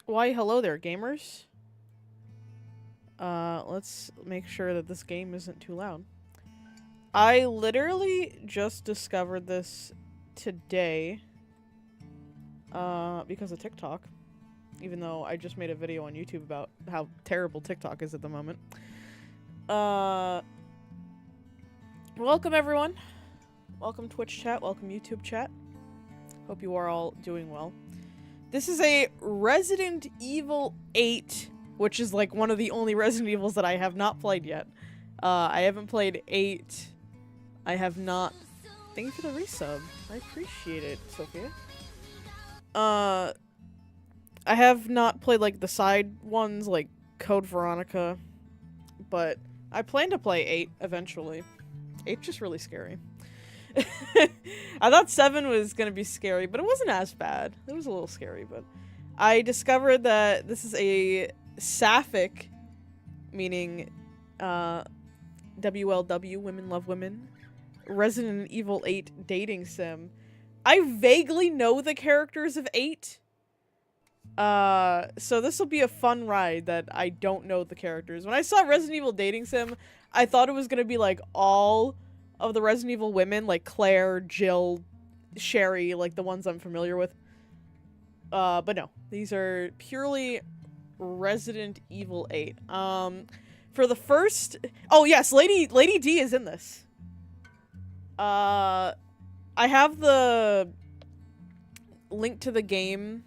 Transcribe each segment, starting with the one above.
Why, hello there, gamers. Let's make sure that this game isn't too loud. I literally just discovered this today, because of TikTok. Even though I just made a video on YouTube about how terrible TikTok is at the moment. Welcome everyone. Welcome Twitch chat, welcome YouTube chat. Hope you are all doing well. This is a Resident Evil 8, which is like one of the only Resident Evils that I have not played yet. I haven't played 8. I have not... Thank you for the resub. I appreciate it, Sophia. I have not played like the side ones like Code Veronica, but I plan to play 8 eventually. 8's just really scary. I thought 7 was gonna be scary, but it wasn't as bad. It was a little scary, but I discovered that this is a sapphic, meaning WLW, Women Love Women, Resident Evil 8 dating sim. I vaguely know the characters of 8. So this will be a fun ride that I don't know the characters. When I saw Resident Evil dating sim, I thought it was gonna be like all of the Resident Evil women, like Claire, Jill, Sherry, like the ones I'm familiar with. But no, these are purely Resident Evil 8. For the first... Oh yes, Lady D is in this. I have the link to the game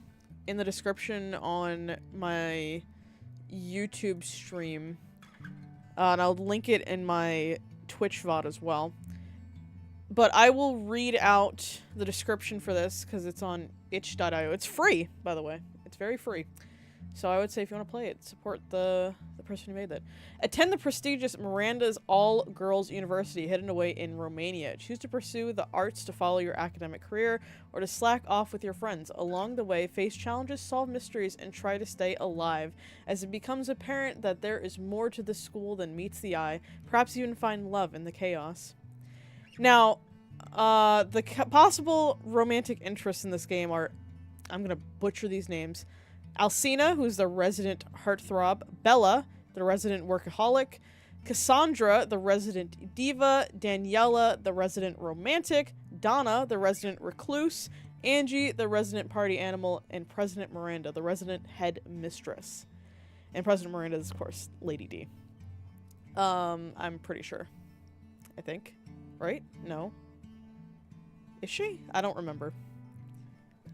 in the description on my YouTube stream. And I'll link it in my Twitch VOD as well. But I will read out the description for this because it's on itch.io. It's free, by the way. It's very free. So I would say if you want to play it, support the person who made that. Attend the prestigious Miranda's all-girls university hidden away in Romania. Choose to pursue the arts to follow your academic career or to slack off with your friends. Along the way, face challenges, solve mysteries, and try to stay alive as it becomes apparent that there is more to the school than meets the eye. Perhaps even find love in the chaos. Now, the possible romantic interests in this game are... I'm gonna butcher these names. Alcina, who's the resident heartthrob. Bella, the resident workaholic. Cassandra, the resident diva. Daniela, the resident romantic. Donna, the resident recluse. Angie, the resident party animal. And President Miranda, the resident head mistress. And President Miranda is, of course, Lady D. I'm pretty sure. I think. Right? No. Is she? I don't remember.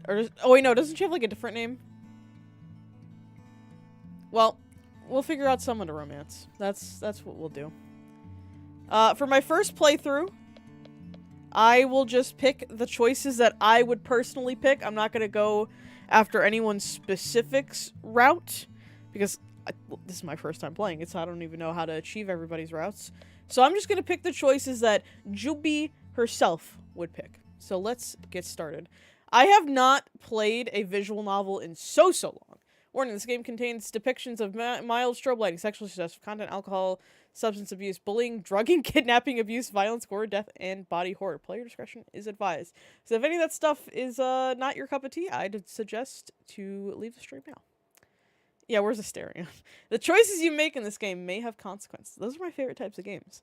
Or oh wait, no, doesn't she have like a different name? Well, we'll figure out someone to romance. That's what we'll do. For my first playthrough, I will just pick the choices that I would personally pick. I'm not gonna go after anyone's specifics route because this is my first time playing it, so I don't even know how to achieve everybody's routes. So I'm just gonna pick the choices that Jubi herself would pick. So let's get started. I have not played a visual novel in so long. Warning, this game contains depictions of mild strobe lighting, sexually suggestive content, alcohol, substance abuse, bullying, drugging, kidnapping, abuse, violence, gore, death, and body horror. Player discretion is advised. So if any of that stuff is not your cup of tea, I'd suggest to leave the stream now. Yeah, where's the stereo? The choices you make in this game may have consequences. Those are my favorite types of games.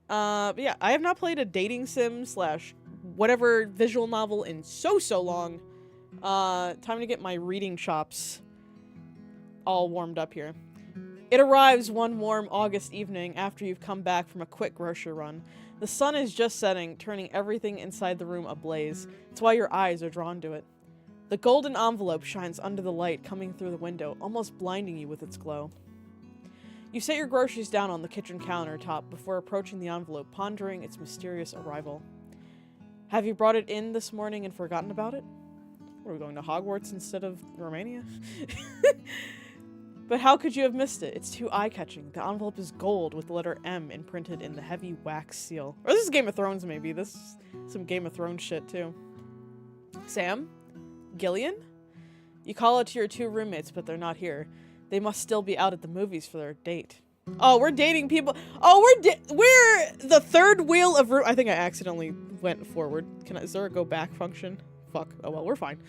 But yeah, I have not played a dating sim / whatever visual novel in so long. Time to get my reading chops all warmed up here. It arrives one warm August evening after you've come back from a quick grocery run. The sun is just setting, turning everything inside the room ablaze. It's why your eyes are drawn to it. The golden envelope shines under the light coming through the window, almost blinding you with its glow. You set your groceries down on the kitchen countertop before approaching the envelope, pondering its mysterious arrival. Have you brought it in this morning and forgotten about it? What, are we going to Hogwarts instead of Romania? But how could you have missed it? It's too eye-catching. The envelope is gold with the letter M imprinted in the heavy wax seal. Or this is Game of Thrones, maybe. This is some Game of Thrones shit, too. Sam? Gillian? You call out to your 2 roommates, but they're not here. They must still be out at the movies for their date. Oh, we're dating people. Oh, we're the third wheel of I think I accidentally went forward. Is there a go back function? Fuck. Oh well, we're fine.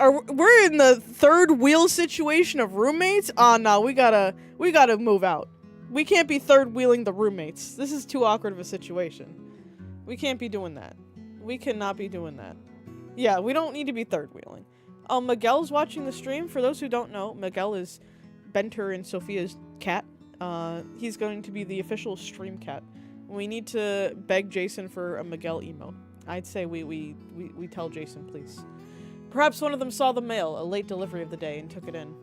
we're in the third wheel situation of roommates? Oh no, we gotta move out. We can't be third wheeling the roommates. This is too awkward of a situation. We can't be doing that. We cannot be doing that. Yeah, we don't need to be third wheeling. Miguel's watching the stream. For those who don't know, Miguel is Benter and Sophia's cat. He's going to be the official stream cat. We need to beg Jason for a Miguel emote. I'd say we tell Jason, please. Perhaps one of them saw the mail, a late delivery of the day, and took it in.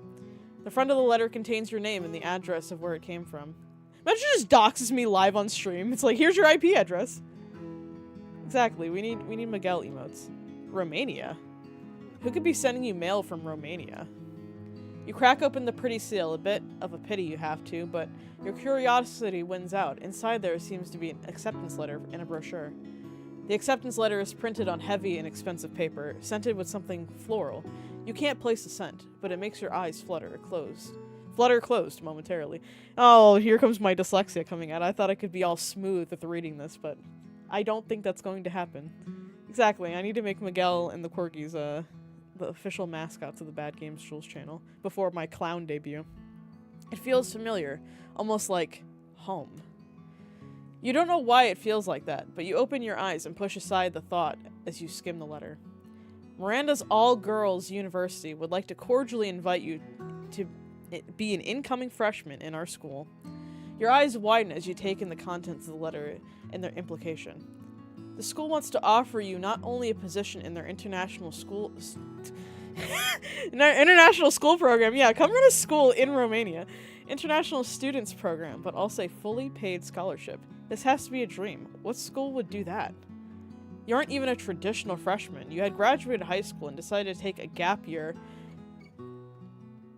The front of the letter contains your name and the address of where it came from. Imagine it just doxes me live on stream. It's like, here's your IP address. Exactly, we need Miguel emotes. Romania? Who could be sending you mail from Romania? You crack open the pretty seal, a bit of a pity you have to, but your curiosity wins out. Inside there seems to be an acceptance letter and a brochure. The acceptance letter is printed on heavy and expensive paper, scented with something floral. You can't place the scent, but it makes your eyes flutter closed momentarily. Oh, here comes my dyslexia coming out. I thought I could be all smooth with reading this, but I don't think that's going to happen. Exactly, I need to make Miguel and the Corgis, the official mascots of the Bad Games Jules channel before my clown debut. It feels familiar, almost like home. You don't know why it feels like that, but you open your eyes and push aside the thought as you skim the letter. Miranda's all-girls university would like to cordially invite you to be an incoming freshman in our school. Your eyes widen as you take in the contents of the letter and their implication. The school wants to offer you not only a position in their international school program, yeah, come run a school in Romania, international students program, but also a fully paid scholarship. This has to be a dream. What school would do that? You aren't even a traditional freshman. You had graduated high school and decided to take a gap year.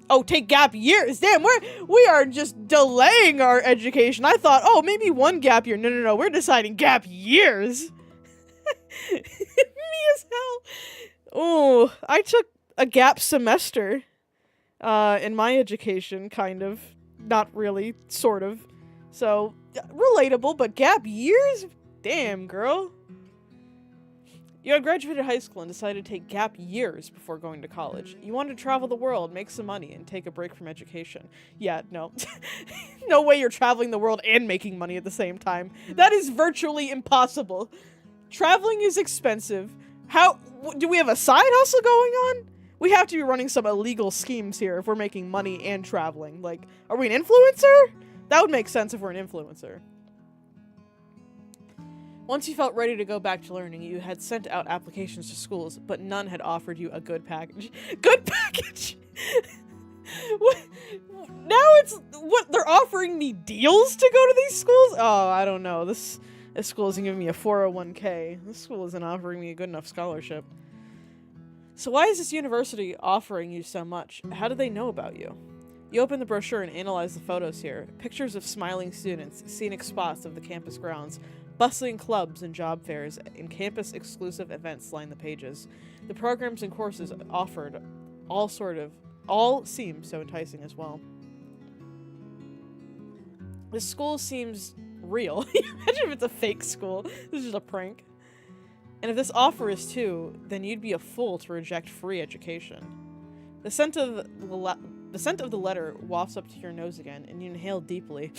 Oh, take gap years? Damn, we are just delaying our education. I thought, oh, maybe one gap year. No, we're deciding gap years. Me as hell. Oh, I took a gap semester in my education, kind of. Not really, sort of. So, relatable, but gap years? Damn, girl. You had graduated high school and decided to take gap years before going to college. You wanted to travel the world, make some money, and take a break from education. Yeah, no. No way you're traveling the world and making money at the same time. That is virtually impossible. Traveling is expensive. Do we have a side hustle going on? We have to be running some illegal schemes here if we're making money and traveling. Like, are we an influencer? That would make sense if we're an influencer. Once you felt ready to go back to learning, you had sent out applications to schools, but none had offered you a good package. Good package? Now it's... What, they're offering me deals to go to these schools? Oh, I don't know. This school isn't giving me a 401k. This school isn't offering me a good enough scholarship. So why is this university offering you so much? How do they know about you? You open the brochure and analyze the photos here. Pictures of smiling students, scenic spots of the campus grounds, bustling clubs and job fairs, and campus-exclusive events line the pages. The programs and courses offered all seem so enticing as well. The school seems real. Imagine if it's a fake school. This is just a prank. And if this offer is too, then you'd be a fool to reject free education. The scent of the letter wafts up to your nose again, and you inhale deeply.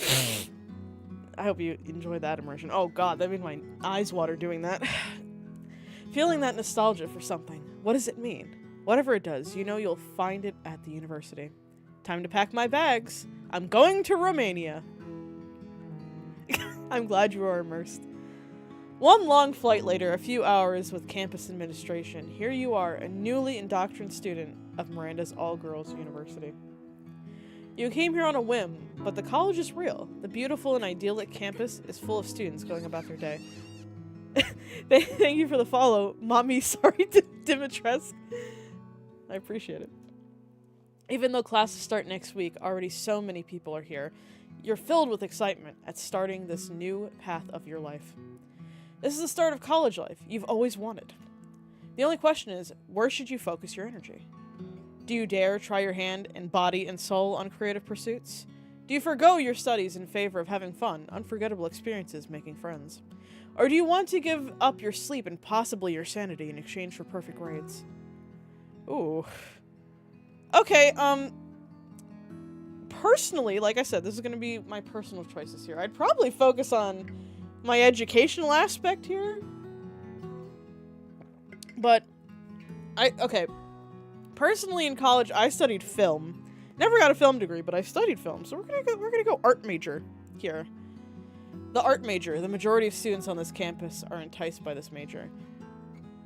I hope you enjoy that immersion. Oh god, that made my eyes water doing that. Feeling that nostalgia for something. What does it mean? Whatever it does, you know you'll find it at the university. Time to pack my bags. I'm going to Romania. I'm glad you are immersed. One long flight later, a few hours with campus administration, here you are, a newly indoctrinated student of Miranda's all-girls university. You came here on a whim, but the college is real. The beautiful and idyllic campus is full of students going about their day. Thank you for the follow, Mommy. Sorry, Dimitrescu. I appreciate it. Even though classes start next week, already so many people are here. You're filled with excitement at starting this new path of your life. This is the start of college life you've always wanted. The only question is, where should you focus your energy? Do you dare try your hand and body and soul on creative pursuits? Do you forego your studies in favor of having fun, unforgettable experiences, making friends? Or do you want to give up your sleep and possibly your sanity in exchange for perfect grades? Ooh. Okay, personally, like I said, this is going to be my personal choices here. I'd probably focus on my educational aspect here. But, okay. Personally, in college, I studied film. Never got a film degree, but I studied film. So we're gonna go art major here. The art major. The majority of students on this campus are enticed by this major.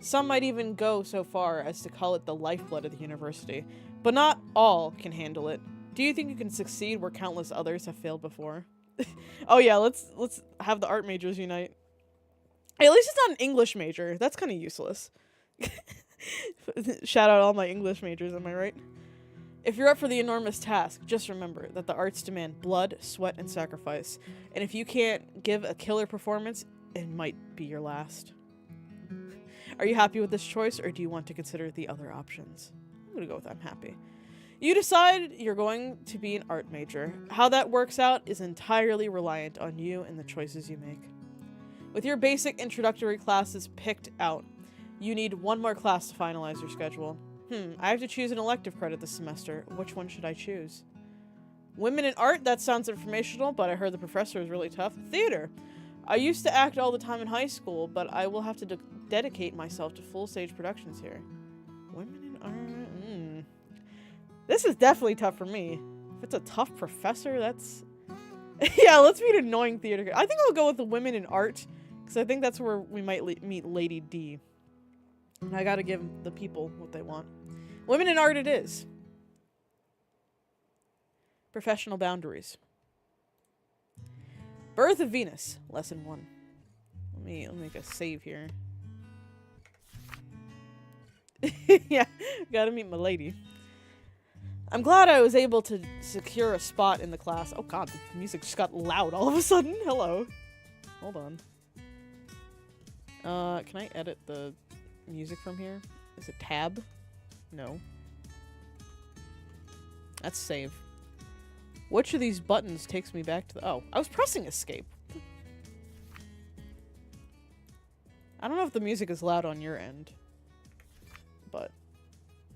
Some might even go so far as to call it the lifeblood of the university. But not all can handle it. Do you think you can succeed where countless others have failed before? Oh yeah, let's have the art majors unite. Hey, at least it's not an English major. That's kind of useless. Shout out all my English majors, am I right? If you're up for the enormous task, just remember that the arts demand blood, sweat, and sacrifice. And if you can't give a killer performance, it might be your last. Are you happy with this choice, or do you want to consider the other options? I'm gonna go with I'm happy. You decide you're going to be an art major. How that works out is entirely reliant on you and the choices you make. With your basic introductory classes picked out, you need one more class to finalize your schedule. I have to choose an elective credit this semester. Which one should I choose? Women in art? That sounds informational, but I heard the professor is really tough. Theater. I used to act all the time in high school, but I will have to dedicate myself to full-stage productions here. Women in art? This is definitely tough for me. If it's a tough professor, that's... Yeah, let's meet annoying theater. I think I'll go with the women in art, because I think that's where we might meet Lady D. And I gotta give the people what they want. Women in art it is. Professional boundaries. Birth of Venus, lesson 1. Let me make a save here. Yeah, gotta meet my lady. I'm glad I was able to secure a spot in the class. Oh god, the music just got loud all of a sudden. Hello. Hold on. Can I edit the music from here? Is it tab? No. That's save. Which of these buttons takes me back to the... Oh, I was pressing escape. I don't know if the music is loud on your end, but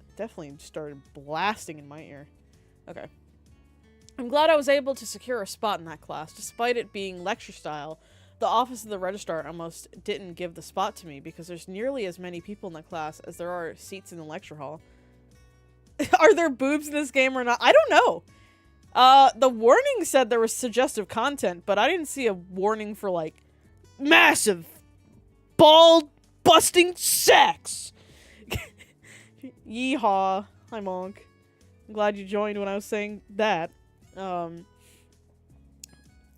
it definitely started blasting in my ear. Okay. I'm glad I was able to secure a spot in that class. Despite it being lecture style, the office of the registrar almost didn't give the spot to me because there's nearly as many people in the class as there are seats in the lecture hall. Are there boobs in this game or not? I don't know. The warning said there was suggestive content, but I didn't see a warning for, like, massive, ball-busting sex! Yeehaw. Hi, Monk. I'm glad you joined when I was saying that. For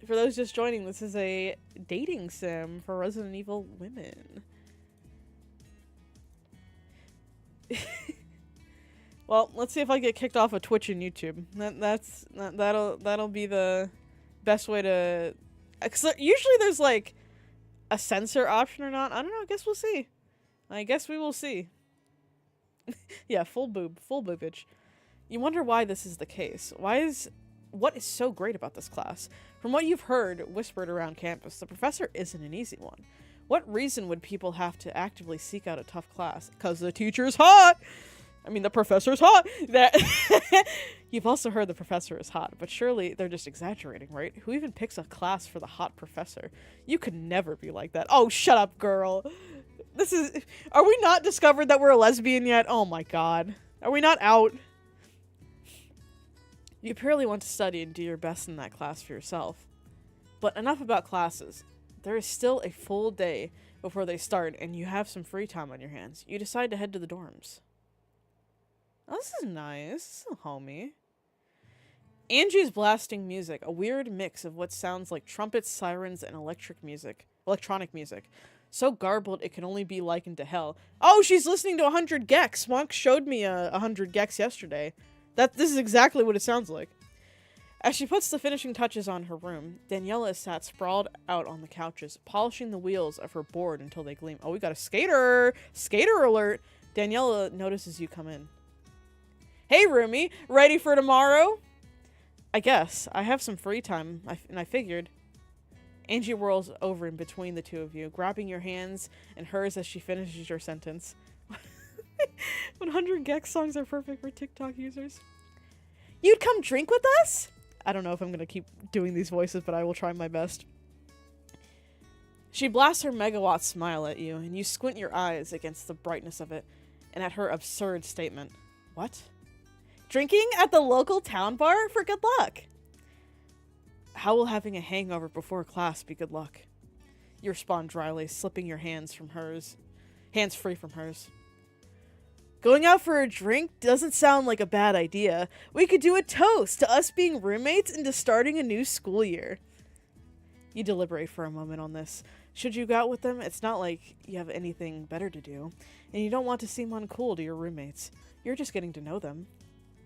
those just joining, this is a dating sim for Resident Evil women. Well, let's see if I get kicked off of Twitch and YouTube. That'll be the best way to... Usually there's like a censor option or not. I don't know. I guess we'll see. I guess we will see. Yeah, full boobage. You wonder why this is the case. What is so great about this class? From what you've heard whispered around campus, the professor isn't an easy one. What reason would people have to actively seek out a tough class? 'Cause the teacher's hot! I mean, the professor's hot! You've also heard the professor is hot, but surely they're just exaggerating, right? Who even picks a class for the hot professor? You could never be like that. Oh, shut up, girl! Are we not discovered that we're a lesbian yet? Oh my god. Are we not out? You purely want to study and do your best in that class for yourself. But enough about classes. There is still a full day before they start, and you have some free time on your hands. You decide to head to the dorms. Oh, this is nice. This is a homie. Angie's blasting music, a weird mix of what sounds like trumpets, sirens, and electronic music. So garbled it can only be likened to hell. Oh, she's listening to 100 Gex. Monk showed me 100 Gex yesterday. This is exactly what it sounds like. As she puts the finishing touches on her room, Daniela is sat sprawled out on the couches, polishing the wheels of her board until they gleam. Oh, we got a skater! Skater alert! Daniela notices you come in. Hey, roomie! Ready for tomorrow? I guess. I have some free time, and I figured. Angie whirls over in between the two of you, grabbing your hands and hers as she finishes your sentence. 100 Gex songs are perfect for TikTok users. You'd come drink with us? I don't know if I'm gonna keep doing these voices, but I will try my best. She blasts her megawatt smile at you, and you squint your eyes against the brightness of it, and at her absurd statement. What? Drinking at the local town bar for good luck? How will having a hangover before class be good luck? You respond dryly, slipping your hands free from hers. Going out for a drink doesn't sound like a bad idea. We could do a toast to us being roommates and to starting a new school year. You deliberate for a moment on this. Should you go out with them? It's not like you have anything better to do, and you don't want to seem uncool to your roommates. You're just getting to know them.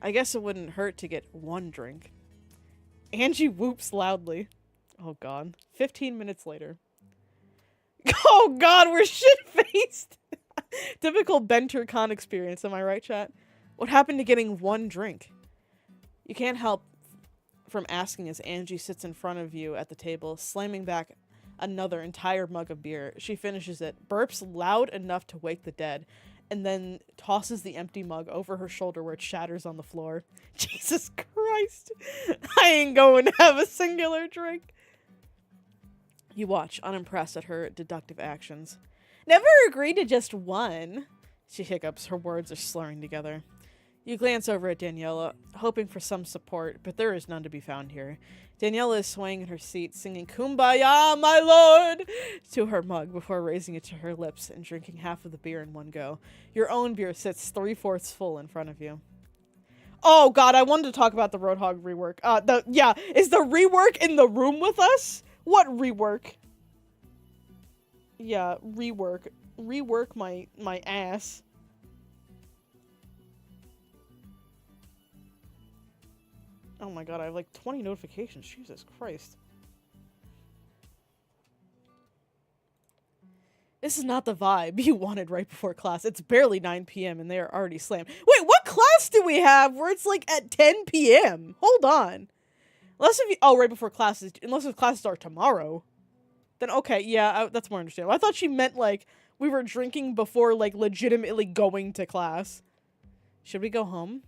I guess it wouldn't hurt to get one drink. Angie whoops loudly. Oh god. 15 minutes later. Oh god, we're shit-faced! Typical BenterCon experience, am I right, chat? What happened to getting one drink? You can't help from asking as Angie sits in front of you at the table, slamming back another entire mug of beer. She finishes it, burps loud enough to wake the dead, and then tosses the empty mug over her shoulder where it shatters on the floor. Jesus Christ! I ain't going to have a singular drink. You watch, unimpressed at her deductive actions. Never agreed to just one. She hiccups, her words are slurring together. You glance over at Daniela, hoping for some support, but there is none to be found here. Daniela is swaying in her seat, singing "Kumbaya, my lord!" to her mug before raising it to her lips and drinking half of the beer in one go. Your own beer sits 3/4 full in front of you. Oh god, I wanted to talk about the Roadhog rework. Is the rework in the room with us? What rework? Yeah, rework. Rework my ass. Oh my god, I have like 20 notifications. Jesus Christ. This is not the vibe you wanted right before class. It's barely 9 p.m. and they are already slammed. Wait, what class do we have where it's like at 10 p.m.? Hold on. Right before classes. Unless the classes start tomorrow. Then okay, yeah, that's more understandable. I thought she meant like we were drinking before like legitimately going to class. Should we go home?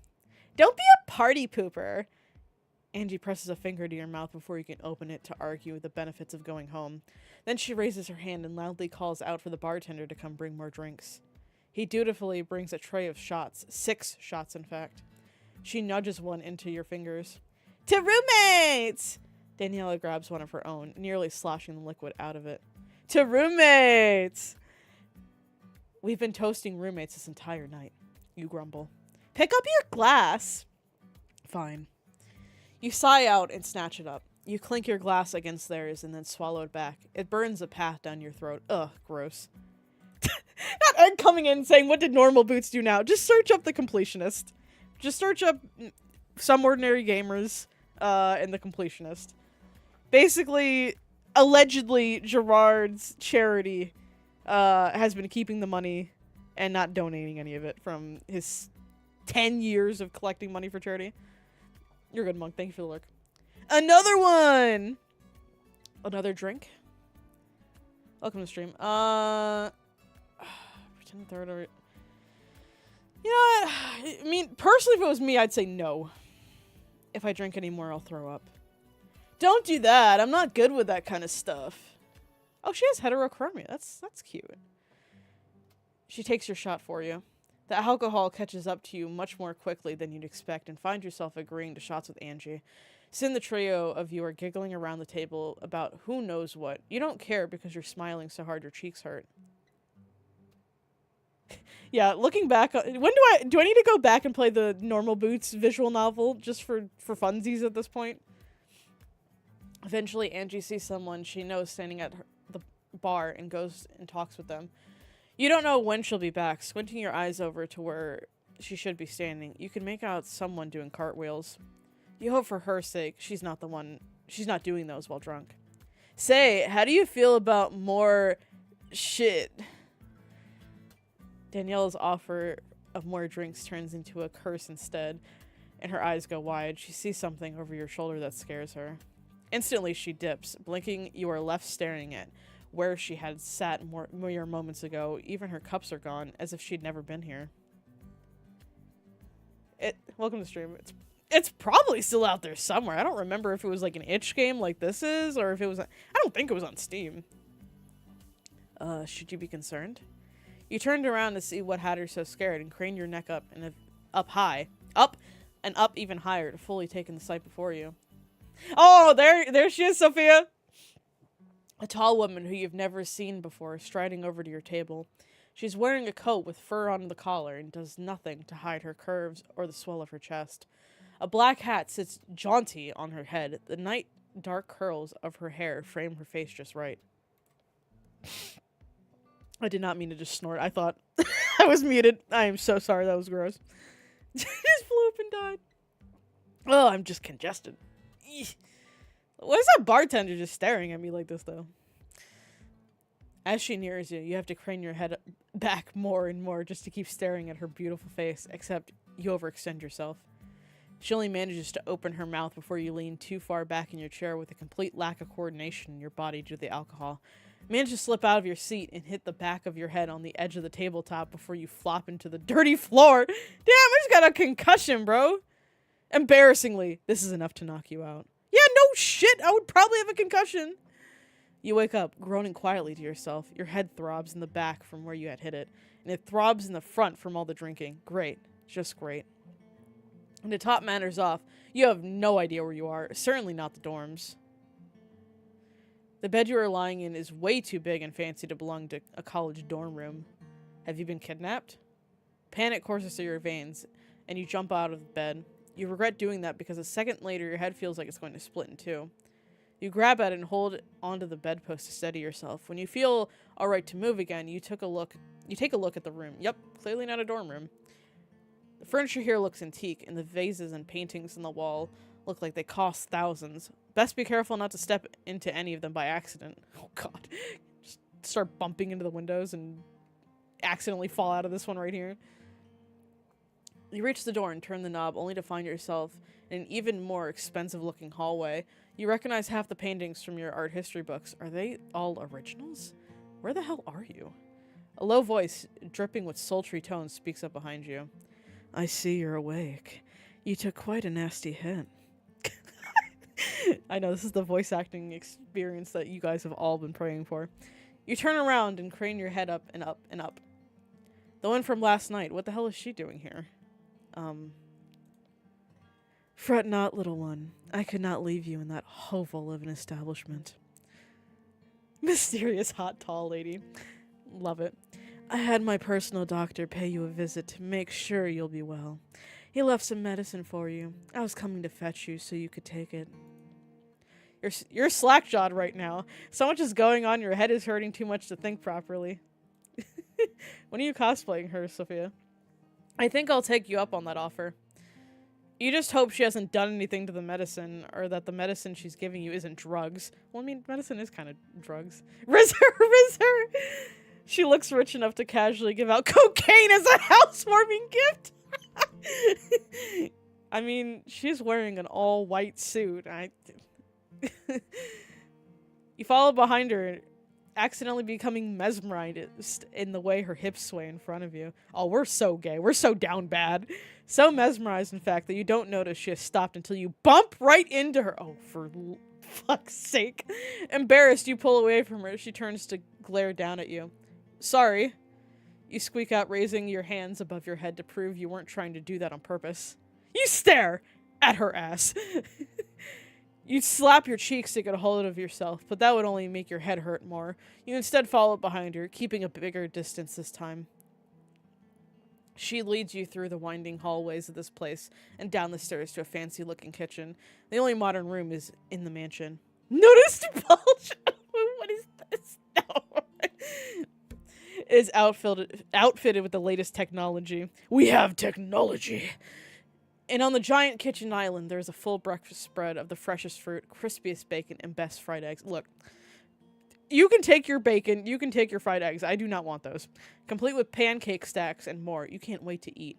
Don't be a party pooper. Angie presses a finger to your mouth before you can open it to argue the benefits of going home. Then she raises her hand and loudly calls out for the bartender to come bring more drinks. He dutifully brings a tray of shots. 6 shots, in fact. She nudges one into your fingers. To roommates! Daniela grabs one of her own, nearly sloshing the liquid out of it. To roommates! We've been toasting roommates this entire night. You grumble. Pick up your glass. Fine. You sigh out and snatch it up. You clink your glass against theirs and then swallow it back. It burns a path down your throat. Ugh, gross. Not Ed coming in saying, what did normal boots do now? Just search up the completionist. Just search up some ordinary gamers and the completionist. Basically, allegedly, Gerard's charity has been keeping the money and not donating any of it from his 10 years of collecting money for charity. You're good, Monk. Thank you for the lurk. Another one! Another drink? Welcome to the stream. Pretend third or... You know what? I mean, personally, if it was me, I'd say no. If I drink anymore, I'll throw up. Don't do that. I'm not good with that kind of stuff. Oh, she has heterochromia. That's cute. She takes your shot for you. The alcohol catches up to you much more quickly than you'd expect and find yourself agreeing to shots with Angie. Soon the trio of you are giggling around the table about who knows what. You don't care because you're smiling so hard your cheeks hurt. Yeah, looking back, do I need to go back and play the Normal Boots visual novel just for funsies at this point? Eventually, Angie sees someone she knows standing at the bar and goes and talks with them. You don't know when she'll be back. Squinting your eyes over to where she should be standing, you can make out someone doing cartwheels. You hope for her sake she's not doing those while drunk. Say, how do you feel about more shit? Daniela's offer of more drinks turns into a curse instead, and her eyes go wide. She sees something over your shoulder that scares her. Instantly, she dips. Blinking, you are left staring at where she had sat mere moments ago. Even her cups are gone, as if she'd never been here. welcome to stream. It's probably still out there somewhere. I don't remember if it was like an itch game like this is, or if it was... I don't think it was on Steam. Should you be concerned? You turned around to see what had her so scared and craned your neck up and up high. Up and up even higher to fully take in the sight before you. Oh, there she is, Sophia! A tall woman who you've never seen before striding over to your table. She's wearing a coat with fur on the collar and does nothing to hide her curves or the swell of her chest. A black hat sits jaunty on her head. The night dark curls of her hair frame her face just right. I did not mean to just snort. I thought I was muted. I am so sorry. That was gross. Just flew up and died. Oh, I'm just congested. Eesh. Why is that bartender just staring at me like this, though? As she nears you, you have to crane your head back more and more just to keep staring at her beautiful face, except you overextend yourself. She only manages to open her mouth before you lean too far back in your chair with a complete lack of coordination in your body due to the alcohol. Manage to slip out of your seat and hit the back of your head on the edge of the tabletop before you flop into the dirty floor. Damn, I just got a concussion, bro. Embarrassingly, this is enough to knock you out. Yeah, no shit, I would probably have a concussion. You wake up, groaning quietly to yourself. Your head throbs in the back from where you had hit it, and it throbs in the front from all the drinking. Great. Just great. And to top matters off, you have no idea where you are. Certainly not the dorms. The bed you are lying in is way too big and fancy to belong to a college dorm room. Have you been kidnapped? Panic courses through your veins, and you jump out of bed. You regret doing that because a second later your head feels like it's going to split in two. You grab at it and hold onto the bedpost to steady yourself. When you feel alright to move again, you take a look at the room. Yep, clearly not a dorm room. The furniture here looks antique, and the vases and paintings on the wall look like they cost thousands. Best be careful not to step into any of them by accident. Oh god. Just start bumping into the windows and accidentally fall out of this one right here. You reach the door and turn the knob, only to find yourself in an even more expensive looking hallway. You recognize half the paintings from your art history books. Are they all originals? Where the hell are you? A low voice, dripping with sultry tones, speaks up behind you. I see you're awake. You took quite a nasty hit. I know, this is the voice acting experience that you guys have all been praying for. You turn around and crane your head up and up and up. The one from last night, what the hell is she doing here? Fret not, little one. I could not leave you in that hovel of an establishment. Mysterious hot tall lady. Love it. I had my personal doctor pay you a visit to make sure you'll be well. He left some medicine for you. I was coming to fetch you so you could take it. You're slack-jawed right now. So much is going on, your head is hurting too much to think properly. When are you cosplaying her, Sophia? I think I'll take you up on that offer. You just hope she hasn't done anything to the medicine, or that the medicine she's giving you isn't drugs. Well, I mean, medicine is kind of drugs. Riz her! She looks rich enough to casually give out cocaine as a housewarming gift! I mean, she's wearing an all-white suit. You follow behind her, accidentally becoming mesmerized in the way her hips sway in front of you. Oh, we're so gay. We're so down bad. So mesmerized, in fact, that you don't notice she has stopped until you bump right into her. Oh, for fuck's sake. Embarrassed, you pull away from her. She turns to glare down at you. Sorry. You squeak out, raising your hands above your head to prove you weren't trying to do that on purpose. You stare at her ass. You'd slap your cheeks to get a hold of yourself, but that would only make your head hurt more. You instead follow behind her, keeping a bigger distance this time. She leads you through the winding hallways of this place and down the stairs to a fancy-looking kitchen. The only modern room is in the mansion. Notice the bulge? What is this? No. It is outfitted with the latest technology. We have technology! And on the giant kitchen island, there's a full breakfast spread of the freshest fruit, crispiest bacon, and best fried eggs. Look, you can take your bacon, you can take your fried eggs. I do not want those. Complete with pancake stacks and more. You can't wait to eat.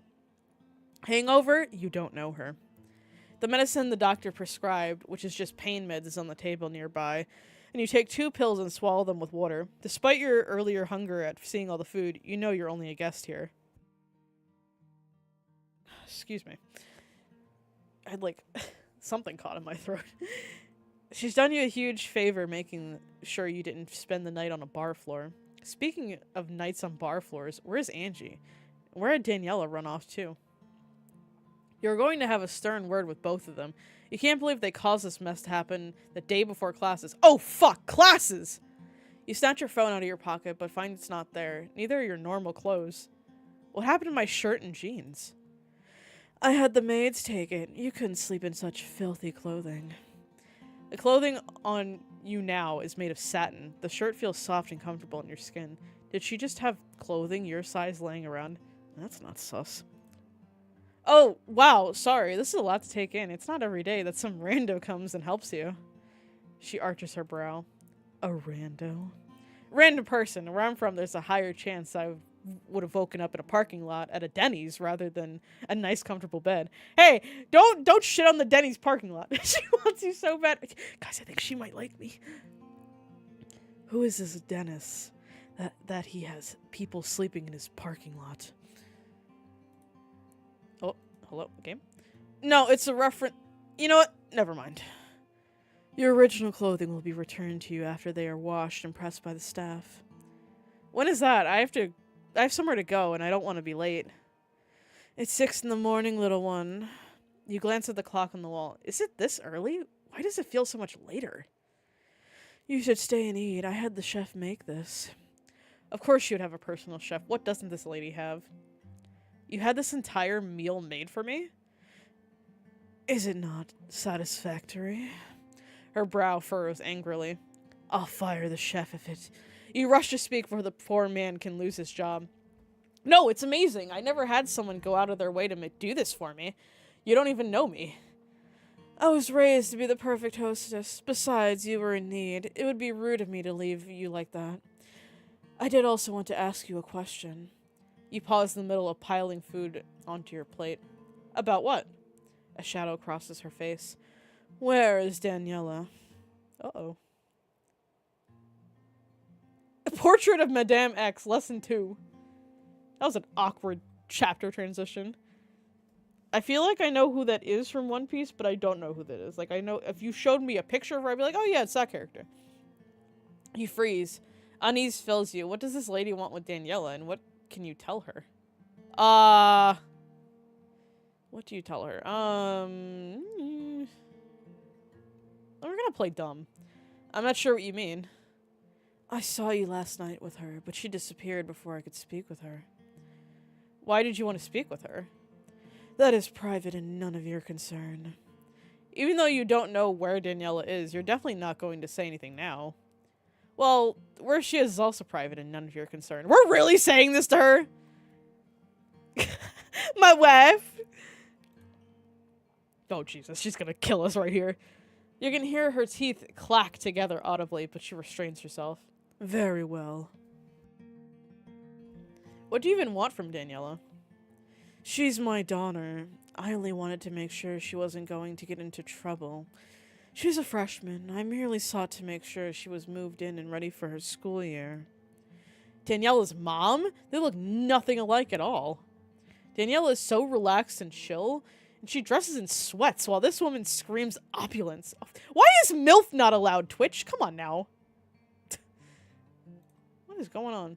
Hangover? You don't know her. The medicine the doctor prescribed, which is just pain meds, is on the table nearby. And you take 2 pills and swallow them with water. Despite your earlier hunger at seeing all the food, you know you're only a guest here. Excuse me. had, like, something caught in my throat. She's done you a huge favor making sure you didn't spend the night on a bar floor. Speaking of nights on bar floors, where's Angie? Where had Daniela run off to? You're going to have a stern word with both of them. You can't believe they caused this mess to happen the day before classes. Oh, fuck! Classes! You snatch your phone out of your pocket, but find it's not there. Neither are your normal clothes. What happened to my shirt and jeans? I had the maids take it. You couldn't sleep in such filthy clothing. The clothing on you now is made of satin. The shirt feels soft and comfortable on your skin. Did she just have clothing your size laying around? That's not sus. Oh, wow, sorry. This is a lot to take in. It's not every day that some rando comes and helps you. She arches her brow. A rando? Random person. Where I'm from, there's a higher chance I would have woken up in a parking lot at a Denny's rather than a nice, comfortable bed. Hey, don't shit on the Denny's parking lot. She wants you so bad. Guys, I think she might like me. Who is this Dennis that he has people sleeping in his parking lot? Oh, hello, game? No, it's a reference. You know what? Never mind. Your original clothing will be returned to you after they are washed and pressed by the staff. When is that? I have somewhere to go, and I don't want to be late. It's 6 in the morning, little one. You glance at the clock on the wall. Is it this early? Why does it feel so much later? You should stay and eat. I had the chef make this. Of course she would have a personal chef. What doesn't this lady have? You had this entire meal made for me? Is it not satisfactory? Her brow furrows angrily. I'll fire the chef if it... You rush to speak before the poor man can lose his job. No, it's amazing. I never had someone go out of their way to do this for me. You don't even know me. I was raised to be the perfect hostess. Besides, you were in need. It would be rude of me to leave you like that. I did also want to ask you a question. You pause in the middle of piling food onto your plate. About what? A shadow crosses her face. Where is Daniela? Uh-oh. A Portrait of Madame X, Lesson 2. That was an awkward chapter transition. I feel like I know who that is from One Piece, but I don't know who that is. Like, I know if you showed me a picture of her, I'd be like, oh yeah, it's that character. You freeze. Unease fills you. What does this lady want with Daniela, and what can you tell her? What do you tell her? We're gonna play dumb. I'm not sure what you mean. I saw you last night with her, but she disappeared before I could speak with her. Why did you want to speak with her? That is private and none of your concern. Even though you don't know where Daniela is, you're definitely not going to say anything now. Well, where she is also private and none of your concern. We're really saying this to her? My wife? Oh, Jesus, she's gonna kill us right here. You can hear her teeth clack together audibly, but she restrains herself. Very well. What do you even want from Daniela? She's my daughter. I only wanted to make sure she wasn't going to get into trouble. She's a freshman. I merely sought to make sure she was moved in and ready for her school year. Daniela's mom? They look nothing alike at all. Daniela is so relaxed and chill, and she dresses in sweats while this woman screams opulence. Why is MILF not allowed, Twitch? Come on now. What is going on?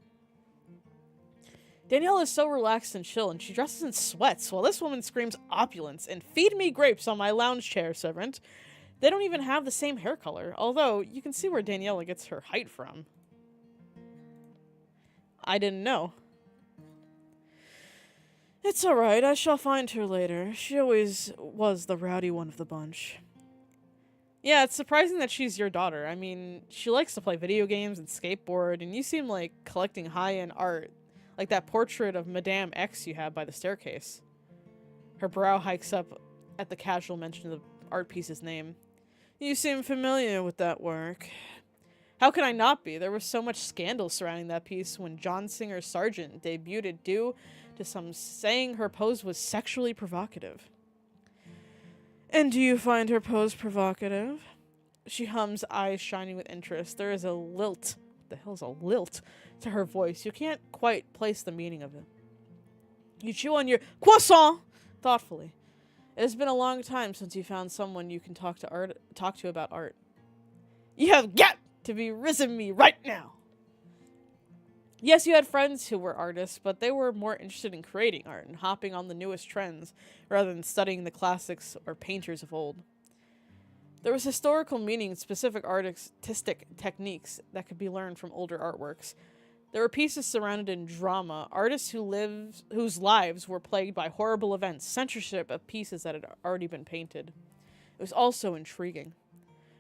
Daniela is so relaxed and chill, and she dresses in sweats while this woman screams opulence and feed me grapes on my lounge chair, servant. They don't even have the same hair color, although you can see where Daniela gets her height from. I didn't know. It's alright, I shall find her later. She always was the rowdy one of the bunch. Yeah, it's surprising that she's your daughter. I mean, she likes to play video games and skateboard, and you seem like collecting high-end art, like that portrait of Madame X you have by the staircase. Her brow hikes up at the casual mention of the art piece's name. You seem familiar with that work. How can I not be? There was so much scandal surrounding that piece when John Singer Sargent debuted due to some saying her pose was sexually provocative. And do you find her pose provocative? She hums, eyes shining with interest. There is a lilt. What the hell's a lilt to her voice? You can't quite place the meaning of it. You chew on your croissant thoughtfully. It has been a long time since you found someone you can talk to about art. You have got to be risen me right now. Yes, you had friends who were artists, but they were more interested in creating art and hopping on the newest trends rather than studying the classics or painters of old. There was historical meaning in specific artistic techniques that could be learned from older artworks. There were pieces surrounded in drama, artists whose lives were plagued by horrible events, censorship of pieces that had already been painted. It was also intriguing.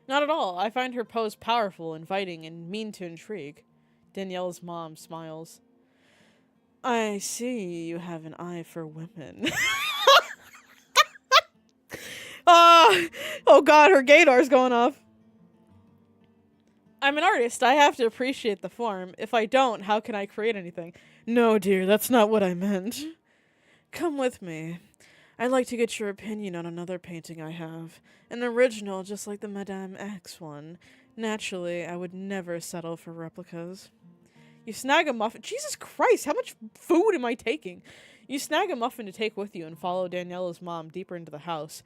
Not at all. I find her pose powerful, inviting, and mean to intrigue. Danielle's mom smiles. I see you have an eye for women. Oh god, her gaydar's going off. I'm an artist. I have to appreciate the form. If I don't, how can I create anything? No, dear, that's not what I meant. Come with me. I'd like to get your opinion on another painting I have. An original, just like the Madame X one. Naturally, I would never settle for replicas. You snag a muffin. Jesus Christ, how much food am I taking? You snag a muffin to take with you and follow Daniela's mom deeper into the house.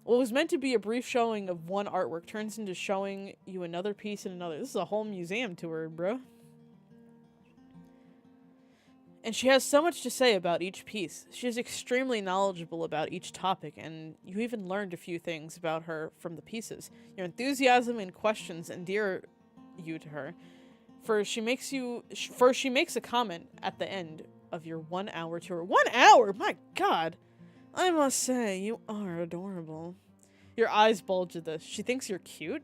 What was meant to be a brief showing of one artwork turns into showing you another piece and another. This is a whole museum tour, bro. And she has so much to say about each piece. She is extremely knowledgeable about each topic, and you even learned a few things about her from the pieces. Your enthusiasm and questions endear you to her. First, she makes a comment at the end of your 1 hour tour. 1 hour? My god! I must say, you are adorable. Your eyes bulge at this. She thinks you're cute?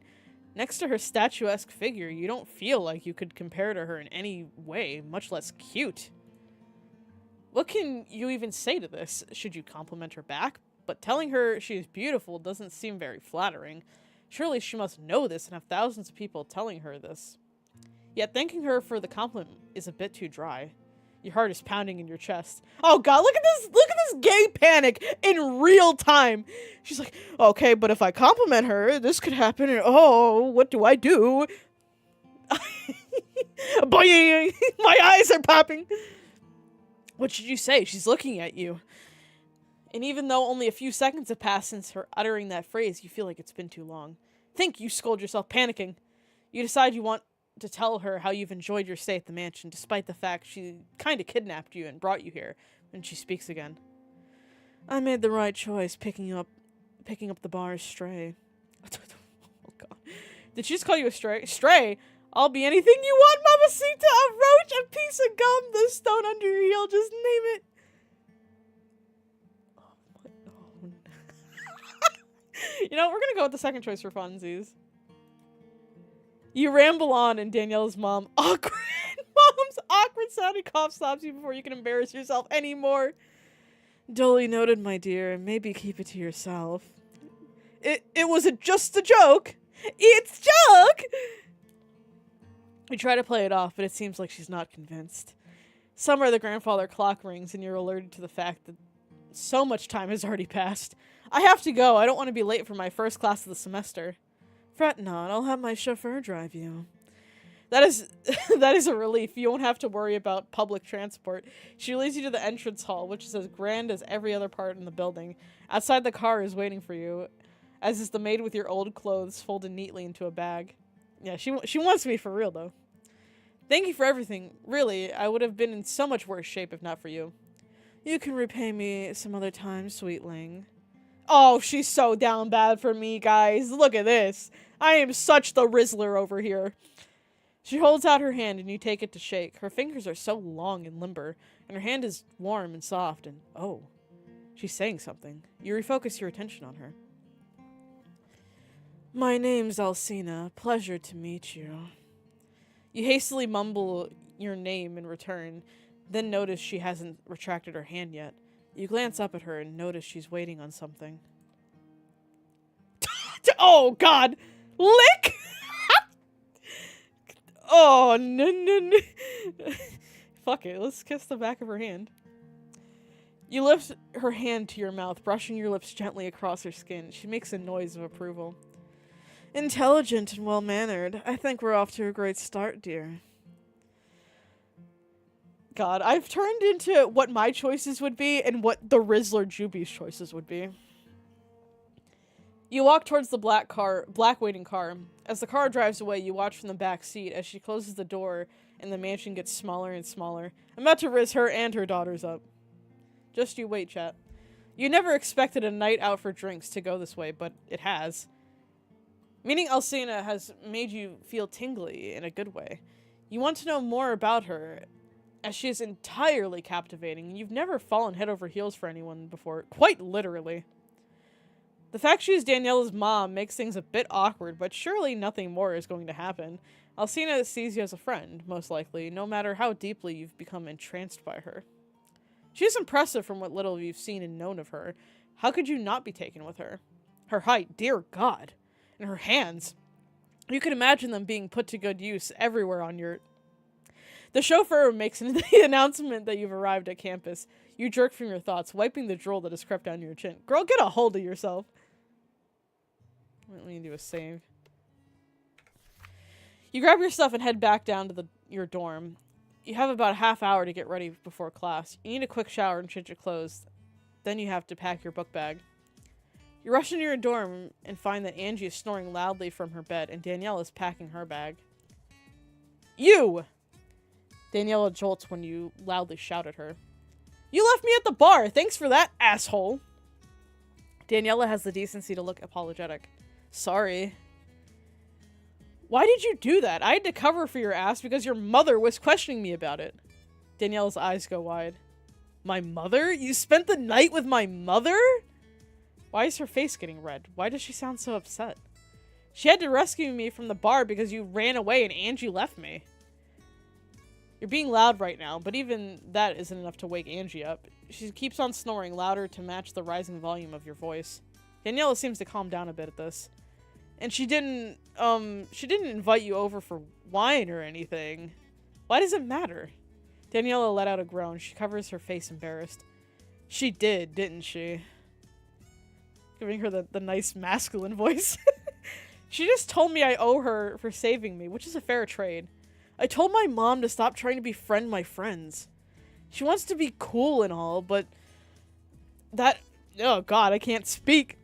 Next to her statuesque figure, you don't feel like you could compare to her in any way, much less cute. What can you even say to this? Should you compliment her back? But telling her she is beautiful doesn't seem very flattering. Surely she must know this and have thousands of people telling her this. Yet thanking her for the compliment is a bit too dry. Your heart is pounding in your chest. Oh god, look at this gay panic in real time. She's like, okay, but if I compliment her, this could happen, and oh, what do I do? Boing! My eyes are popping. What should you say? She's looking at you. And even though only a few seconds have passed since her uttering that phrase, you feel like it's been too long. Think, you scold yourself, panicking. You decide you want to tell her how you've enjoyed your stay at the mansion, despite the fact she kind of kidnapped you and brought you here, when she speaks again. I made the right choice picking up the bar's stray. Oh god. Did she just call you a stray? Stray? I'll be anything you want, Mamacita! A roach, a piece of gum, the stone under your heel, just name it. Oh my god. You know, we're gonna go with the second choice for funsies. You ramble on, and Danielle's mom's awkward sounding cough stops you before you can embarrass yourself anymore. Duly noted, my dear. Maybe keep it to yourself. It was just a joke. It's joke! You try to play it off, but it seems like she's not convinced. Somewhere the grandfather clock rings, and you're alerted to the fact that so much time has already passed. I have to go. I don't want to be late for my first class of the semester. Fret not, I'll have my chauffeur drive you. That is a relief. You won't have to worry about public transport. She leads you to the entrance hall, which is as grand as every other part in the building. Outside, the car is waiting for you, as is the maid with your old clothes folded neatly into a bag. Yeah, she wants me for real, though. Thank you for everything. Really, I would have been in so much worse shape if not for you. You can repay me some other time, sweetling. Oh, she's so down bad for me, guys. Look at this. I am such the Rizzler over here. She holds out her hand and you take it to shake. Her fingers are so long and limber, and her hand is warm and soft, and oh, she's saying something. You refocus your attention on her. My name's Alcina. Pleasure to meet you. You hastily mumble your name in return, then notice she hasn't retracted her hand yet. You glance up at her and notice she's waiting on something. Oh, God! Lick? Oh, no. Fuck it, let's kiss the back of her hand. You lift her hand to your mouth, brushing your lips gently across her skin. She makes a noise of approval. Intelligent and well-mannered. I think we're off to a great start, dear. God, I've turned into what my choices would be and what the Rizzler Juby's choices would be. You walk towards the black waiting car. As the car drives away, you watch from the back seat as she closes the door and the mansion gets smaller and smaller. I'm about to riz her and her daughters up. Just you wait, chat. You never expected a night out for drinks to go this way, but it has. Meeting Alcina has made you feel tingly in a good way. You want to know more about her, as she is entirely captivating. You've never fallen head over heels for anyone before, quite literally. The fact she's Daniela's mom makes things a bit awkward, but surely nothing more is going to happen. Alcina sees you as a friend, most likely, no matter how deeply you've become entranced by her. She's impressive from what little you've seen and known of her. How could you not be taken with her? Her height, dear God. And her hands. You can imagine them being put to good use everywhere on your... The chauffeur makes the announcement that you've arrived at campus. You jerk from your thoughts, wiping the drool that has crept down your chin. Girl, get a hold of yourself. Let me do a save. You grab your stuff and head back down to your dorm. You have about a half hour to get ready before class. You need a quick shower and change your clothes. Then you have to pack your book bag. You rush into your dorm and find that Angie is snoring loudly from her bed and Danielle is packing her bag. You! Daniela jolts when you loudly shout at her. You left me at the bar! Thanks for that, asshole! Daniela has the decency to look apologetic. Sorry. Why did you do that? I had to cover for your ass because your mother was questioning me about it. Daniela's eyes go wide. My mother? You spent the night with my mother? Why is her face getting red? Why does she sound so upset? She had to rescue me from the bar because you ran away and Angie left me. You're being loud right now, but even that isn't enough to wake Angie up. She keeps on snoring louder to match the rising volume of your voice. Daniela seems to calm down a bit at this. And she didn't invite you over for wine or anything. Why does it matter? Daniela let out a groan. She covers her face, embarrassed. She did, didn't she? Giving her the nice masculine voice. She just told me I owe her for saving me, which is a fair trade. I told my mom to stop trying to befriend my friends. She wants to be cool and all, but that... Oh god, I can't speak.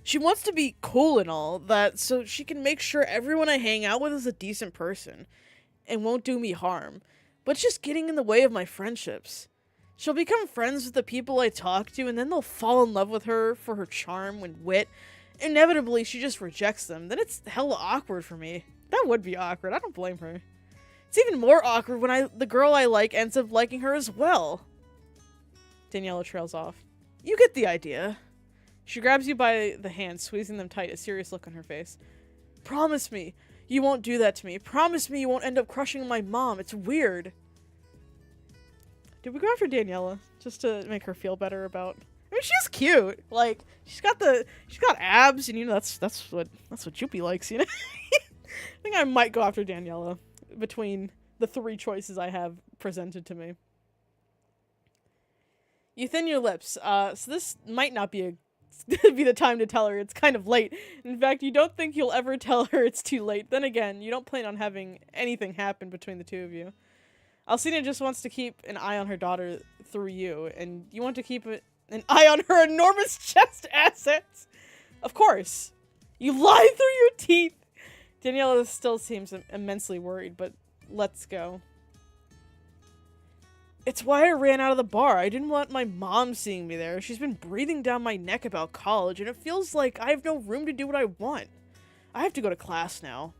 She wants to be cool and all that so she can make sure everyone I hang out with is a decent person and won't do me harm. But it's just getting in the way of my friendships. She'll become friends with the people I talk to and then they'll fall in love with her for her charm and wit. Inevitably, she just rejects them. Then it's hella awkward for me. That would be awkward. I don't blame her. It's even more awkward when the girl I like ends up liking her as well. Daniela trails off. You get the idea. She grabs you by the hand, squeezing them tight, a serious look on her face. Promise me you won't do that to me. Promise me you won't end up crushing my mom. It's weird. Did we go after Daniela just to make her feel better about... I mean, she's cute. Like, she's got abs, and you know that's what Juppie likes, you know. I think I might go after Daniela between the three choices I have presented to me. You thin your lips. So this might not be the time to tell her it's kind of late. In fact, you don't think you'll ever tell her it's too late. Then again, you don't plan on having anything happen between the two of you. Alcina just wants to keep an eye on her daughter through you, and you want to keep an eye on her enormous chest assets. Of course. You lie through your teeth. Daniela still seems immensely worried, but let's go. It's why I ran out of the bar. I didn't want my mom seeing me there. She's been breathing down my neck about college, and it feels like I have no room to do what I want. I have to go to class now.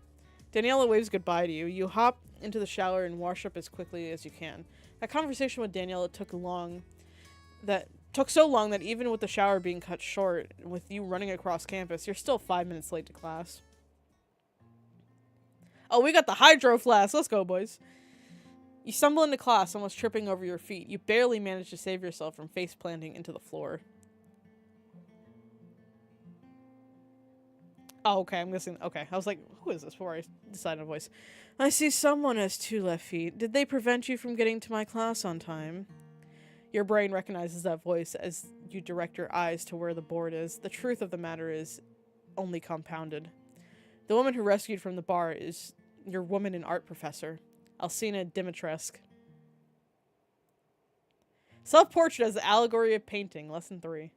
Daniela waves goodbye to you. You hop into the shower and wash up as quickly as you can. That conversation with Daniela took so long that even with the shower being cut short, with you running across campus, you're still 5 minutes late to class. Oh, we got the hydro flask. Let's go, boys. You stumble into class, almost tripping over your feet. You barely manage to save yourself from face planting into the floor. Oh, okay, I'm guessing. Okay, I was like, who is this before I decided a voice? I see someone has 2 left feet. Did they prevent you from getting to my class on time? Your brain recognizes that voice as you direct your eyes to where the board is. The truth of the matter is only compounded. The woman who rescued from the bar is your woman and art professor, Alcina Dimitrescu. Self-portrait as the allegory of painting, lesson 3.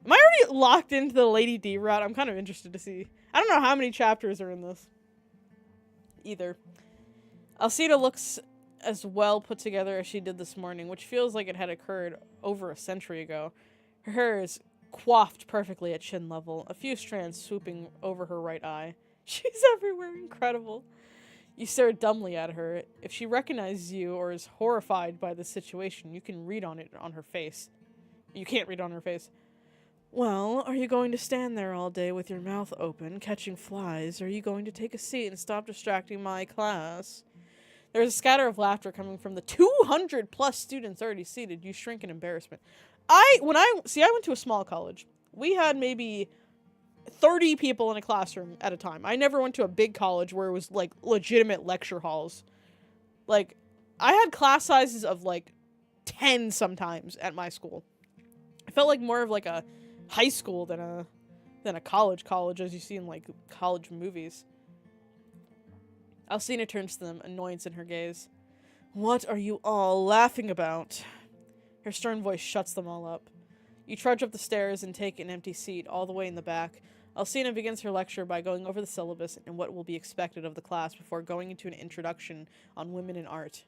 Am I already locked into the Lady D route? I'm kind of interested to see. I don't know how many chapters are in this. Either. Alcina looks as well put together as she did this morning, which feels like it had occurred over a century ago. Her hair is coiffed perfectly at chin level, a few strands swooping over her right eye. She's everywhere, incredible. You stare dumbly at her. If she recognizes you or is horrified by the situation, you can read on it on her face. You can't read on her face. Well, are you going to stand there all day with your mouth open, catching flies, or are you going to take a seat and stop distracting my class? There's a scatter of laughter coming from the 200 plus students already seated. You shrink in embarrassment. I went to a small college. We had maybe 30 people in a classroom at a time. I never went to a big college where it was, like, legitimate lecture halls. Like, I had class sizes of, like, 10 sometimes at my school. It felt like more of, like, a high school than a college as you see in, like, college movies. Alcina turns to them, annoyance in her gaze. What are you all laughing about? Her stern voice shuts them all up. You trudge up the stairs and take an empty seat all the way in the back. Alcina begins her lecture by going over the syllabus and what will be expected of the class before going into an introduction on women in art.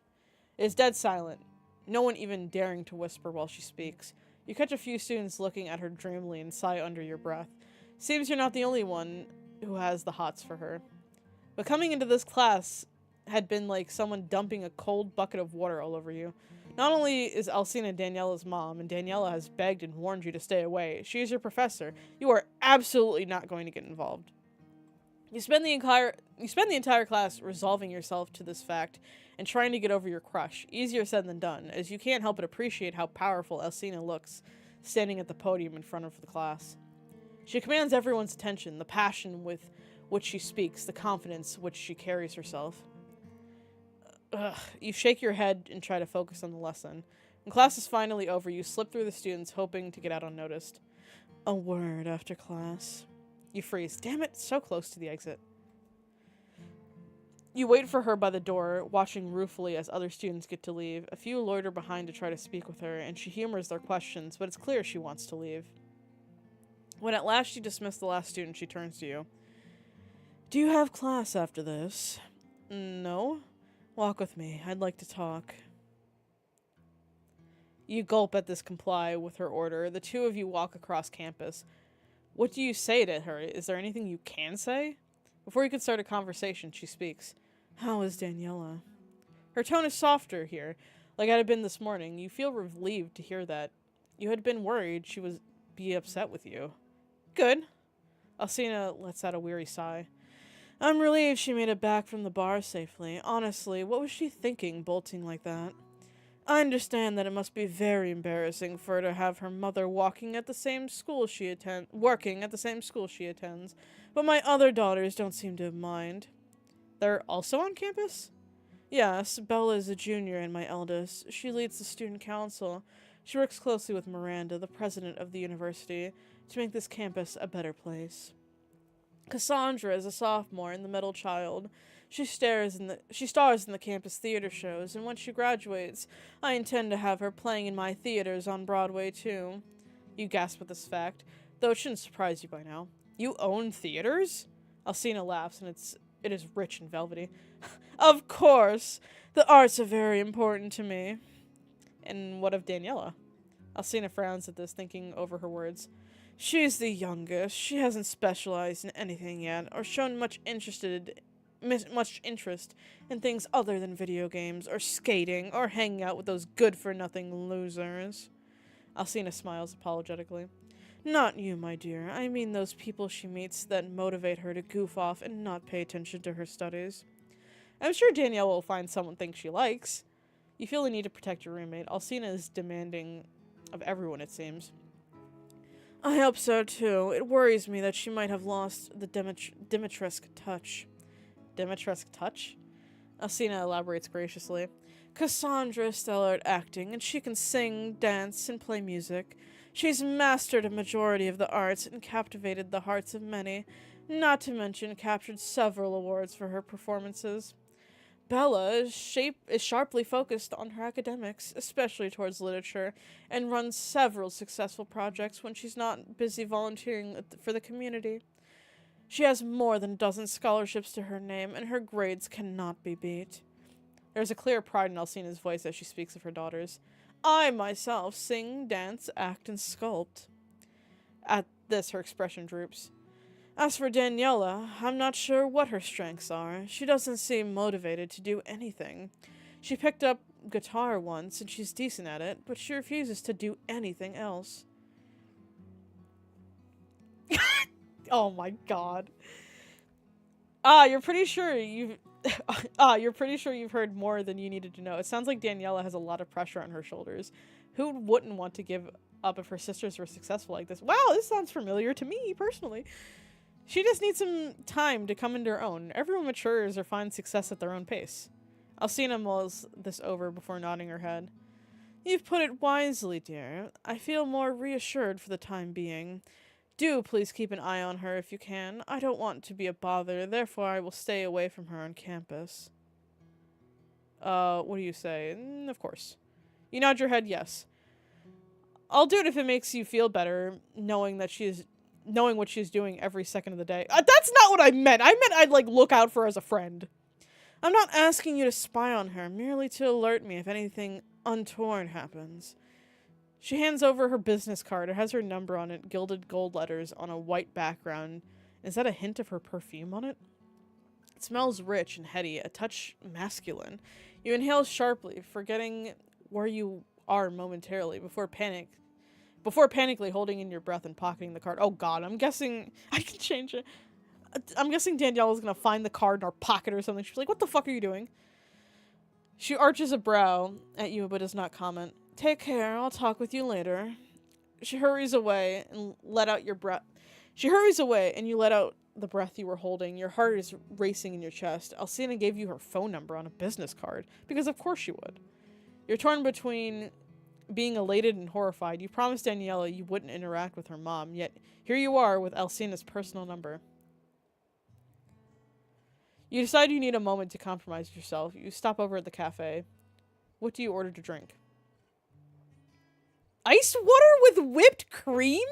It is dead silent, no one even daring to whisper while she speaks. You catch a few students looking at her dreamily and sigh under your breath. Seems you're not the only one who has the hots for her. But coming into this class had been like someone dumping a cold bucket of water all over you. Not only is Alcina Daniela's mom, and Daniela has begged and warned you to stay away, she is your professor. You are absolutely not going to get involved. You spend the entire class resolving yourself to this fact and trying to get over your crush. Easier said than done, as you can't help but appreciate how powerful Alcina looks, standing at the podium in front of the class. She commands everyone's attention, the passion with which she speaks, the confidence which she carries herself. You shake your head and try to focus on the lesson. When class is finally over, you slip through the students, hoping to get out unnoticed. A word after class. You freeze. Damn it, so close to the exit. You wait for her by the door, watching ruefully as other students get to leave. A few loiter behind to try to speak with her, and she humors their questions, but it's clear she wants to leave. When at last you dismiss the last student, she turns to you. Do you have class after this? No. Walk with me. I'd like to talk. You gulp at this comply with her order. The two of you walk across campus. What do you say to her? Is there anything you can say? Before you can start a conversation, she speaks. How is Daniela? Her tone is softer here, like it had been this morning. You feel relieved to hear that. You had been worried she would be upset with you. Good. Alcina lets out a weary sigh. I'm relieved she made it back from the bar safely. Honestly, what was she thinking, bolting like that? I understand that it must be very embarrassing for her to have her mother working at the same school she attends, but my other daughters don't seem to mind. They're also on campus? Yes, Bella is a junior and my eldest. She leads the student council. She works closely with Miranda, the president of the university, to make this campus a better place. Cassandra is a sophomore and the middle child. She stars in the campus theater shows, and when she graduates, I intend to have her playing in my theaters on Broadway, too. You gasp at this fact, though it shouldn't surprise you by now. You own theaters? Alcina laughs, and it is rich and velvety. Of course! The arts are very important to me. And what of Daniela? Alcina frowns at this, thinking over her words. She's the youngest. She hasn't specialized in anything yet, or shown much interest in things other than video games, or skating, or hanging out with those good-for-nothing losers. Alcina smiles apologetically. Not you, my dear. I mean those people she meets that motivate her to goof off and not pay attention to her studies. I'm sure Danielle will find something she likes. You feel the need to protect your roommate. Alcina is demanding of everyone, it seems. I hope so, too. It worries me that she might have lost the Dimitrescu touch. Dimitrescu touch? Alcina elaborates graciously. Cassandra is stellar at acting, and she can sing, dance, and play music. She's mastered a majority of the arts and captivated the hearts of many, not to mention captured several awards for her performances. Bella is sharply focused on her academics, especially towards literature, and runs several successful projects when she's not busy volunteering for the community. She has more than a dozen scholarships to her name, and her grades cannot be beat. There's a clear pride in Alcina's voice as she speaks of her daughters. I myself sing, dance, act, and sculpt. At this, her expression droops. As for Daniela, I'm not sure what her strengths are. She doesn't seem motivated to do anything. She picked up guitar once, and she's decent at it, but she refuses to do anything else. Oh my god. You're pretty sure you've heard more than you needed to know. It sounds like Daniela has a lot of pressure on her shoulders. Who wouldn't want to give up if her sisters were successful like this? Wow, this sounds familiar to me, personally. She just needs some time to come into her own. Everyone matures or finds success at their own pace. Alcina mulls this over before nodding her head. You've put it wisely, dear. I feel more reassured for the time being. Do please keep an eye on her if you can. I don't want to be a bother, therefore I will stay away from her on campus. What do you say? Of course. You nod your head yes. I'll do it if it makes you feel better, knowing what she's doing every second of the day. That's not what I meant. I meant I'd, look out for her as a friend. I'm not asking you to spy on her, merely to alert me if anything untoward happens. She hands over her business card. It has her number on it, gilded gold letters on a white background. Is that a hint of her perfume on it? It smells rich and heady, a touch masculine. You inhale sharply, forgetting where you are momentarily, before panically holding in your breath and pocketing the card. Oh god, I'm guessing I can change it. I'm guessing Daniela's gonna find the card in her pocket or something. She's like, what the fuck are you doing? She arches a brow at you but does not comment. Take care, I'll talk with you later. She hurries away and let out your breath. She hurries away and you let out the breath you were holding. Your heart is racing in your chest. Alcina gave you her phone number on a business card, because of course she would. You're torn between being elated and horrified. You promised Daniela you wouldn't interact with her mom, yet here you are with Alcina's personal number. You decide you need a moment to compromise yourself. You stop over at the cafe. What do you order to drink? Ice water with whipped cream?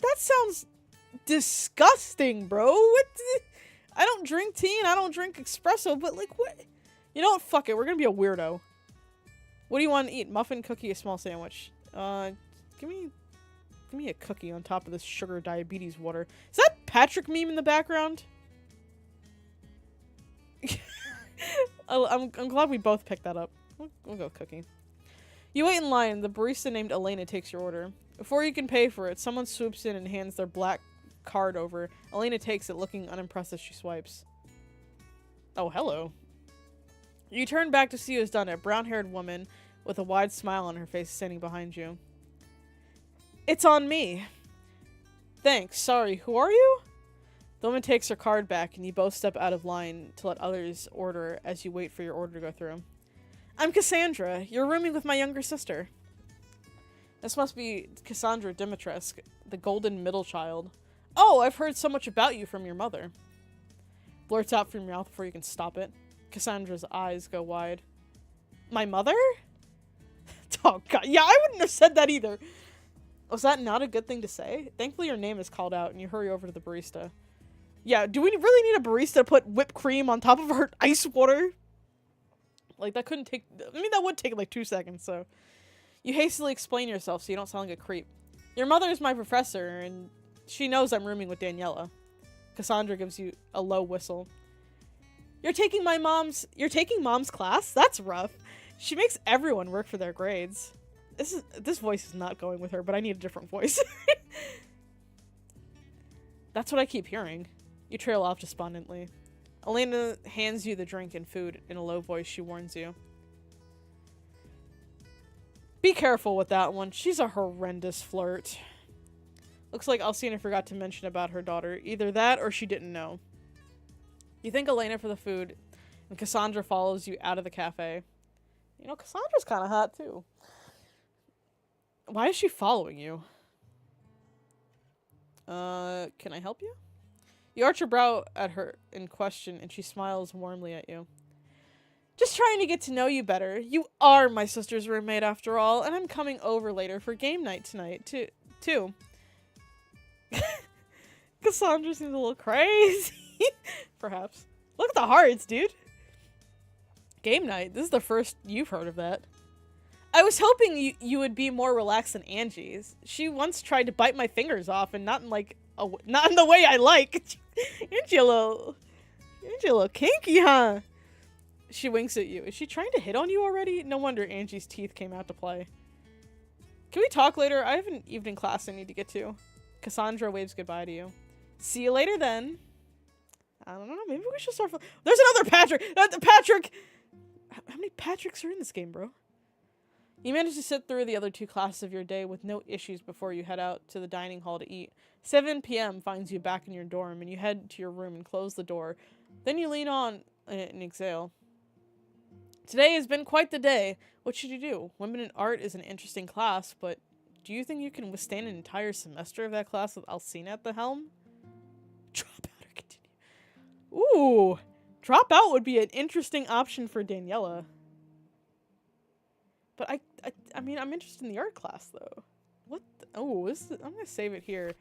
That sounds disgusting, bro. I don't drink tea and I don't drink espresso, but what? You know what? Fuck it. We're gonna be a weirdo. What do you want to eat? Muffin, cookie, a small sandwich. Give me a cookie on top of this sugar diabetes water. Is that Patrick meme in the background? I'm glad we both picked that up. We'll go cookie. You wait in line. The barista named Elena takes your order. Before you can pay for it, someone swoops in and hands their black card over. Elena takes it, looking unimpressed as she swipes. Oh, hello. You turn back to see who's done it. Brown-haired woman with a wide smile on her face standing behind you. It's on me. Thanks. Sorry, who are you? The woman takes her card back and you both step out of line to let others order as you wait for your order to go through. I'm Cassandra. You're rooming with my younger sister. This must be Alcina Dimitrescu, the golden middle child. Oh, I've heard so much about you from your mother. Blurts out from your mouth before you can stop it. Cassandra's eyes go wide. My mother? Oh god, yeah, I wouldn't have said that either. Was that not a good thing to say? Thankfully your name is called out and you hurry over to the barista. Yeah, do we really need a barista to put whipped cream on top of our ice water? That couldn't take... I mean, that would take 2 seconds, so... You hastily explain yourself so you don't sound like a creep. Your mother is my professor, and she knows I'm rooming with Daniela. Cassandra gives you a low whistle. You're taking mom's class? That's rough. She makes everyone work for their grades. This voice is not going with her, but I need a different voice. That's what I keep hearing. You trail off despondently. Elena hands you the drink and food. In a low voice, she warns you. Be careful with that one. She's a horrendous flirt. Looks like Alcina forgot to mention about her daughter. Either that or she didn't know. You thank Elena for the food, and Cassandra follows you out of the cafe. You know, Cassandra's kind of hot, too. Why is she following you? Can I help you? You arch your brow at her in question, and she smiles warmly at you. Just trying to get to know you better. You are my sister's roommate after all, and I'm coming over later for game night tonight, too. Cassandra seems a little crazy. Perhaps. Look at the hearts, dude. Game night. This is the first you've heard of that. I was hoping you would be more relaxed than Angie's. She once tried to bite my fingers off, and not in the way I like. Angie a little kinky, huh? She winks at you. Is she trying to hit on you already? No wonder Angie's teeth came out to play. Can we talk later? I have an evening class I need to get to. Cassandra waves goodbye to you. See you later then. I don't know. Maybe we should start. There's another Patrick. Patrick. How many Patricks are in this game, bro? You manage to sit through the other 2 classes of your day with no issues before you head out to the dining hall to eat. 7 p.m. finds you back in your dorm, and you head to your room and close the door. Then you lean on and exhale. Today has been quite the day. What should you do? Women in art is an interesting class, but do you think you can withstand an entire semester of that class with Alcina at the helm? Drop out or continue. Ooh, drop out would be an interesting option for Daniela. But I mean, I'm interested in the art class though. What? Oh, I'm gonna save it here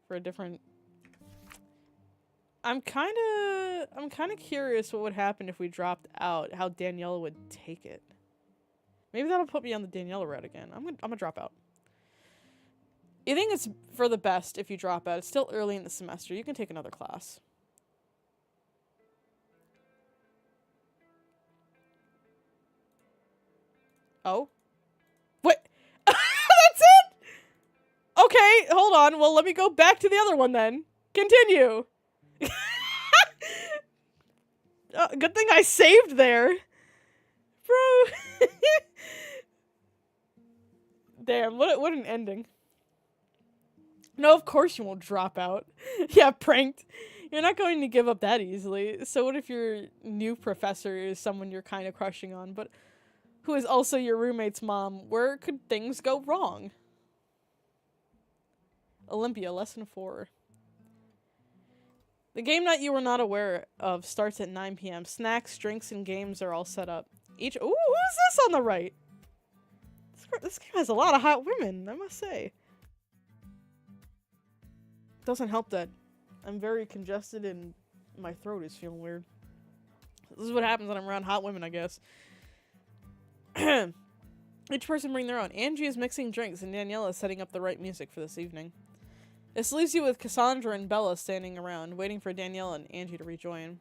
for a different. I'm kind of curious what would happen if we dropped out. How Daniela would take it. Maybe that'll put me on the Daniela route again. I'm gonna drop out. You think it's for the best if you drop out. It's still early in the semester. You can take another class. Oh? What? That's it? Okay, hold on. Well, let me go back to the other one then. Continue. Good thing I saved there. Bro. Damn, what an ending. No, of course you won't drop out. Yeah, pranked. You're not going to give up that easily. So what if your new professor is someone you're kind of crushing on, but who is also your roommate's mom? Where could things go wrong? Olympia, lesson 4. The game night you were not aware of starts at 9 p.m. Snacks, drinks, and games are all set up. Ooh, who's this on the right? This game has a lot of hot women, I must say. Doesn't help that I'm very congested and my throat is feeling weird. This is what happens when I'm around hot women, I guess. Each person bring their own. Angie is mixing drinks and Daniela is setting up the right music for this evening. This leaves you with Cassandra and Bella standing around, waiting for Daniela and Angie to rejoin.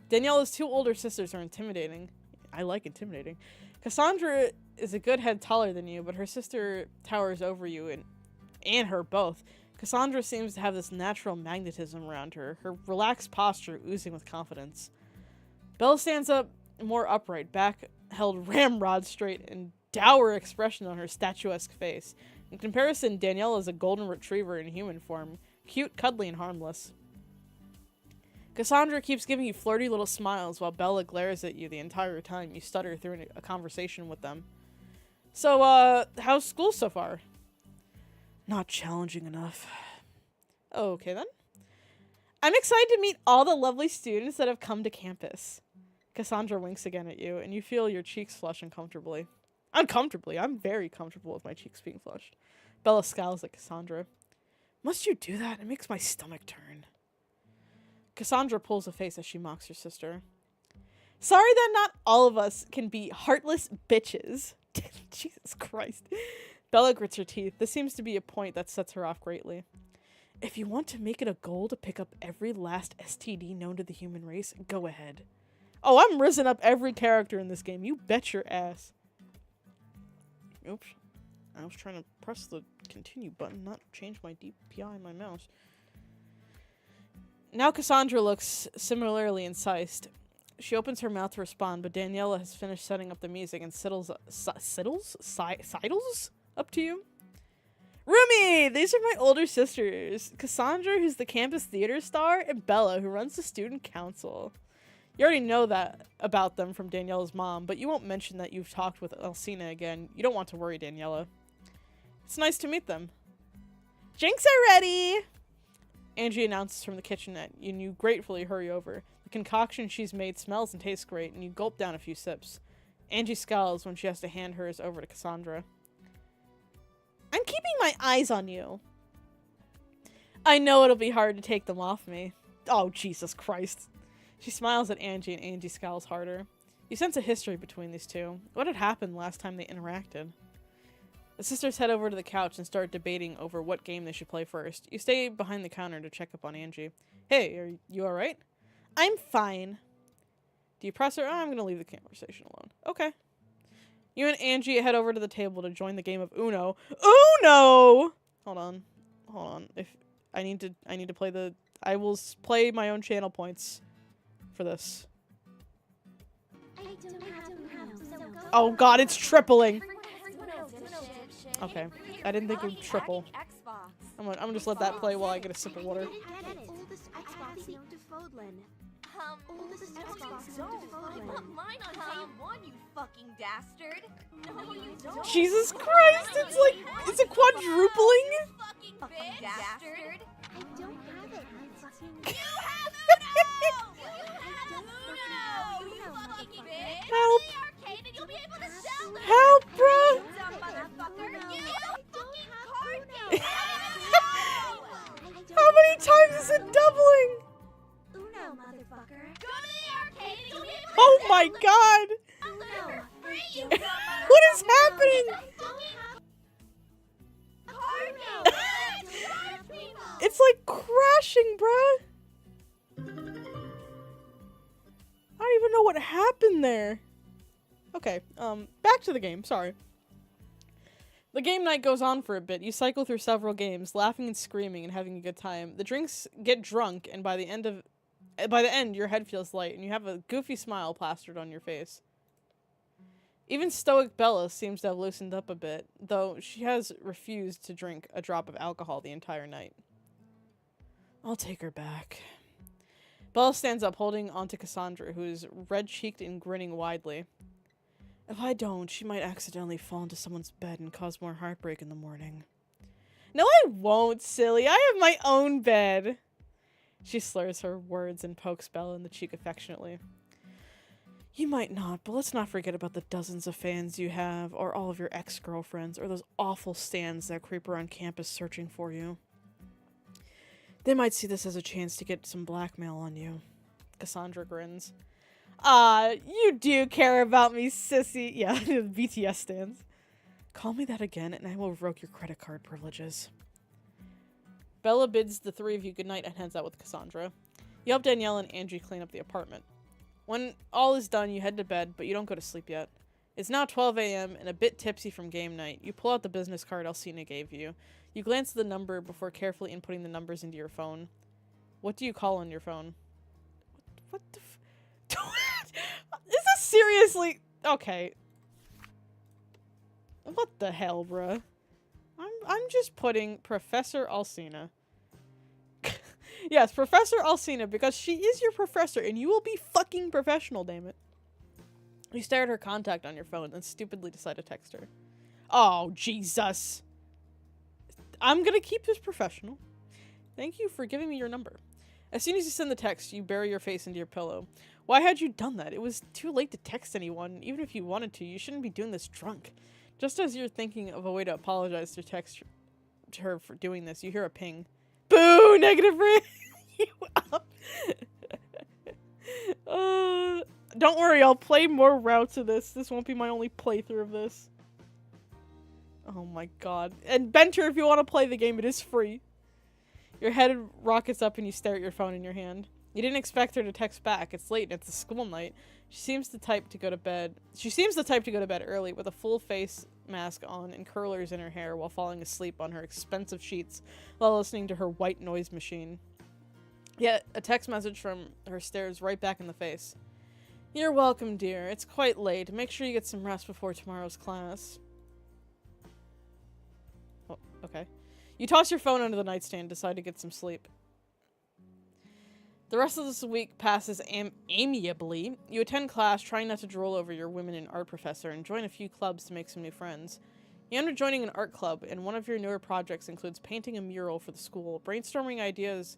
Daniela's 2 older sisters are intimidating. I like intimidating. Cassandra is a good head taller than you, but her sister towers over you and her both. Cassandra seems to have this natural magnetism around her, her relaxed posture oozing with confidence. Bella stands up more upright, back held ramrod straight, and dour expression on her statuesque face. In comparison, Daniela is a golden retriever in human form, cute, cuddly, and harmless. Cassandra keeps giving you flirty little smiles while Bella glares at you the entire time you stutter through a conversation with them. So, how's school so far? Not challenging enough. Okay then. I'm excited to meet all the lovely students that have come to campus. Cassandra winks again at you, and you feel your cheeks flush uncomfortably. Uncomfortably. I'm very comfortable with my cheeks being flushed. Bella scowls at Cassandra. Must you do that? It makes my stomach turn. Cassandra pulls a face as she mocks her sister. Sorry that not all of us can be heartless bitches. Jesus Christ. Bella grits her teeth. This seems to be a point that sets her off greatly. If you want to make it a goal to pick up every last STD known to the human race, go ahead. Oh, I'm risen up every character in this game. You bet your ass. Oops. I was trying to press the continue button, not change my DPI in my mouse. Now Cassandra looks similarly incised. She opens her mouth to respond, but Daniela has finished setting up the music and sidles up to you. Rumi! These are my older sisters. Cassandra, who's the campus theater star, and Bella, who runs the student council. You already know that about them from Daniela's mom, but you won't mention that you've talked with Alcina again. You don't want to worry Daniela. It's nice to meet them. Drinks are ready! Angie announces from the kitchenette, and you gratefully hurry over. The concoction she's made smells and tastes great, and you gulp down a few sips. Angie scowls when she has to hand hers over to Cassandra. I'm keeping my eyes on you. I know it'll be hard to take them off me. Oh, Jesus Christ. She smiles at Angie, and Angie scowls harder. You sense a history between these two. What had happened last time they interacted? The sisters head over to the couch and start debating over what game they should play first. You stay behind the counter to check up on Angie. Hey, are you alright? I'm fine. Do you press her? Oh, I'm gonna leave the conversation alone. Okay. You and Angie head over to the table to join the game of Uno. Uno! Hold on. If I need to play the... I will play my own channel points for this. Oh god, it's tripling! Okay. I didn't think it would triple. I'm gonna just let that play while I get a sip of water. Jesus Christ, it's like, it's a quadrupling? Bastard. I don't have it, you fucking... You have Uno! You fucking bitch! Help! Go to the arcade and you'll be able to sell them! Help, bruh! Dumb motherfucker! You fucking card game! How many times is it doubling? Uno, motherfucker! Go to the arcade and you'll be able to Oh sell my them! god! Uno! Free, you dumb motherfucker! What is happening? Card game! It's like crashing, bruh! I don't even know what happened there. Okay, back to the game, sorry. The game night goes on for a bit. You cycle through several games, laughing and screaming and having a good time. The drinks get drunk, and by the end, your head feels light, and you have a goofy smile plastered on your face. Even stoic Bella seems to have loosened up a bit, though she has refused to drink a drop of alcohol the entire night. I'll take her back. Bella stands up, holding onto Cassandra, who is red-cheeked and grinning widely. If I don't, she might accidentally fall into someone's bed and cause more heartbreak in the morning. No, I won't, silly. I have my own bed. She slurs her words and pokes Bella in the cheek affectionately. You might not, but let's not forget about the dozens of fans you have, or all of your ex-girlfriends, or those awful stands that creep around campus searching for you. They might see this as a chance to get some blackmail on you. Cassandra grins. You do care about me, sissy. Yeah, BTS stands. Call me that again, and I will revoke your credit card privileges. Bella bids the three of you goodnight and heads out with Cassandra. You help Danielle and Angie clean up the apartment. When all is done, you head to bed, but you don't go to sleep yet. It's now 12 a.m. and a bit tipsy from game night. You pull out the business card Alcina gave you. You glance at the number before carefully inputting the numbers into your phone. What do you call on your phone? What the Is this seriously? Okay. What the hell, bruh? I'm just putting Professor Alcina. Yes, Professor Alcina, because she is your professor, and you will be fucking professional, damn it. You stare at her contact on your phone, and stupidly decide to text her. Oh, Jesus. I'm gonna keep this professional. Thank you for giving me your number. As soon as you send the text, you bury your face into your pillow. Why had you done that? It was too late to text anyone. Even if you wanted to, you shouldn't be doing this drunk. Just as you're thinking of a way to apologize to text to her for doing this, you hear a ping. Boo! Negative ring! You up. Don't worry, I'll play more routes of this. This won't be my only playthrough of this. Oh my god. And Benter, if you want to play the game, it is free. Your head rockets up and you stare at your phone in your hand. You didn't expect her to text back. It's late and it's a school night. She seems the type to go to bed early with a full face mask on and curlers in her hair while falling asleep on her expensive sheets while listening to her white noise machine. Yet, a text message from her stares right back in the face. You're welcome, dear. It's quite late. Make sure you get some rest before tomorrow's class. Oh, okay. You toss your phone under the nightstand and decide to get some sleep. The rest of this week passes amiably. You attend class, trying not to drool over your women in art professor, and join a few clubs to make some new friends. You end up joining an art club, and one of your newer projects includes painting a mural for the school. Brainstorming ideas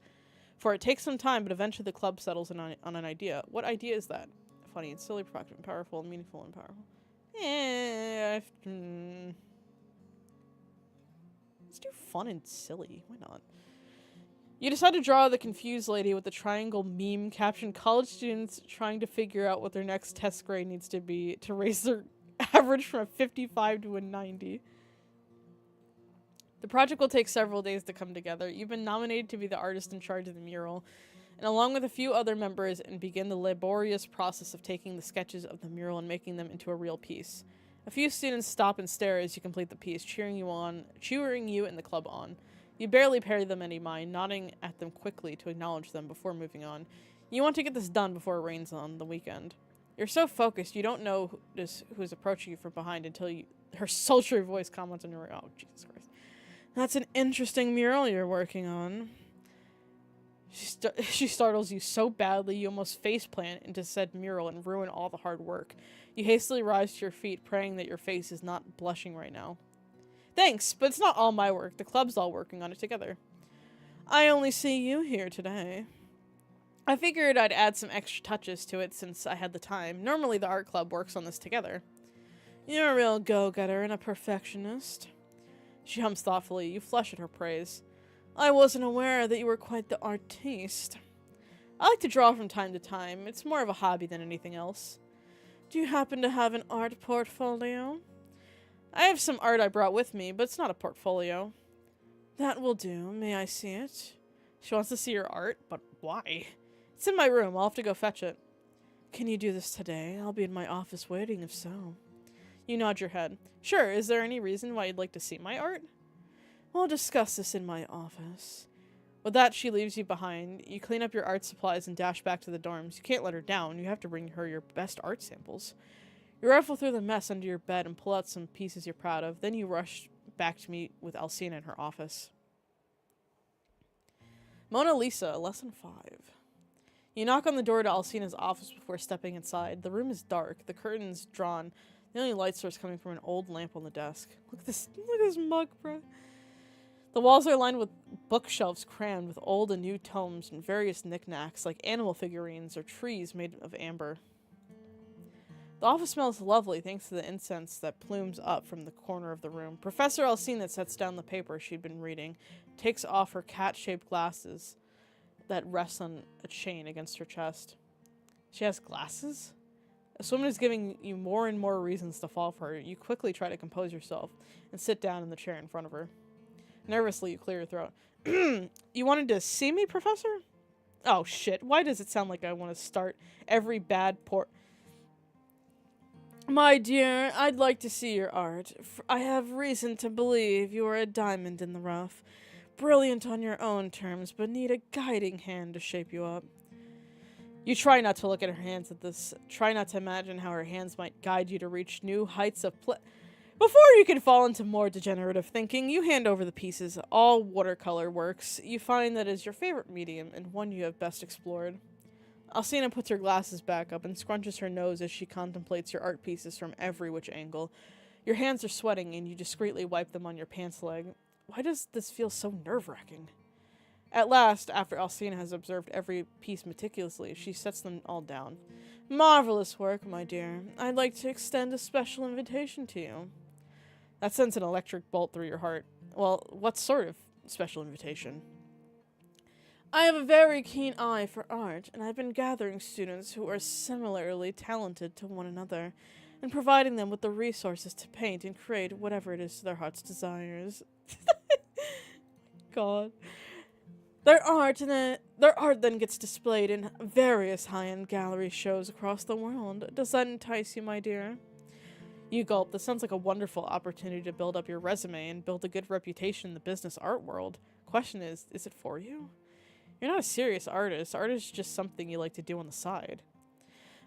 for it takes some time, but eventually the club settles on an idea. What idea is that? Funny and silly, provocative and powerful, and meaningful and powerful. Let's do fun and silly. Why not? You decide to draw the confused lady with the triangle meme caption college students trying to figure out what their next test grade needs to be to raise their average from a 55 to a 90. The project will take several days to come together. You've been nominated to be the artist in charge of the mural, and along with a few other members, and begin the laborious process of taking the sketches of the mural and making them into a real piece. A few students stop and stare as you complete the piece, cheering you and the club on. You barely pay them any mind, nodding at them quickly to acknowledge them before moving on. You want to get this done before it rains on the weekend. You're so focused, you don't know who is approaching you from behind until her sultry voice comments on your... Oh, Jesus Christ. That's an interesting mural you're working on. She startles you so badly you almost faceplant into said mural and ruin all the hard work. You hastily rise to your feet, praying that your face is not blushing right now. Thanks, but it's not all my work. The club's all working on it together. I only see you here today. I figured I'd add some extra touches to it since I had the time. Normally the art club works on this together. You're a real go-getter and a perfectionist. She hums thoughtfully. You flush at her praise. I wasn't aware that you were quite the artiste. I like to draw from time to time. It's more of a hobby than anything else. Do you happen to have an art portfolio? I have some art I brought with me, but it's not a portfolio. That will do. May I see it? She wants to see your art, but why? It's in my room. I'll have to go fetch it. Can you do this today? I'll be in my office waiting if so. You nod your head. Sure, is there any reason why you'd like to see my art? We'll discuss this in my office. With that, she leaves you behind. You clean up your art supplies and dash back to the dorms. You can't let her down. You have to bring her your best art samples. You rifle through the mess under your bed and pull out some pieces you're proud of. Then you rush back to meet with Alcina in her office. Mona Lisa, Lesson 5. You knock on the door to Alcina's office before stepping inside. The room is dark, the curtains drawn, the only light source coming from an old lamp on the desk. Look at this mug, bro. The walls are lined with bookshelves crammed with old and new tomes and various knickknacks like animal figurines or trees made of amber. The office smells lovely thanks to the incense that plumes up from the corner of the room. Professor Alcina sets down the paper she'd been reading, takes off her cat-shaped glasses that rest on a chain against her chest. She has glasses? This woman is giving you more and more reasons to fall for her. You quickly try to compose yourself and sit down in the chair in front of her. Nervously, you clear your throat. You wanted to see me, Professor? Oh, shit. Why does it sound like I want to start every bad My dear, I'd like to see your art. I have reason to believe you are a diamond in the rough. Brilliant on your own terms, but need a guiding hand to shape you up. You try not to look at her hands at this. Try not to imagine how her hands might guide you to reach new heights of Before you can fall into more degenerative thinking, you hand over the pieces. All watercolor works. You find that is your favorite medium and one you have best explored. Alcina puts her glasses back up and scrunches her nose as she contemplates your art pieces from every which angle. Your hands are sweating and you discreetly wipe them on your pants leg. Why does this feel so nerve-wracking? At last, after Alcina has observed every piece meticulously, she sets them all down. Marvelous work, my dear. I'd like to extend a special invitation to you. That sends an electric bolt through your heart. Well, what sort of special invitation? I have a very keen eye for art, and I've been gathering students who are similarly talented to one another, and providing them with the resources to paint and create whatever it is their heart's desires. God. Their art then gets displayed in various high-end gallery shows across the world. Does that entice you, my dear? You gulp. This sounds like a wonderful opportunity to build up your resume and build a good reputation in the business art world. Question is it for you? You're not a serious artist. Art is just something you like to do on the side.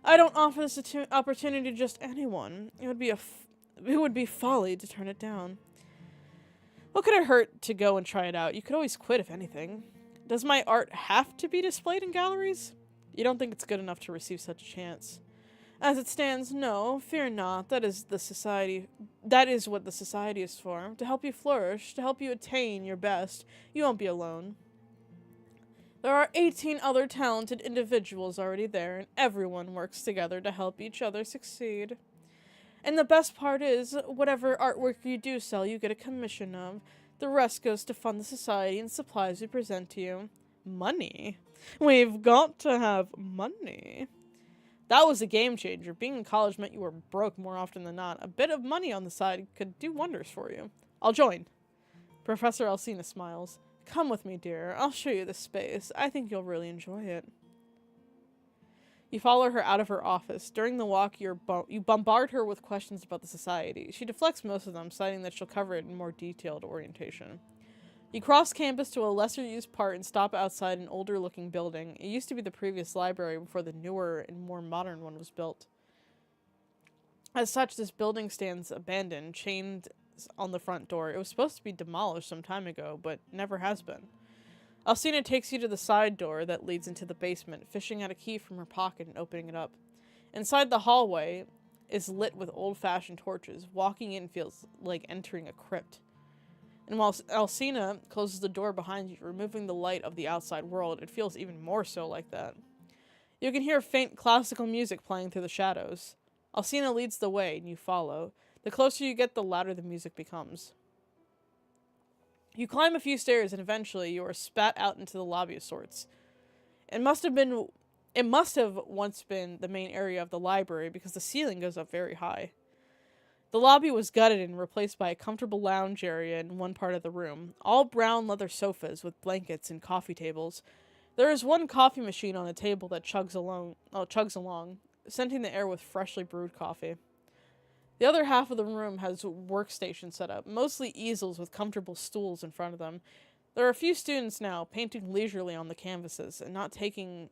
I don't offer this opportunity to just anyone. It would be folly to turn it down. What could it hurt to go and try it out? You could always quit if anything. Does my art have to be displayed in galleries? You don't think it's good enough to receive such a chance. As it stands, no, fear not. That is what the society is for. To help you flourish, to help you attain your best. You won't be alone. There are 18 other talented individuals already there, and everyone works together to help each other succeed. And the best part is, whatever artwork you do sell, you get a commission of. The rest goes to fund the society and supplies we present to you. Money. We've got to have money. That was a game changer. Being in college meant you were broke more often than not. A bit of money on the side could do wonders for you. I'll join. Professor Alcina smiles. Come with me, dear. I'll show you the space. I think you'll really enjoy it. You follow her out of her office. During the walk, you bombard her with questions about the society. She deflects most of them, citing that she'll cover it in more detailed orientation. You cross campus to a lesser-used part and stop outside an older-looking building. It used to be the previous library before the newer and more modern one was built. As such, this building stands abandoned, chained on the front door. It was supposed to be demolished some time ago, but never has been. Alcina takes you to the side door that leads into the basement, fishing out a key from her pocket and opening it up. Inside the hallway is lit with old-fashioned torches. Walking in feels like entering a crypt. And while Alcina closes the door behind you, removing the light of the outside world, it feels even more so like that. You can hear faint classical music playing through the shadows. Alcina leads the way, and you follow. The closer you get, the louder the music becomes. You climb a few stairs, and eventually you are spat out into the lobby of sorts. It must have once been the main area of the library, because the ceiling goes up very high. The lobby was gutted and replaced by a comfortable lounge area in one part of the room. All brown leather sofas with blankets and coffee tables. There is one coffee machine on a table that chugs along, scenting the air with freshly brewed coffee. The other half of the room has workstations set up, mostly easels with comfortable stools in front of them. There are a few students now, painting leisurely on the canvases and not talking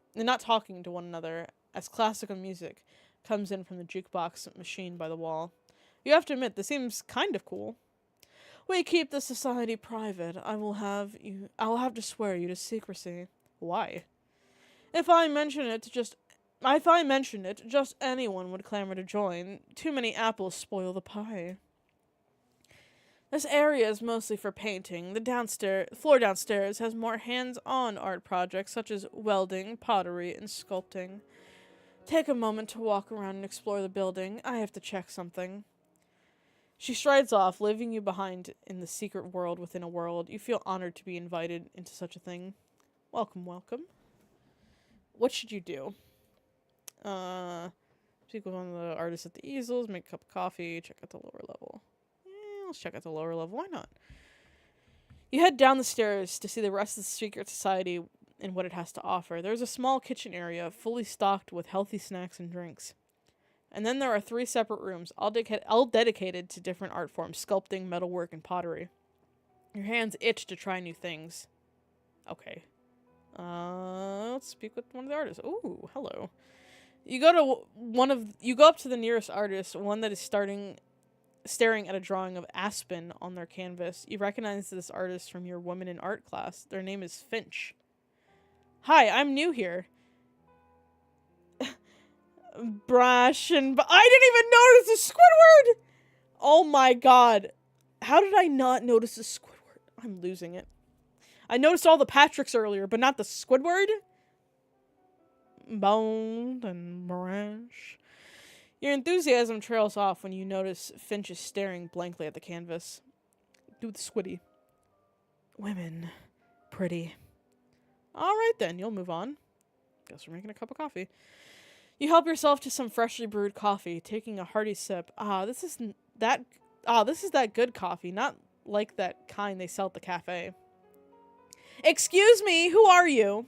to one another as classical music comes in from the jukebox machine by the wall. You have to admit, this seems kind of cool. We keep the society private. I'll have to swear you to secrecy. Why? If I mention it, just anyone would clamor to join. Too many apples spoil the pie. This area is mostly for painting. The floor downstairs has more hands-on art projects such as welding, pottery, and sculpting. Take a moment to walk around and explore the building. I have to check something. She strides off, leaving you behind in the secret world within a world. You feel honored to be invited into such a thing. Welcome, welcome. What should you do? Speak with one of the artists at the easels, make a cup of coffee, check out the lower level. Let's check out the lower level, why not? You head down the stairs to see the rest of the secret society and what it has to offer. There's a small kitchen area, fully stocked with healthy snacks and drinks. And then there are 3 separate rooms, all dedicated to different art forms, sculpting, metalwork, and pottery. Your hands itch to try new things. Okay. Let's speak with one of the artists. Ooh, hello. You go up to the nearest artist, one that is staring at a drawing of Aspen on their canvas. You recognize this artist from your Women in Art class. Their name is Finch. Hi, I'm new here. Brash and... I didn't even notice the Squidward! Oh my god. How did I not notice the Squidward? I'm losing it. I noticed all the Patricks earlier, but not the Squidward? Boned and brash. Your enthusiasm trails off when you notice Finch is staring blankly at the canvas. Do the squiddy. Women. Pretty. Alright then, you'll move on. Guess we're making a cup of coffee. You help yourself to some freshly brewed coffee, taking a hearty sip. This is that good coffee, not like that kind they sell at the cafe. Excuse me, who are you?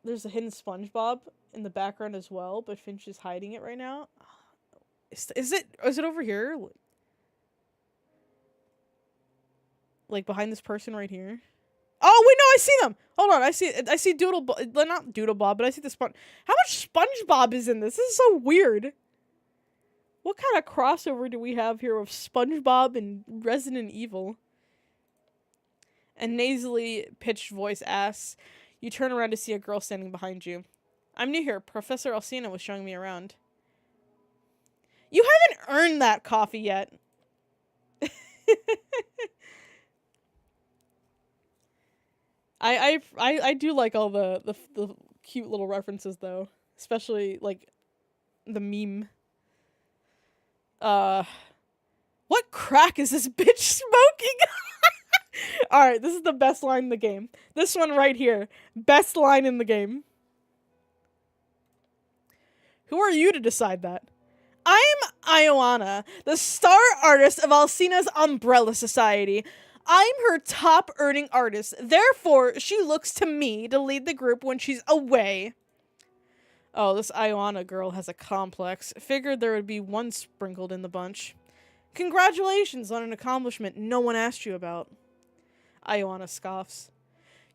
There's a hidden SpongeBob in the background as well, but Finch is hiding it right now. Is it over here? Like behind this person right here? Oh wait, no, I see them. Hold on, I see not Doodlebob, but I see the Sponge. How much SpongeBob is in this? This is so weird. What kind of crossover do we have here with SpongeBob and Resident Evil? A nasally pitched voice asks. You turn around to see a girl standing behind you. I'm new here. Professor Alcina was showing me around. You haven't earned that coffee yet. I do like all the cute little references though, especially like the meme. What crack is this bitch smoking? All right, this is the best line in the game. This one right here, best line in the game. Who are you to decide that? I'm Ioana, the star artist of Alcina's Umbrella Society. I'm her top earning artist, therefore she looks to me to lead the group when she's away. Oh, this Ioana girl has a complex. Figured there would be one sprinkled in the bunch. Congratulations on an accomplishment no one asked you about. Ioana scoffs.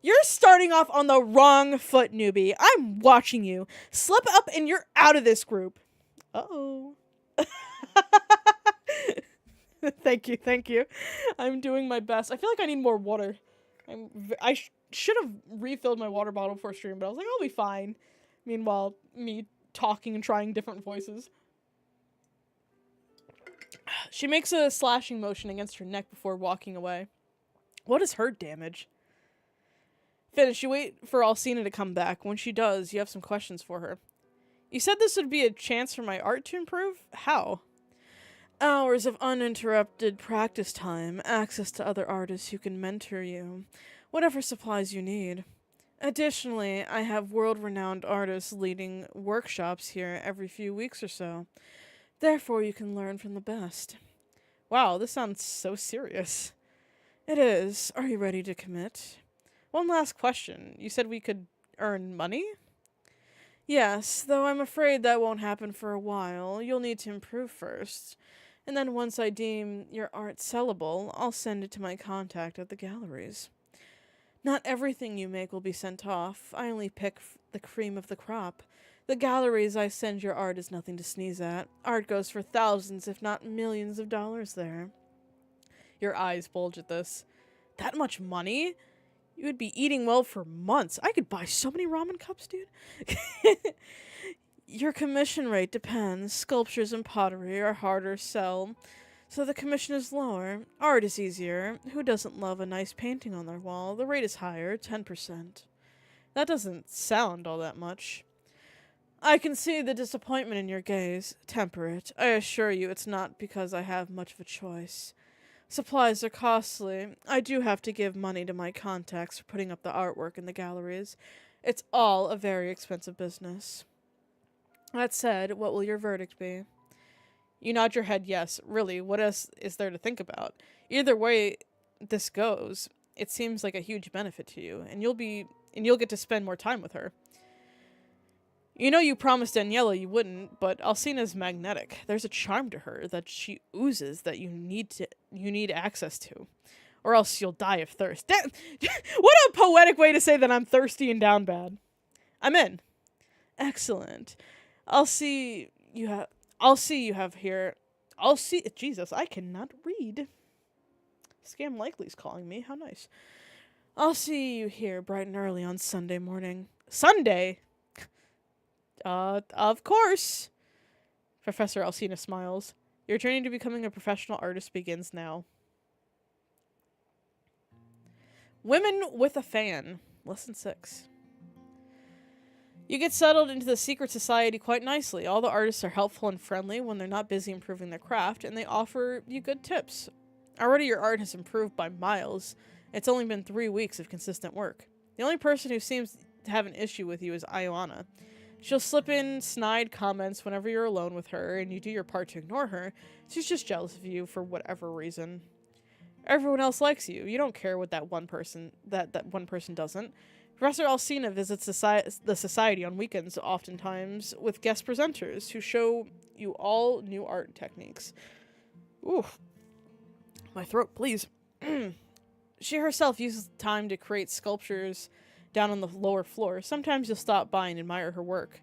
You're starting off on the wrong foot, newbie. I'm watching you. Slip up and you're out of this group. Uh-oh. Thank you. I'm doing my best. I feel like I need more water. I should have refilled my water bottle before stream, but I was like, I'll be fine. Meanwhile, me talking and trying different voices. She makes a slashing motion against her neck before walking away. What is her damage? Finish. You wait for Alcina to come back. When she does, you have some questions for her. You said this would be a chance for my art to improve? How? Hours of uninterrupted practice time, access to other artists who can mentor you, whatever supplies you need. Additionally, I have world-renowned artists leading workshops here every few weeks or so. Therefore, you can learn from the best. Wow, this sounds so serious. It is. Are you ready to commit? One last question. You said we could earn money? Yes, though I'm afraid that won't happen for a while. You'll need to improve first. And then once I deem your art sellable, I'll send it to my contact at the galleries. Not everything you make will be sent off. I only pick the cream of the crop. The galleries I send your art is nothing to sneeze at. Art goes for thousands, if not millions of dollars there. Your eyes bulge at this. That much money? You would be eating well for months. I could buy so many ramen cups, dude. Your commission rate depends. Sculptures and pottery are harder to sell, so the commission is lower. Art is easier. Who doesn't love a nice painting on their wall? The rate is higher, 10%. That doesn't sound all that much. I can see the disappointment in your gaze. Temper it. I assure you it's not because I have much of a choice. Supplies are costly. I do have to give money to my contacts for putting up the artwork in the galleries. It's all a very expensive business. That said, what will your verdict be? You nod your head yes. Really, what else is there to think about? Either way this goes, it seems like a huge benefit to you, and you'll get to spend more time with her. You know you promised Daniela you wouldn't, but Alcina's magnetic. There's a charm to her that she oozes that you need access to. Or else you'll die of thirst. What a poetic way to say that I'm thirsty and down bad. I'm in. Excellent. Jesus, I cannot read. Scam Likely's calling me. How nice. I'll see you here bright and early on Sunday morning. Sunday? Of course. Professor Alcina smiles. Your journey to becoming a professional artist begins now. Women with a Fan. Lesson 6. You get settled into the secret society quite nicely. All the artists are helpful and friendly when they're not busy improving their craft, and they offer you good tips. Already your art has improved by miles. It's only been 3 weeks of consistent work. The only person who seems to have an issue with you is Ioana. She'll slip in snide comments whenever you're alone with her, and you do your part to ignore her. She's just jealous of you for whatever reason. Everyone else likes you. You don't care what that one person doesn't. Professor Alcina visits the society on weekends, oftentimes with guest presenters who show you all new art techniques. Oof. My throat, please. She herself uses time to create sculptures down on the lower floor. Sometimes you'll stop by and admire her work.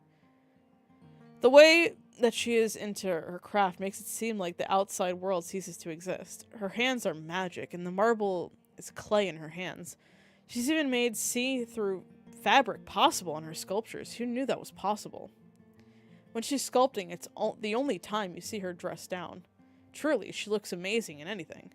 The way that she is into her craft makes it seem like the outside world ceases to exist. Her hands are magic, and the marble is clay in her hands. She's even made see-through fabric possible on her sculptures. Who knew that was possible? When she's sculpting, it's the only time you see her dressed down. Truly, she looks amazing in anything.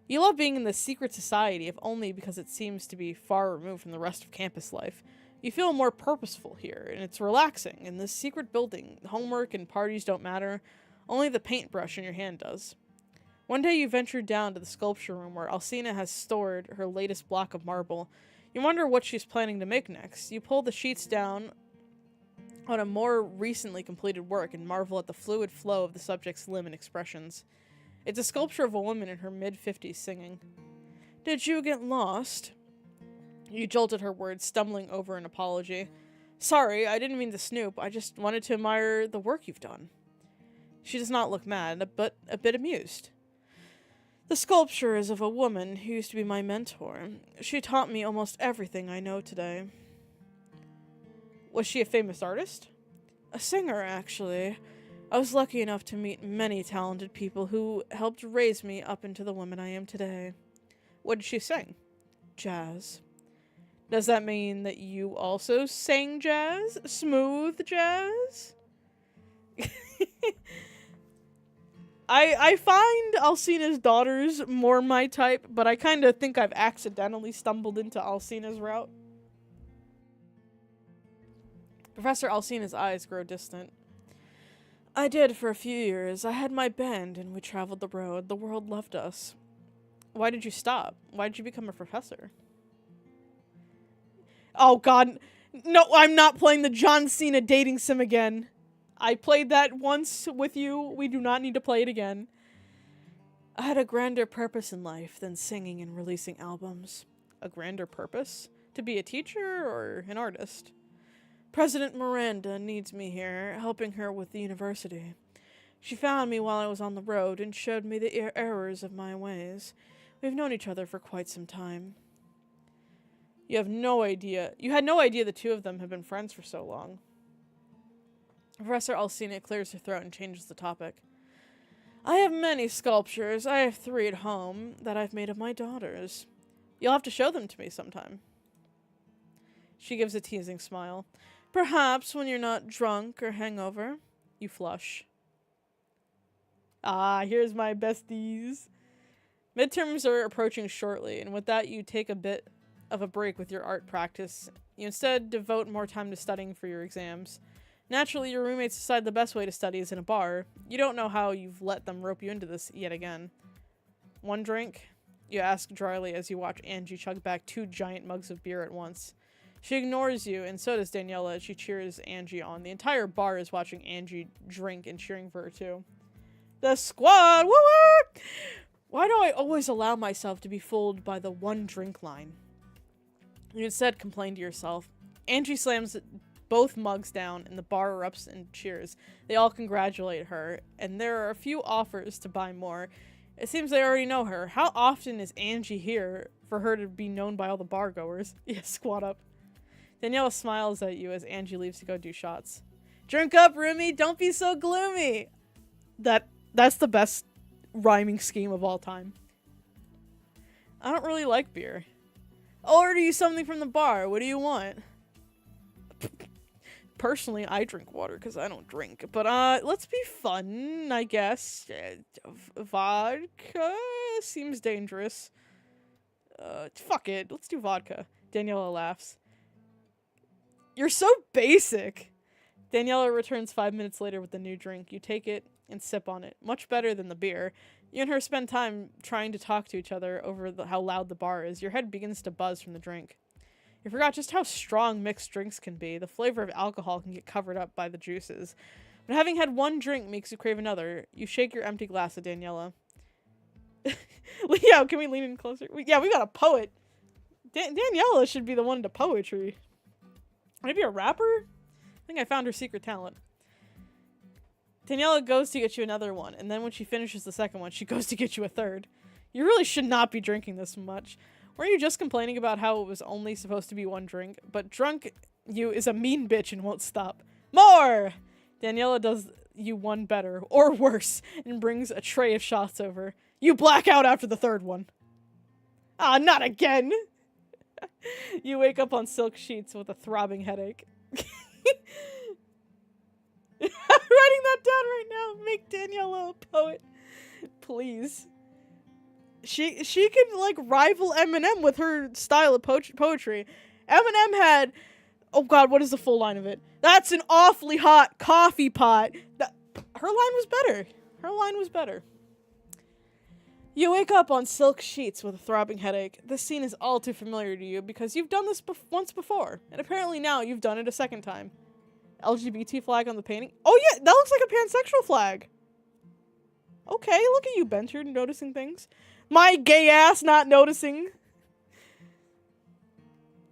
You love being in this secret society, if only because it seems to be far removed from the rest of campus life. You feel more purposeful here, and it's relaxing. In this secret building, homework and parties don't matter. Only the paintbrush in your hand does. One day you venture down to the sculpture room where Alcina has stored her latest block of marble. You wonder what she's planning to make next. You pull the sheets down on a more recently completed work and marvel at the fluid flow of the subject's limb and expressions. It's a sculpture of a woman in her mid-50s singing. "Did you get lost?" You jolted her words, stumbling over an apology. "Sorry, I didn't mean to snoop. I just wanted to admire the work you've done." She does not look mad, but a bit amused. "The sculpture is of a woman who used to be my mentor. She taught me almost everything I know today." "Was she a famous artist?" "A singer, actually. I was lucky enough to meet many talented people who helped raise me up into the woman I am today." "What did she sing?" "Jazz." "Does that mean that you also sang jazz? Smooth jazz?" I find Alcina's daughters more my type, but I kind of think I've accidentally stumbled into Alcina's route. Professor Alcina's eyes grow distant. "I did for a few years. I had my band and we traveled the road. The world loved us." "Why did you stop? Why did you become a professor?" Oh god, no, I'm not playing the John Cena dating sim again. I played that once with you. We do not need to play it again. "I had a grander purpose in life than singing and releasing albums." "A grander purpose? To be a teacher or an artist?" "President Miranda needs me here, helping her with the university. She found me while I was on the road and showed me the errors of my ways. We've known each other for quite some time." You had no idea the two of them have been friends for so long. Professor Alcina clears her throat and changes the topic. "I have many sculptures. I have 3 at home that I've made of my daughters. You'll have to show them to me sometime." She gives a teasing smile. "Perhaps when you're not drunk or hangover." You flush. "Ah, here's my besties." Midterms are approaching shortly, and with that you take a bit of a break with your art practice. You instead devote more time to studying for your exams. Naturally, your roommates decide the best way to study is in a bar. You don't know how you've let them rope you into this yet again. "One drink?" you ask dryly as you watch Angie chug back 2 giant mugs of beer at once. She ignores you, and so does Daniela as she cheers Angie on. The entire bar is watching Angie drink and cheering for her too. "The squad! Woo-woo! Why do I always allow myself to be fooled by the 1 drink line?" You instead complain to yourself. Angie slams both mugs down, and the bar erupts in cheers. They all congratulate her, and there are a few offers to buy more. It seems they already know her. How often is Angie here for her to be known by all the bar goers? Yeah, squat up. Daniela smiles at you as Angie leaves to go do shots. "Drink up, Rumi! Don't be so gloomy!" That's the best rhyming scheme of all time. "I don't really like beer." "I'll order you something from the bar. What do you want?" Personally, I drink water because I don't drink. But, let's be fun, I guess. Vodka seems dangerous. Fuck it. Let's do vodka. Daniela laughs. "You're so basic." Daniela returns 5 minutes later with the new drink. You take it and sip on it. Much better than the beer. You and her spend time trying to talk to each other over how loud the bar is. Your head begins to buzz from the drink. You forgot just how strong mixed drinks can be. The flavor of alcohol can get covered up by the juices. But having had 1 drink makes you crave another. You shake your empty glass at Daniela. Leo, can we lean in closer? We got a poet. Daniela should be the one to poetry. Maybe a rapper? I think I found her secret talent. Daniela goes to get you another one, and then when she finishes the second one, she goes to get you a third. You really should not be drinking this much. Weren't you just complaining about how it was only supposed to be 1 drink? But drunk you is a mean bitch and won't stop. More! Daniela does you one better, or worse, and brings a tray of shots over. You black out after the 3rd one. Ah, not again! You wake up on silk sheets with a throbbing headache. I'm writing that down right now. Make Daniela a poet. Please. She can, like, rival Eminem with her style of poetry. Eminem had... Oh, God, what is the full line of it? That's an awfully hot coffee pot. Her line was better. Her line was better. You wake up on silk sheets with a throbbing headache. This scene is all too familiar to you because you've done this once before, and apparently now you've done it a second time. LGBT flag on the painting? Oh yeah, that looks like a pansexual flag. Okay, look at you, Bencher, noticing things. My gay ass not noticing.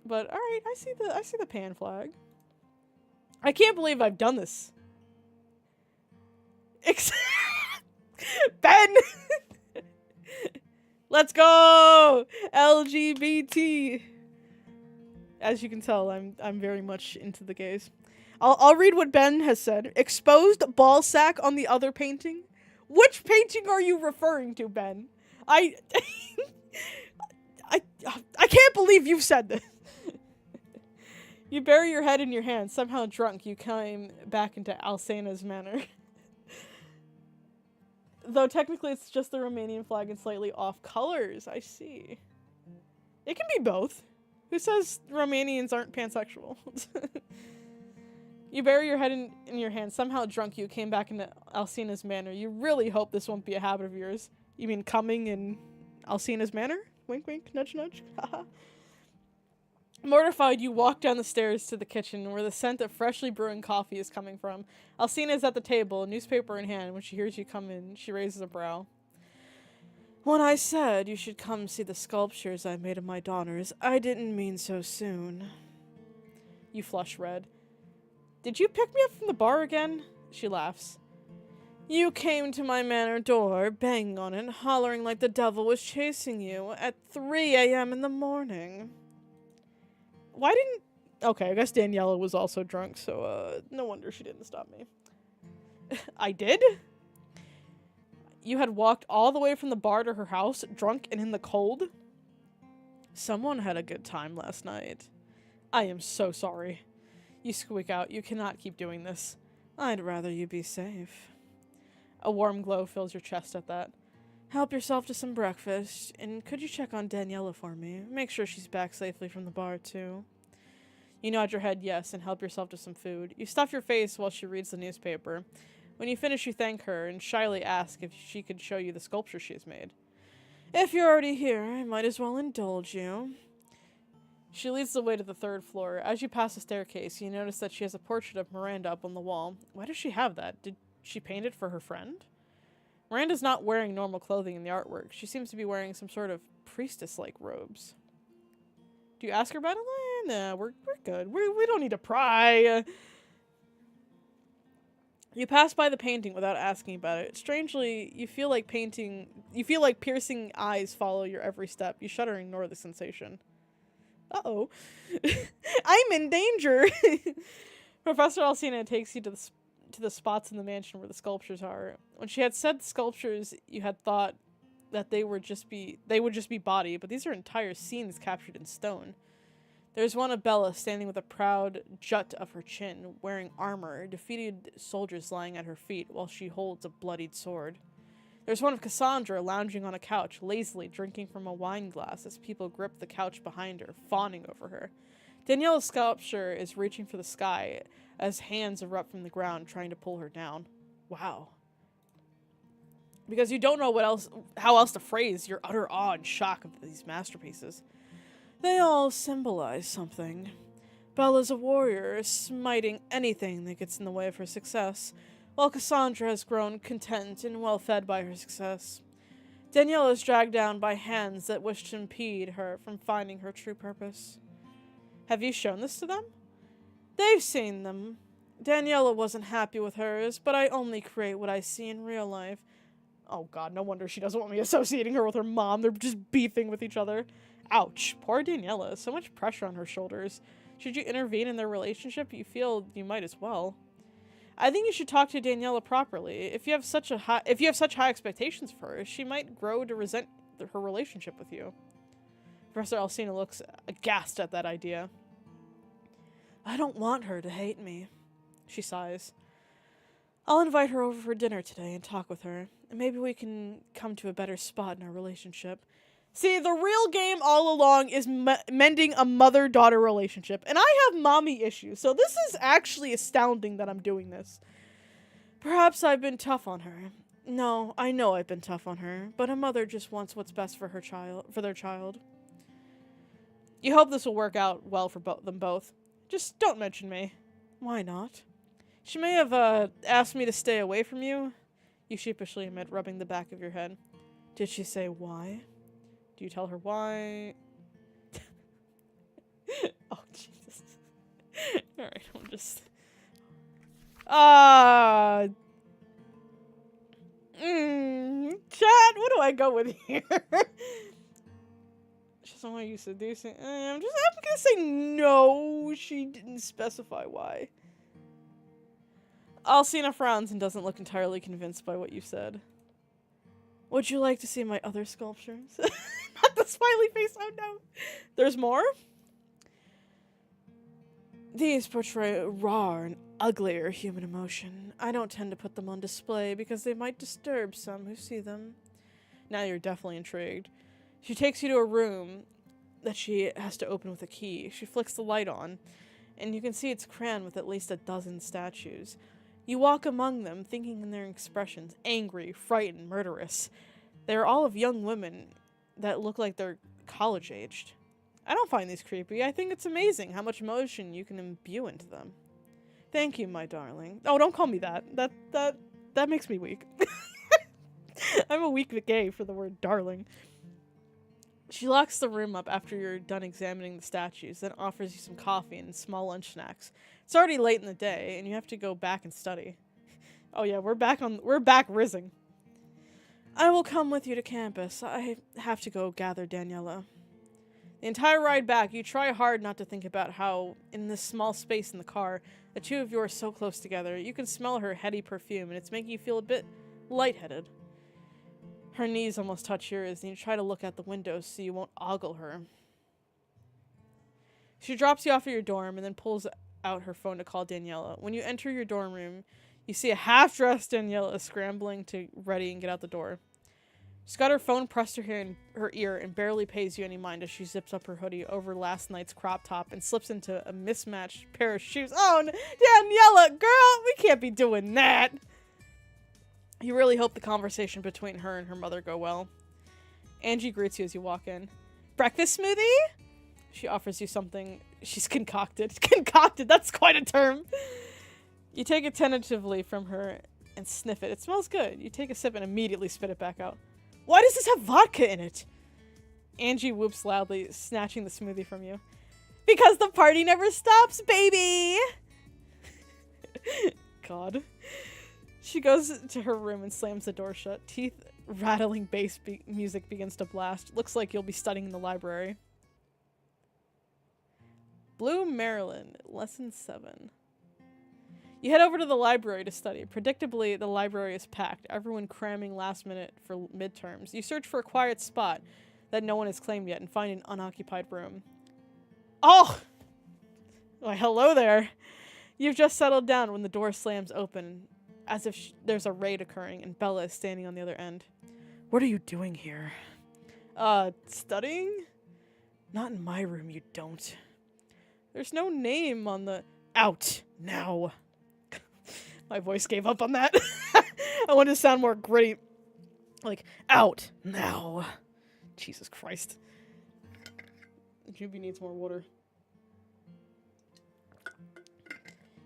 But alright, I see the pan flag. I can't believe I've done this. Ben! Let's go! LGBT! As you can tell, I'm very much into the gays. I'll read what Ben has said. Exposed ball sack on the other painting? Which painting are you referring to, Ben? I can't believe you've said this. You bury your head in your hands. Somehow drunk, you came back into Alcina's manor. Though technically it's just the Romanian flag in slightly off colors. I see. It can be both. Who says Romanians aren't pansexual? You bury your head in your hands. Somehow drunk, you came back into Alcina's manor. You really hope this won't be a habit of yours. You mean coming in Alcina's manor? Wink, wink, nudge, nudge. Haha. Mortified, you walk down the stairs to the kitchen where the scent of freshly brewing coffee is coming from. Alcina is at the table, newspaper in hand. When she hears you come in, she raises a brow. When I said you should come see the sculptures I made of my daughters, I didn't mean so soon. You flush red. Did you pick me up from the bar again? She laughs. You came to my manor door, banging on it, hollering like the devil was chasing you at 3 a.m. in the morning. Why didn't... Okay, I guess Daniela was also drunk, so, no wonder she didn't stop me. I did? You had walked all the way from the bar to her house, drunk and in the cold? Someone had a good time last night. I am so sorry. You squeak out, you cannot keep doing this. I'd rather you be safe. A warm glow fills your chest at that. Help yourself to some breakfast, and could you check on Daniela for me? Make sure she's back safely from the bar, too. You nod your head yes, and help yourself to some food. You stuff your face while she reads the newspaper. When you finish, you thank her, and shyly ask if she could show you the sculpture she has made. If you're already here, I might as well indulge you. She leads the way to the 3rd floor. As you pass the staircase, you notice that she has a portrait of Miranda up on the wall. Why does she have that? Did she paint it for her friend? Miranda's not wearing normal clothing in the artwork. She seems to be wearing some sort of priestess-like robes. Do you ask her about it? Nah, we're good. We don't need to pry. You pass by the painting without asking about it. Strangely, you feel like piercing eyes follow your every step. You shudder and ignore the sensation. Uh-oh. I'm in danger! Professor Alcina takes you to the spots in the mansion where the sculptures are. When she had said sculptures, you had thought that they would just be body, but these are entire scenes captured in stone. There's one of Bella standing with a proud jut of her chin, wearing armor, defeated soldiers lying at her feet while she holds a bloodied sword. There's one of Cassandra lounging on a couch, lazily drinking from a wine glass as people grip the couch behind her, fawning over her. Daniela's sculpture is reaching for the sky as hands erupt from the ground, trying to pull her down. Wow. Because you don't know how else to phrase your utter awe and shock of these masterpieces. They all symbolize something. Bella's a warrior, smiting anything that gets in the way of her success, while Cassandra has grown content and well-fed by her success. Daniela is dragged down by hands that wish to impede her from finding her true purpose. Have you shown this to them? They've seen them. Daniela wasn't happy with hers, but I only create what I see in real life. Oh god, no wonder she doesn't want me associating her with her mom. They're just beefing with each other. Ouch. Poor Daniela. So much pressure on her shoulders. Should you intervene in their relationship? You feel you might as well. I think you should talk to Daniela properly. If you have such high expectations for her, she might grow to resent her relationship with you. Professor Alcina looks aghast at that idea. I don't want her to hate me, she sighs. I'll invite her over for dinner today and talk with her, and maybe we can come to a better spot in our relationship. See, the real game all along is mending a mother-daughter relationship, and I have mommy issues, so this is actually astounding that I'm doing this. Perhaps I've been tough on her. No, I know I've been tough on her, but a mother just wants what's best for her child, for their child. You hope this will work out well for them both. Just don't mention me. Why not? She may have asked me to stay away from you. You sheepishly admit, rubbing the back of your head. Did she say why? Do you tell her why? Oh, Jesus. Alright, I'm just... Chat, what do I go with here? She doesn't want you seducing. I'm gonna say no. She didn't specify why. Alcina frowns and doesn't look entirely convinced by what you said. Would you like to see my other sculptures? Not the smiley face, oh no. There's more? These portray raw and uglier human emotion. I don't tend to put them on display because they might disturb some who see them. Now you're definitely intrigued. She takes you to a room that she has to open with a key. She flicks the light on, and you can see it's crammed with at least a dozen statues. You walk among them, thinking in their expressions, angry, frightened, murderous. They are all of young women that look like they're college-aged. I don't find these creepy. I think it's amazing how much emotion you can imbue into them. Thank you, my darling. Oh, don't call me that. That makes me weak. I'm a weak gay for the word darling. She locks the room up after you're done examining the statues, then offers you some coffee and small lunch snacks. It's already late in the day, and you have to go back and study. Oh yeah, we're back rizzing. I will come with you to campus. I have to go gather Daniela. The entire ride back, you try hard not to think about how, in this small space in the car, the two of you are so close together. You can smell her heady perfume, and it's making you feel a bit lightheaded. Her knees almost touch yours, and you try to look out the window so you won't ogle her. She drops you off at your dorm, and then pulls out her phone to call Daniela. When you enter your dorm room, you see a half-dressed Daniela scrambling to ready and get out the door. She's got her phone pressed to her ear and barely pays you any mind as she zips up her hoodie over last night's crop top and slips into a mismatched pair of shoes. Oh, Daniela, girl, we can't be doing that. You really hope the conversation between her and her mother go well. Angie greets you as you walk in. Breakfast smoothie? She offers you something she's concocted. Concocted, that's quite a term. You take it tentatively from her and sniff it. It smells good. You take a sip and immediately spit it back out. Why does this have vodka in it? Angie whoops loudly, snatching the smoothie from you. Because the party never stops, baby! God. She goes to her room and slams the door shut. Teeth rattling bass music begins to blast. Looks like you'll be studying in the library. Blue Maryland, Lesson 7. You head over to the library to study. Predictably, the library is packed, everyone cramming last minute for midterms. You search for a quiet spot that no one has claimed yet and find an unoccupied room. Oh! Why, hello there. You've just settled down when the door slams open, as if there's a raid occurring, and Bella is standing on the other end. What are you doing here? Studying? Not in my room, you don't. There's no name on the... Out! Now! My voice gave up on that. I wanted to sound more gritty. Like, out! Now! Jesus Christ. Juby needs more water.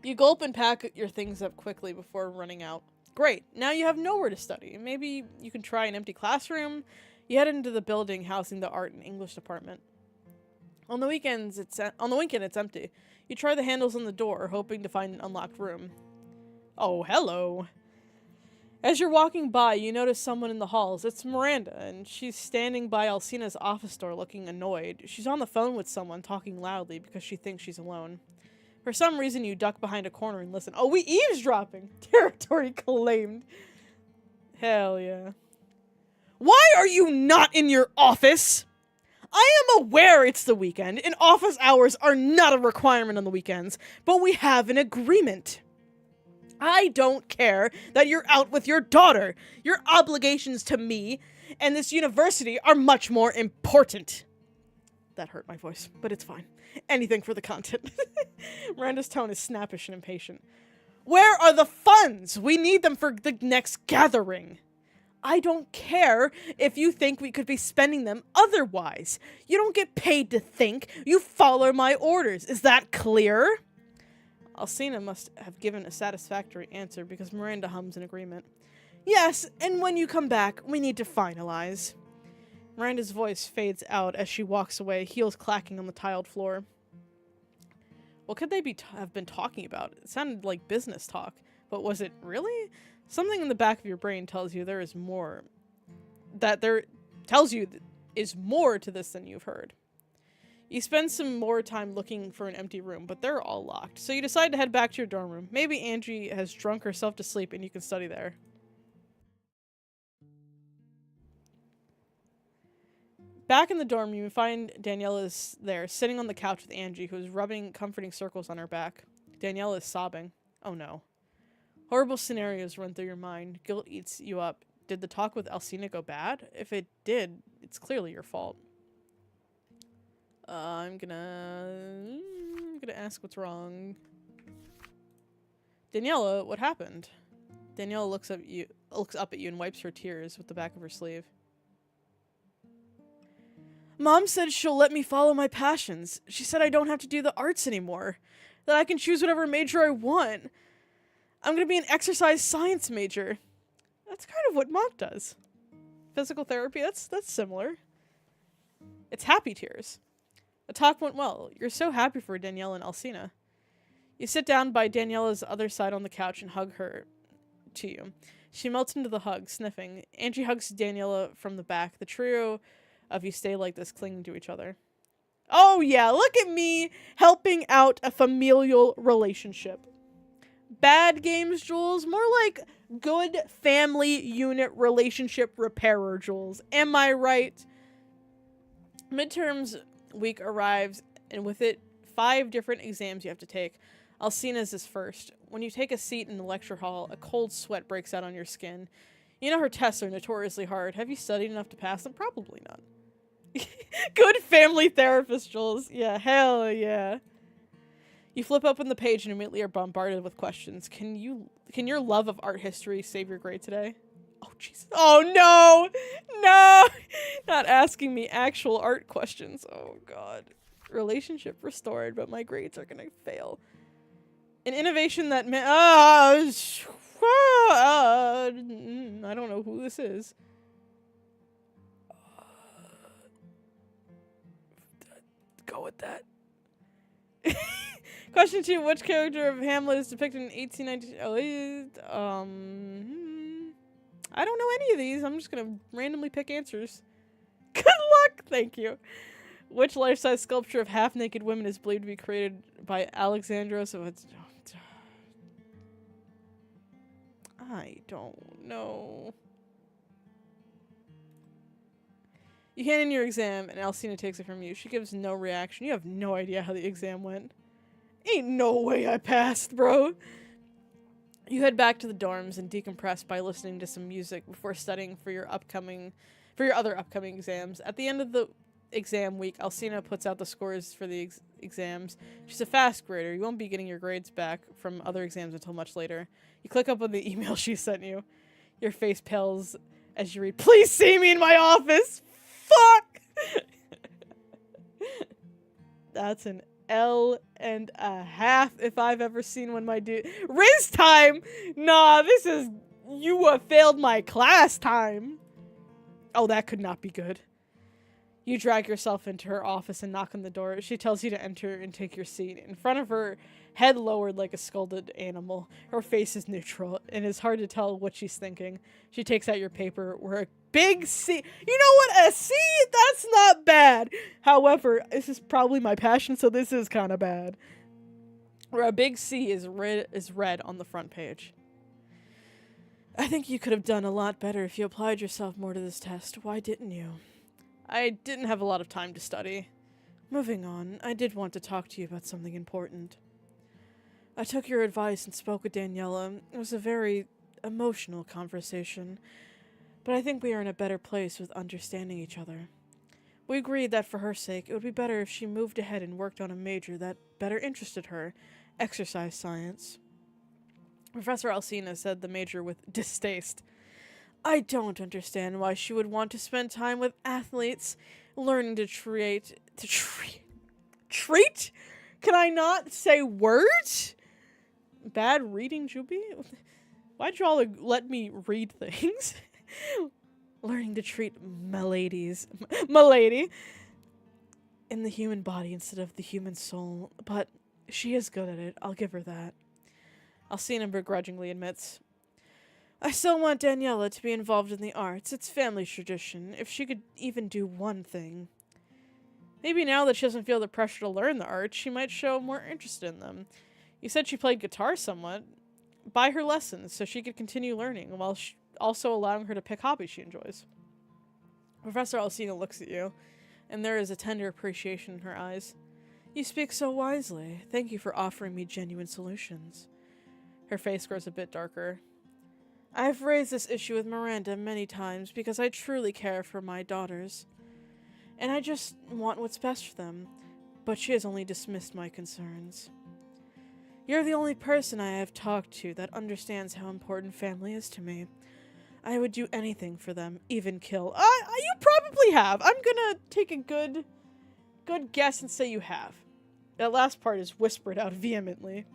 You gulp and pack your things up quickly before running out. Great, now you have nowhere to study. Maybe you can try an empty classroom. You head into the building housing the art and English department. On the weekend, it's empty. You try the handles on the door, hoping to find an unlocked room. Oh, hello. As you're walking by, you notice someone in the halls. It's Miranda, and she's standing by Alcina's office door looking annoyed. She's on the phone with someone, talking loudly because she thinks she's alone. For some reason, you duck behind a corner and listen. Oh, we eavesdropping! Territory claimed. Hell yeah. Why are you not in your office? I am aware it's the weekend, and office hours are not a requirement on the weekends, but we have an agreement. I don't care that you're out with your daughter. Your obligations to me and this university are much more important. That hurt my voice, but it's fine. Anything for the content. Miranda's tone is snappish and impatient. Where are the funds? We need them for the next gathering. I don't care if you think we could be spending them otherwise. You don't get paid to think. You follow my orders. Is that clear? Alcina must have given a satisfactory answer because Miranda hums in agreement. Yes, and when you come back, we need to finalize. Miranda's voice fades out as she walks away, heels clacking on the tiled floor. What could they have been talking about? It sounded like business talk, but was it really? Something in the back of your brain tells you there is more. Is more to this than you've heard. You spend some more time looking for an empty room, but they're all locked. So you decide to head back to your dorm room. Maybe Angie has drunk herself to sleep and you can study there. Back in the dorm, you find Daniela's there, sitting on the couch with Angie, who is rubbing comforting circles on her back. Daniela is sobbing. Oh no. Horrible scenarios run through your mind. Guilt eats you up. Did the talk with Alcina go bad? If it did, it's clearly your fault. I'm gonna ask what's wrong. Daniela, what happened? Daniela looks up at you and wipes her tears with the back of her sleeve. Mom said she'll let me follow my passions. She said I don't have to do the arts anymore. That I can choose whatever major I want. I'm gonna be an exercise science major. That's kind of what Mom does. Physical therapy, that's similar. It's happy tears. The talk went well. You're so happy for Daniela and Alcina. You sit down by Daniela's other side on the couch and hug her to you. She melts into the hug, sniffing. Angie hugs Daniela from the back. The trio of you stay like this, clinging to each other. Oh yeah, look at me helping out a familial relationship. Bad games, Jules. More like good family unit relationship repairer, Jules. Am I right? Midterms week arrives, and with it, 5 different exams you have to take. Alcina's is first. When you take a seat in the lecture hall, a cold sweat breaks out on your skin. You know her tests are notoriously hard. Have you studied enough to pass them? Probably not. Good family therapist, Jules. Yeah, hell yeah. You flip open the page and immediately are bombarded with questions. Can your love of art history save your grade today? Oh, Jesus. Oh, no! No! Not asking me actual art questions. Oh, God. Relationship restored, but my grades are gonna fail. An innovation that I don't know who this is. Go with that. Question 2. Which character of Hamlet is depicted in 1892? I don't know any of these. I'm just gonna randomly pick answers. Good luck! Thank you. Which life-size sculpture of half-naked women is believed to be created by Alexandros of... I don't know. You hand in your exam, and Alcina takes it from you. She gives no reaction. You have no idea how the exam went. Ain't no way I passed, bro. You head back to the dorms and decompress by listening to some music before studying for your other upcoming exams. At the end of the exam week, Alcina puts out the scores for the exams. She's a fast grader. You won't be getting your grades back from other exams until much later. You click up on the email she sent you. Your face pales as you read, "Please see me in my office!" Fuck! That's an L and a half if I've ever seen one, my dude. Riz time! Nah, this is... You failed my class time. Oh, that could not be good. You drag yourself into her office and knock on the door. She tells you to enter and take your seat. In front of her, head lowered like a scalded animal. Her face is neutral, and it's hard to tell what she's thinking. She takes out your paper where a big C... You know what? A C? That's not bad. However, this is probably my passion, so this is kind of bad. Where a big C is red on the front page. I think you could have done a lot better if you applied yourself more to this test. Why didn't you? I didn't have a lot of time to study. Moving on, I did want to talk to you about something important. I took your advice and spoke with Daniela. It was a very emotional conversation, but I think we are in a better place with understanding each other. We agreed that for her sake, it would be better if she moved ahead and worked on a major that better interested her, exercise science. Professor Alcina said the major with distaste. I don't understand why she would want to spend time with athletes, learning to treat? Can I not say words? Bad reading, Juby? Why'd y'all let me read things? Learning to treat milady in the human body instead of the human soul. But she is good at it, I'll give her that. Alcina begrudgingly admits, I still want Daniela to be involved in the arts. It's family tradition. If she could even do one thing. Maybe now that she doesn't feel the pressure to learn the arts, she might show more interest in them. You said she played guitar somewhat. Buy her lessons so she could continue learning, while also allowing her to pick hobbies she enjoys. Professor Alcina looks at you, and there is a tender appreciation in her eyes. You speak so wisely. Thank you for offering me genuine solutions. Her face grows a bit darker. I've raised this issue with Miranda many times because I truly care for my daughters, and I just want what's best for them, but she has only dismissed my concerns. You're the only person I have talked to that understands how important family is to me. I would do anything for them, even kill. You probably have. I'm gonna take a good guess and say you have. That last part is whispered out vehemently.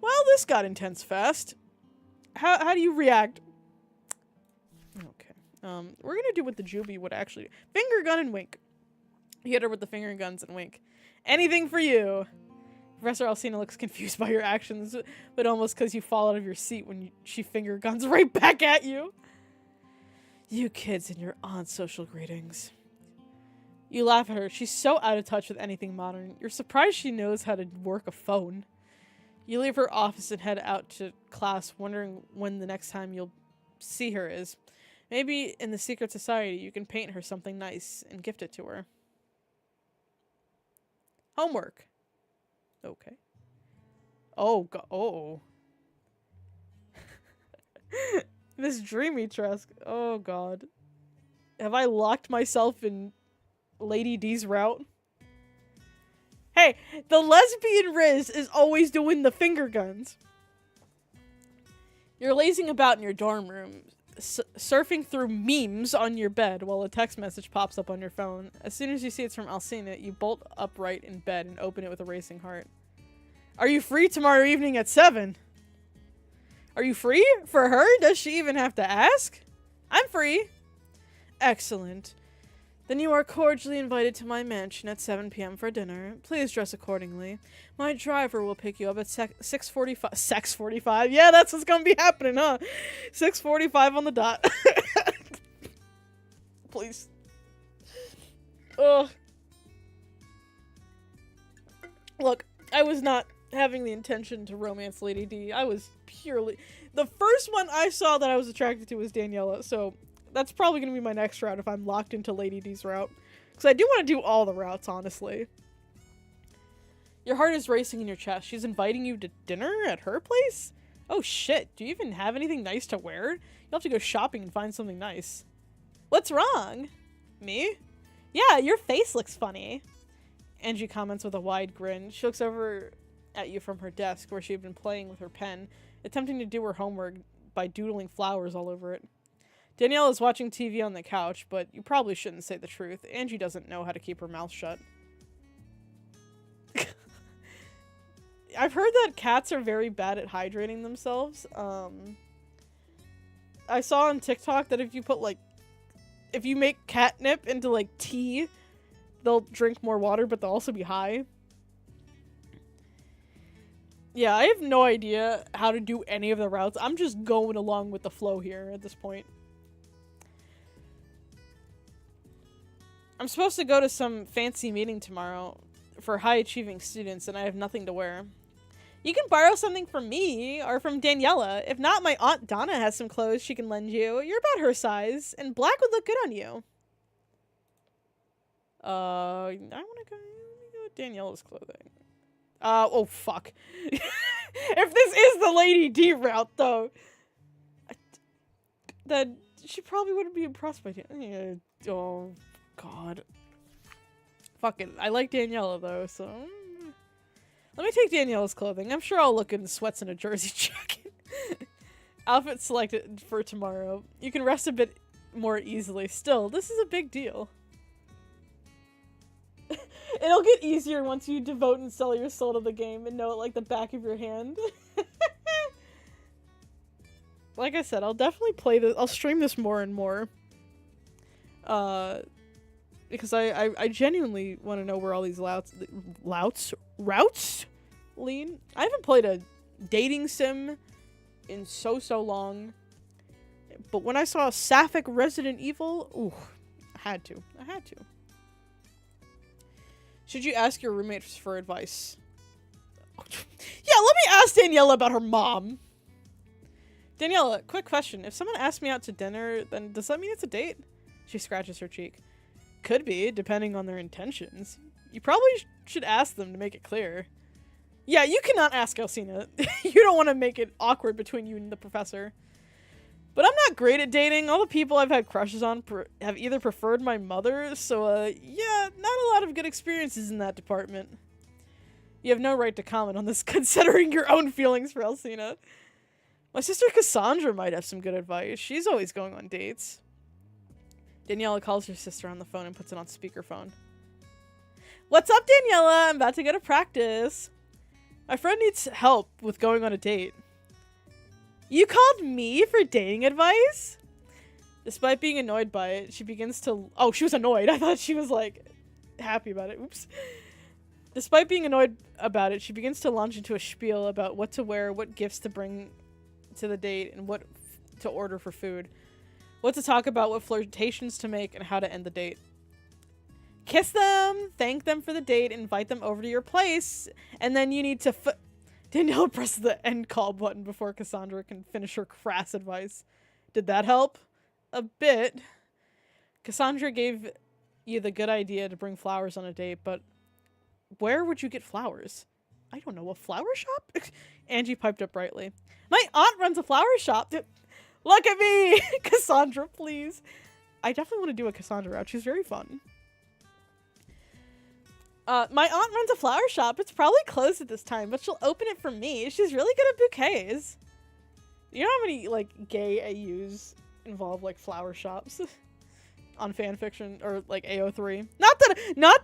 Well, this got intense fast. How do you react? Okay. We're gonna do what the Juby would actually do. Finger gun and wink. You hit her with the finger guns and wink. Anything for you. Professor Alcina looks confused by your actions, but almost because you fall out of your seat when she finger guns right back at you. You kids and your aunt's social greetings. You laugh at her. She's so out of touch with anything modern. You're surprised she knows how to work a phone. You leave her office and head out to class, wondering when the next time you'll see her is. Maybe in the secret society you can paint her something nice and gift it to her. Homework. Okay. Oh, God. Oh. Miss Dimitrescu. Oh, God. Have I locked myself in Lady D's route? Hey, the lesbian Riz is always doing the finger guns. You're lazing about in your dorm room, surfing through memes on your bed while a text message pops up on your phone. As soon as you see it's from Alcina, you bolt upright in bed and open it with a racing heart. Are you free tomorrow evening at 7? Are you free? For her? Does she even have to ask? I'm free. Excellent. Then you are cordially invited to my mansion at 7 p.m. for dinner. Please dress accordingly. My driver will pick you up at 6:45. 6:45? Yeah, that's what's gonna be happening, huh? 6:45 on the dot. Please. Ugh. Look, I was not having the intention to romance Lady D. I was purely... The first one I saw that I was attracted to was Daniela, so... That's probably going to be my next route if I'm locked into Lady D's route. Because I do want to do all the routes, honestly. Your heart is racing in your chest. She's inviting you to dinner at her place? Oh shit, do you even have anything nice to wear? You'll have to go shopping and find something nice. What's wrong? Me? Yeah, your face looks funny. Angie comments with a wide grin. She looks over at you from her desk where she had been playing with her pen, attempting to do her homework by doodling flowers all over it. Danielle is watching TV on the couch, but you probably shouldn't say the truth. Angie doesn't know how to keep her mouth shut. I've heard that cats are very bad at hydrating themselves. I saw on TikTok that if you put, like, if you make catnip into, like, tea, they'll drink more water, but they'll also be high. Yeah, I have no idea how to do any of the routes. I'm just going along with the flow here at this point. I'm supposed to go to some fancy meeting tomorrow for high-achieving students, and I have nothing to wear. You can borrow something from me, or from Daniela. If not, my Aunt Donna has some clothes she can lend you. You're about her size, and black would look good on you. I wanna go with Daniela's clothing. Oh fuck. If this is the Lady D route, though, then she probably wouldn't be impressed by it. Oh, God. Fuck it. I like Daniela, though, so... Let me take Daniela's clothing. I'm sure I'll look in sweats and a jersey jacket. Outfit selected for tomorrow. You can rest a bit more easily. Still, this is a big deal. It'll get easier once you devote and sell your soul to the game and know it like the back of your hand. Like I said, I'll definitely play this. I'll stream this more and more. Because I genuinely want to know where all these routes lead. I haven't played a dating sim in so long. But when I saw Sapphic Resident Evil, ooh, I had to. Should you ask your roommates for advice? Yeah, let me ask Daniela about her mom. Daniela, quick question. If someone asks me out to dinner, then does that mean it's a date? She scratches her cheek. Could be, depending on their intentions. You probably should ask them to make it clear. Yeah, you cannot ask Alcina. You don't want to make it awkward between you and the professor. But I'm not great at dating. All the people I've had crushes on have either preferred my mother, so, yeah, not a lot of good experiences in that department. You have no right to comment on this, considering your own feelings for Alcina. My sister Cassandra might have some good advice. She's always going on dates. Daniela calls her sister on the phone and puts it on speakerphone. What's up, Daniela? I'm about to go to practice. My friend needs help with going on a date. You called me for dating advice? Despite being annoyed by it, she begins to... Oh, she was annoyed. I thought she was, like, happy about it. Oops. Despite being annoyed about it, she begins to launch into a spiel about what to wear, what gifts to bring to the date, and what to order for food. What to talk about, what flirtations to make, and how to end the date. Kiss them, thank them for the date, invite them over to your place, and then you need to Daniela presses the end call button before Cassandra can finish her crass advice. Did that help? A bit. Cassandra gave you the good idea to bring flowers on a date, but where would you get flowers? I don't know, a flower shop? Angie piped up brightly. My aunt runs a flower shop. Look at me! Cassandra, please. I definitely want to do a Cassandra route. She's very fun. My aunt runs a flower shop. It's probably closed at this time, but she'll open it for me. She's really good at bouquets. You know how many, like, gay AUs involve, like, flower shops? On fanfiction, or, like, AO3. Not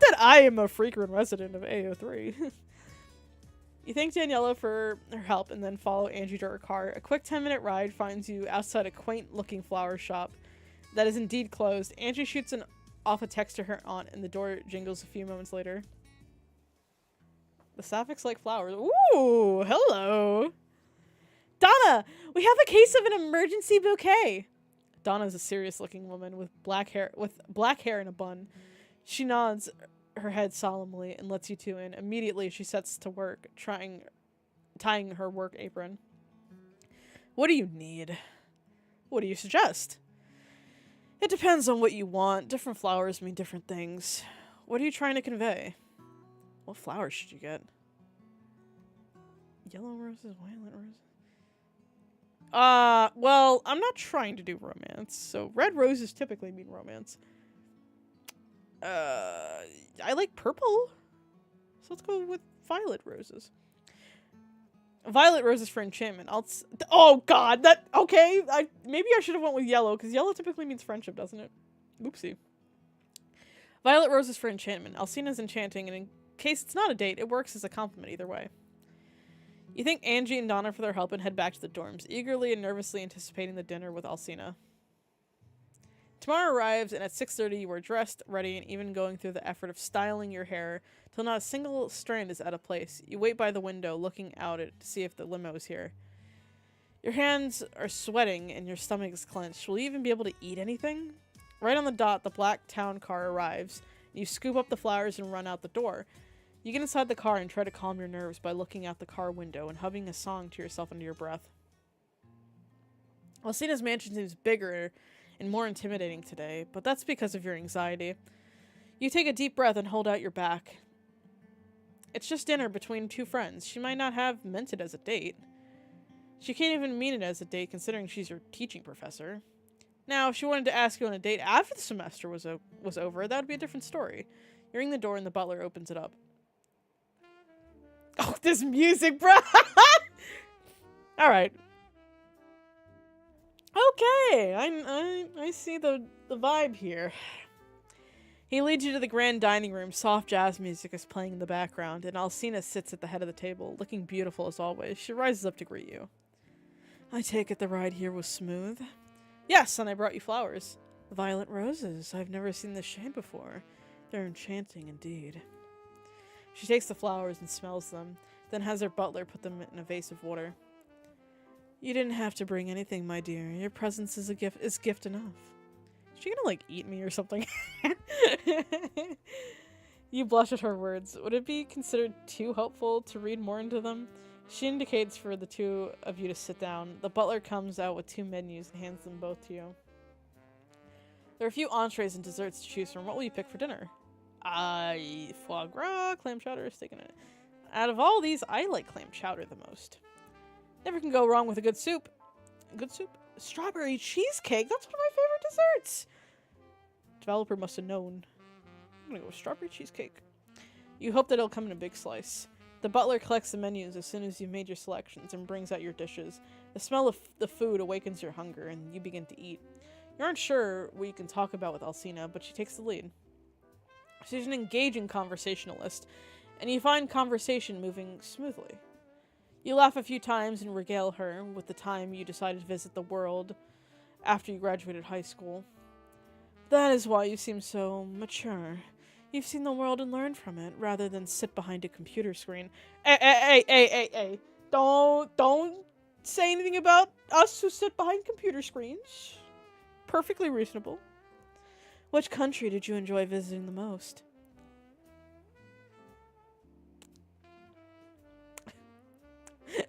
that I am a frequent resident of AO3. You thank Daniela for her help and then follow Angie to her car. A quick 10-minute ride finds you outside a quaint-looking flower shop that is indeed closed. Angie shoots off a text to her aunt and the door jingles a few moments later. The Sapphics like flowers. Ooh, hello. Donna, we have a case of an emergency bouquet. Donna's a serious-looking woman with black hair in a bun. She nods her head solemnly and lets you two in. Immediately, she sets to work, tying her work apron. What do you need? What do you suggest? It depends on what you want. Different flowers mean different things. What are you trying to convey? What flowers should you get? Yellow roses, violet roses? Well, I'm not trying to do romance, so red roses typically mean romance. I like purple, so let's go with violet roses. Violet roses for enchantment. Oh god, okay, maybe I should have went with yellow, because yellow typically means friendship, doesn't it? Oopsie. Violet roses for enchantment. Alcina's enchanting, and in case it's not a date, it works as a compliment either way. You thank Angie and Donna for their help and head back to the dorms, eagerly and nervously anticipating the dinner with Alcina. Tomorrow arrives, and at 6:30 you are dressed, ready, and even going through the effort of styling your hair till not a single strand is out of place. You wait by the window, looking out to see if the limo is here. Your hands are sweating and your stomach is clenched. Will you even be able to eat anything? Right on the dot, the black town car arrives. You scoop up the flowers and run out the door. You get inside the car and try to calm your nerves by looking out the car window and humming a song to yourself under your breath. Alcina's mansion seems bigger and more intimidating today, but that's because of your anxiety. You take a deep breath and hold out your back. It's just dinner between two friends. She might not have meant it as a date. She can't even mean it as a date considering she's your teaching professor. Now, if she wanted to ask you on a date after the semester was over, that would be a different story. You ring the door and the butler opens it up. Oh, this music, bro! Alright. Okay, I see the vibe here. He leads you to the grand dining room. Soft jazz music is playing in the background, and Alcina sits at the head of the table, looking beautiful as always. She rises up to greet you. I take it the ride here was smooth? Yes, and I brought you flowers. Violet roses. I've never seen this shade before. They're enchanting indeed. She takes the flowers and smells them, then has her butler put them in a vase of water. You didn't have to bring anything, my dear. Your presence is gift enough. Is she gonna, like, eat me or something? You blush at her words. Would it be considered too hopeful to read more into them? She indicates for the two of you to sit down. The butler comes out with 2 menus and hands them both to you. There are a few entrees and desserts to choose from. What will you pick for dinner? Foie gras, clam chowder, steak in it. Out of all these, I like clam chowder the most. Never can go wrong with a good soup. Good soup? Strawberry cheesecake? That's one of my favorite desserts! Developer must have known. I'm gonna go with strawberry cheesecake. You hope that it'll come in a big slice. The butler collects the menus as soon as you've made your selections and brings out your dishes. The smell of the food awakens your hunger, and you begin to eat. You aren't sure what you can talk about with Alcina, but she takes the lead. She's an engaging conversationalist, and you find conversation moving smoothly. You laugh a few times and regale her with the time you decided to visit the world after you graduated high school. That is why you seem so mature. You've seen the world and learned from it, rather than sit behind a computer screen. Hey. Don't say anything about us who sit behind computer screens. Perfectly reasonable. Which country did you enjoy visiting the most?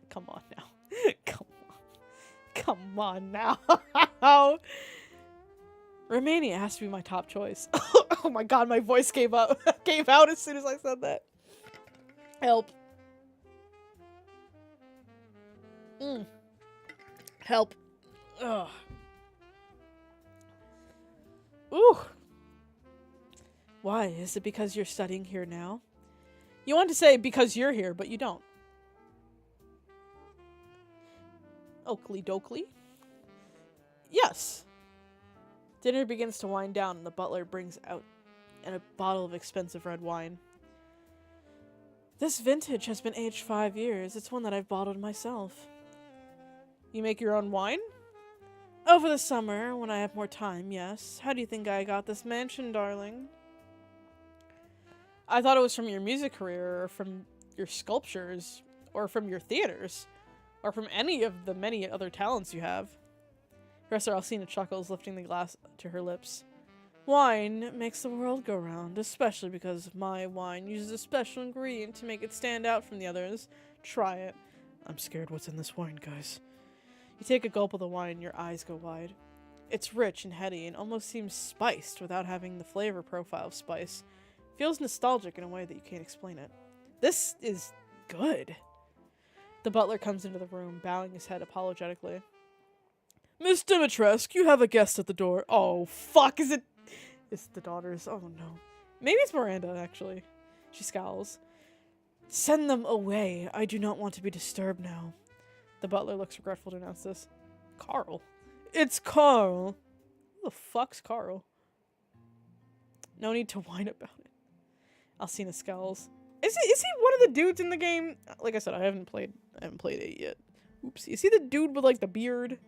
Come on now. Come on now. Romania has to be my top choice. Oh my god, my voice gave out as soon as I said that. Help. Help. Ugh. Ooh. Why? Is it because you're studying here now? You want to say because you're here, but you don't. Oakley dokley. Yes. Dinner begins to wind down and the butler brings out a bottle of expensive red wine. This vintage has been aged 5 years. It's one that I've bottled myself. You make your own wine? Over the summer, when I have more time, yes. How do you think I got this mansion, darling? I thought it was from your music career, or from your sculptures, or from your theaters, or from any of the many other talents you have. Professor Alcina chuckles, lifting the glass to her lips. Wine makes the world go round, especially because my wine uses a special ingredient to make it stand out from the others. Try it. I'm scared what's in this wine, guys. You take a gulp of the wine, your eyes go wide. It's rich and heady and almost seems spiced without having the flavor profile of spice. Feels nostalgic in a way that you can't explain it. This is good. The butler comes into the room, bowing his head apologetically. Miss Dimitrescu, you have a guest at the door. Oh, fuck, is it... It's the daughters. Oh, no. Maybe it's Miranda, actually. She scowls. Send them away. I do not want to be disturbed now. The butler looks regretful to announce this. Carl. It's Carl. Who the fuck's Carl? No need to whine about it. Alcina scowls. Is he one of the dudes in the game? Like I said, I haven't played 8 yet. Oopsie. Is he the dude with, like, the beard?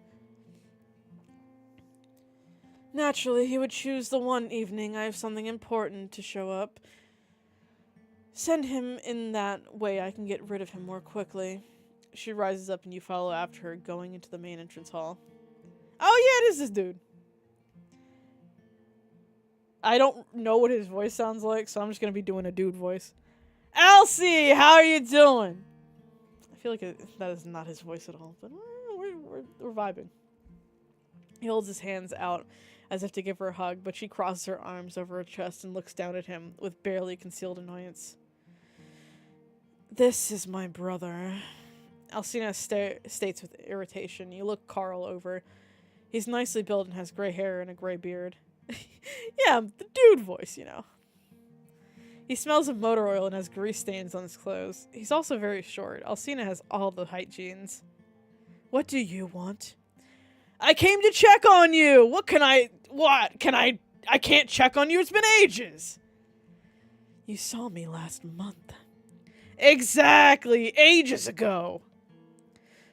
Naturally, he would choose the one evening I have something important to show up. Send him in that way I can get rid of him more quickly. She rises up and you follow after her, going into the main entrance hall. Oh yeah, it is this dude. I don't know what his voice sounds like, so I'm just gonna be doing a dude voice. Elsie, how are you doing? I feel like that is not his voice at all, but we're vibing. He holds his hands out as if to give her a hug, but she crosses her arms over her chest and looks down at him with barely concealed annoyance. This is my brother. Alcina states with irritation. You look Carl over. He's nicely built and has gray hair and a gray beard. Yeah, the dude voice, you know. He smells of motor oil and has grease stains on his clothes. He's also very short. Alcina has all the height genes. What do you want? I came to check on you! What? I can't check on you, it's been ages! You saw me last month. Exactly! Ages ago!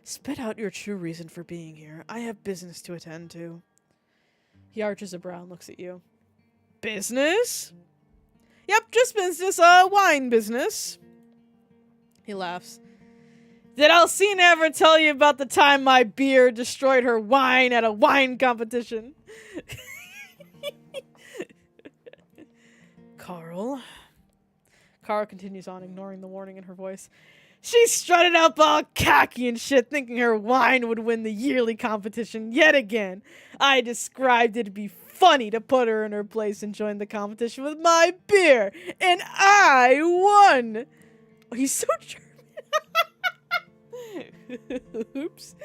Spit out your true reason for being here. I have business to attend to. He arches a brow and looks at you. Business? Yep, just business, wine business. He laughs. Did Alcina ever tell you about the time my beer destroyed her wine at a wine competition? Carl continues on, ignoring the warning in her voice. She strutted up all cocky and shit, thinking her wine would win the yearly competition yet again. I described it'd be funny to put her in her place and join the competition with my beer, and I won! Oh, he's so German. Oops.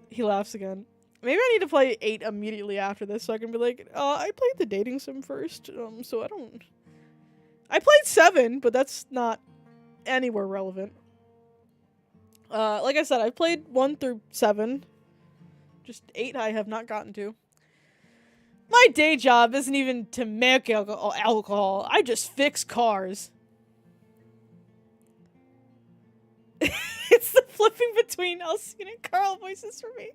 He laughs again. Maybe I need to play 8 immediately after this so I can be like, I played the dating sim first, so I don't... I played 7, but that's not anywhere relevant. Like I said, I've played 1 through 7. Just 8 I have not gotten to. My day job isn't even to make alcohol. I just fix cars. It's the flipping between Alcina and Carl voices for me.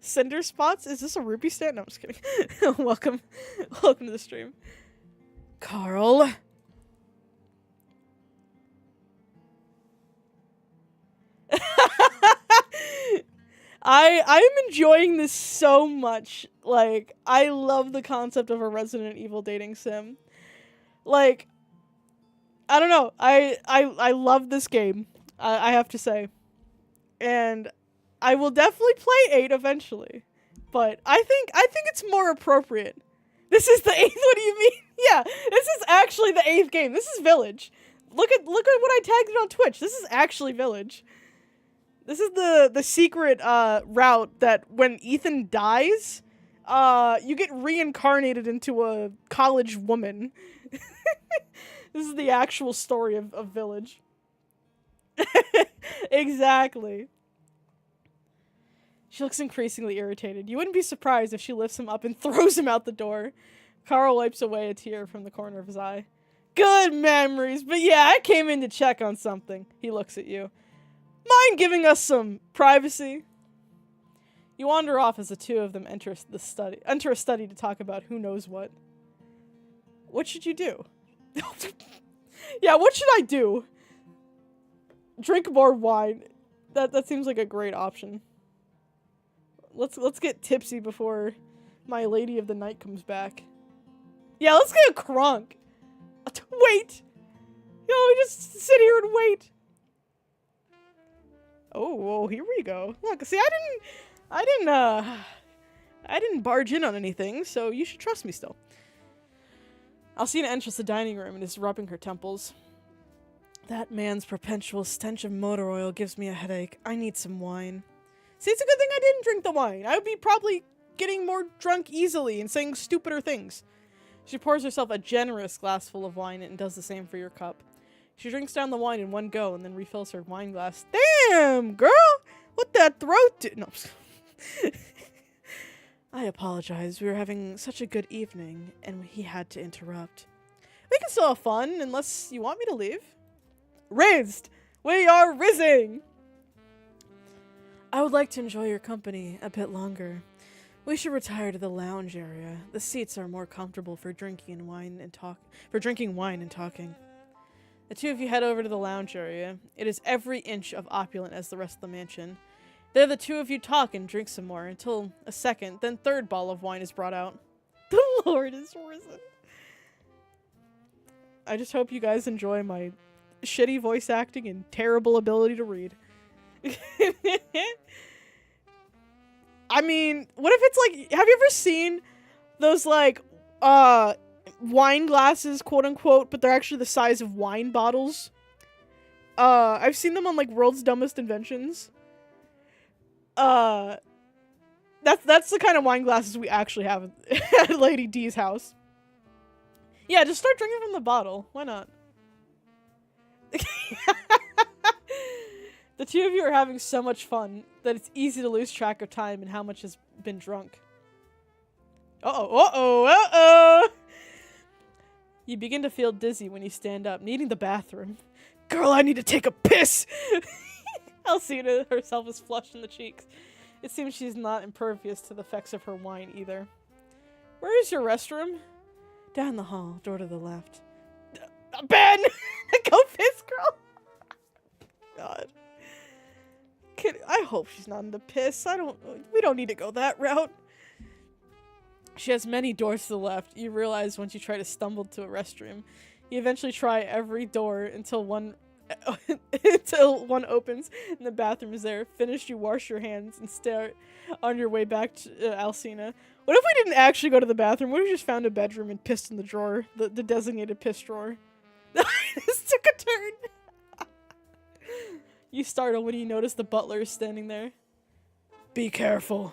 Cinder spots? Is this a rupee stand? No, I'm just kidding. Welcome to the stream. Carl. I'm enjoying this so much. Like, I love the concept of a Resident Evil dating sim. Like, I don't know. I love this game. I have to say. And I will definitely play 8 eventually. But I think it's more appropriate. This is the 8th? What do you mean? Yeah, this is actually the 8th game. This is Village. Look at what I tagged it on Twitch. This is actually Village. This is the secret route that when Ethan dies, you get reincarnated into a college woman. This is the actual story of Village. Exactly. She looks increasingly irritated. You wouldn't be surprised if she lifts him up and throws him out the door. Carl wipes away a tear from the corner of his eye. Good memories, but yeah, I came in to check on something. He looks at you. Mind giving us some privacy? You wander off as the two of them enter a study to talk about who knows what. What should you do? Yeah, what should I do? Drink more wine. That seems like a great option. Let's get tipsy before my lady of the night comes back. Yeah, let's get a crunk. Wait. We just sit here and wait. Oh, here we go. Look, see, I didn't barge in on anything, so you should trust me still. Alcina enters the dining room and is rubbing her temples. That man's perpetual stench of motor oil gives me a headache. I need some wine. See, it's a good thing I didn't drink the wine. I would be probably getting more drunk easily and saying stupider things. She pours herself a generous glass full of wine and does the same for your cup. She drinks down the wine in one go and then refills her wine glass. Damn, girl! What that throat do? No. I apologize. We were having such a good evening, and he had to interrupt. We can still have fun, unless you want me to leave. Rizzed! We are rizzing! I would like to enjoy your company a bit longer. We should retire to the lounge area. The seats are more comfortable for drinking wine and talking. The two of you head over to the lounge area. It is every inch of opulent as the rest of the mansion. There the two of you talk and drink some more until a second, then third bottle of wine is brought out. The Lord is risen. I just hope you guys enjoy my shitty voice acting and terrible ability to read. I mean, what if it's like, have you ever seen those like, wine glasses, quote unquote, but they're actually the size of wine bottles? I've seen them on like World's Dumbest Inventions. That's the kind of wine glasses we actually have at Lady D's house. Yeah, just start drinking from the bottle. Why not? The two of you are having so much fun that it's easy to lose track of time and how much has been drunk. Uh-oh. You begin to feel dizzy when you stand up, needing the bathroom. Girl, I need to take a piss! Alcina herself is flushed in the cheeks. It seems she's not impervious to the effects of her wine either. Where is your restroom? Down the hall, door to the left. Ben! Go piss, girl! God. I hope she's not into piss. We don't need to go that route. She has many doors to the left. You realize once you try to stumble to a restroom. You eventually try every door until one opens and the bathroom is there. Finished, you wash your hands and stare on your way back to Alcina. What if we didn't actually go to the bathroom? What if we just found a bedroom and pissed in the drawer? The designated piss drawer. This took a turn. You startle when you notice the butler is standing there. Be careful.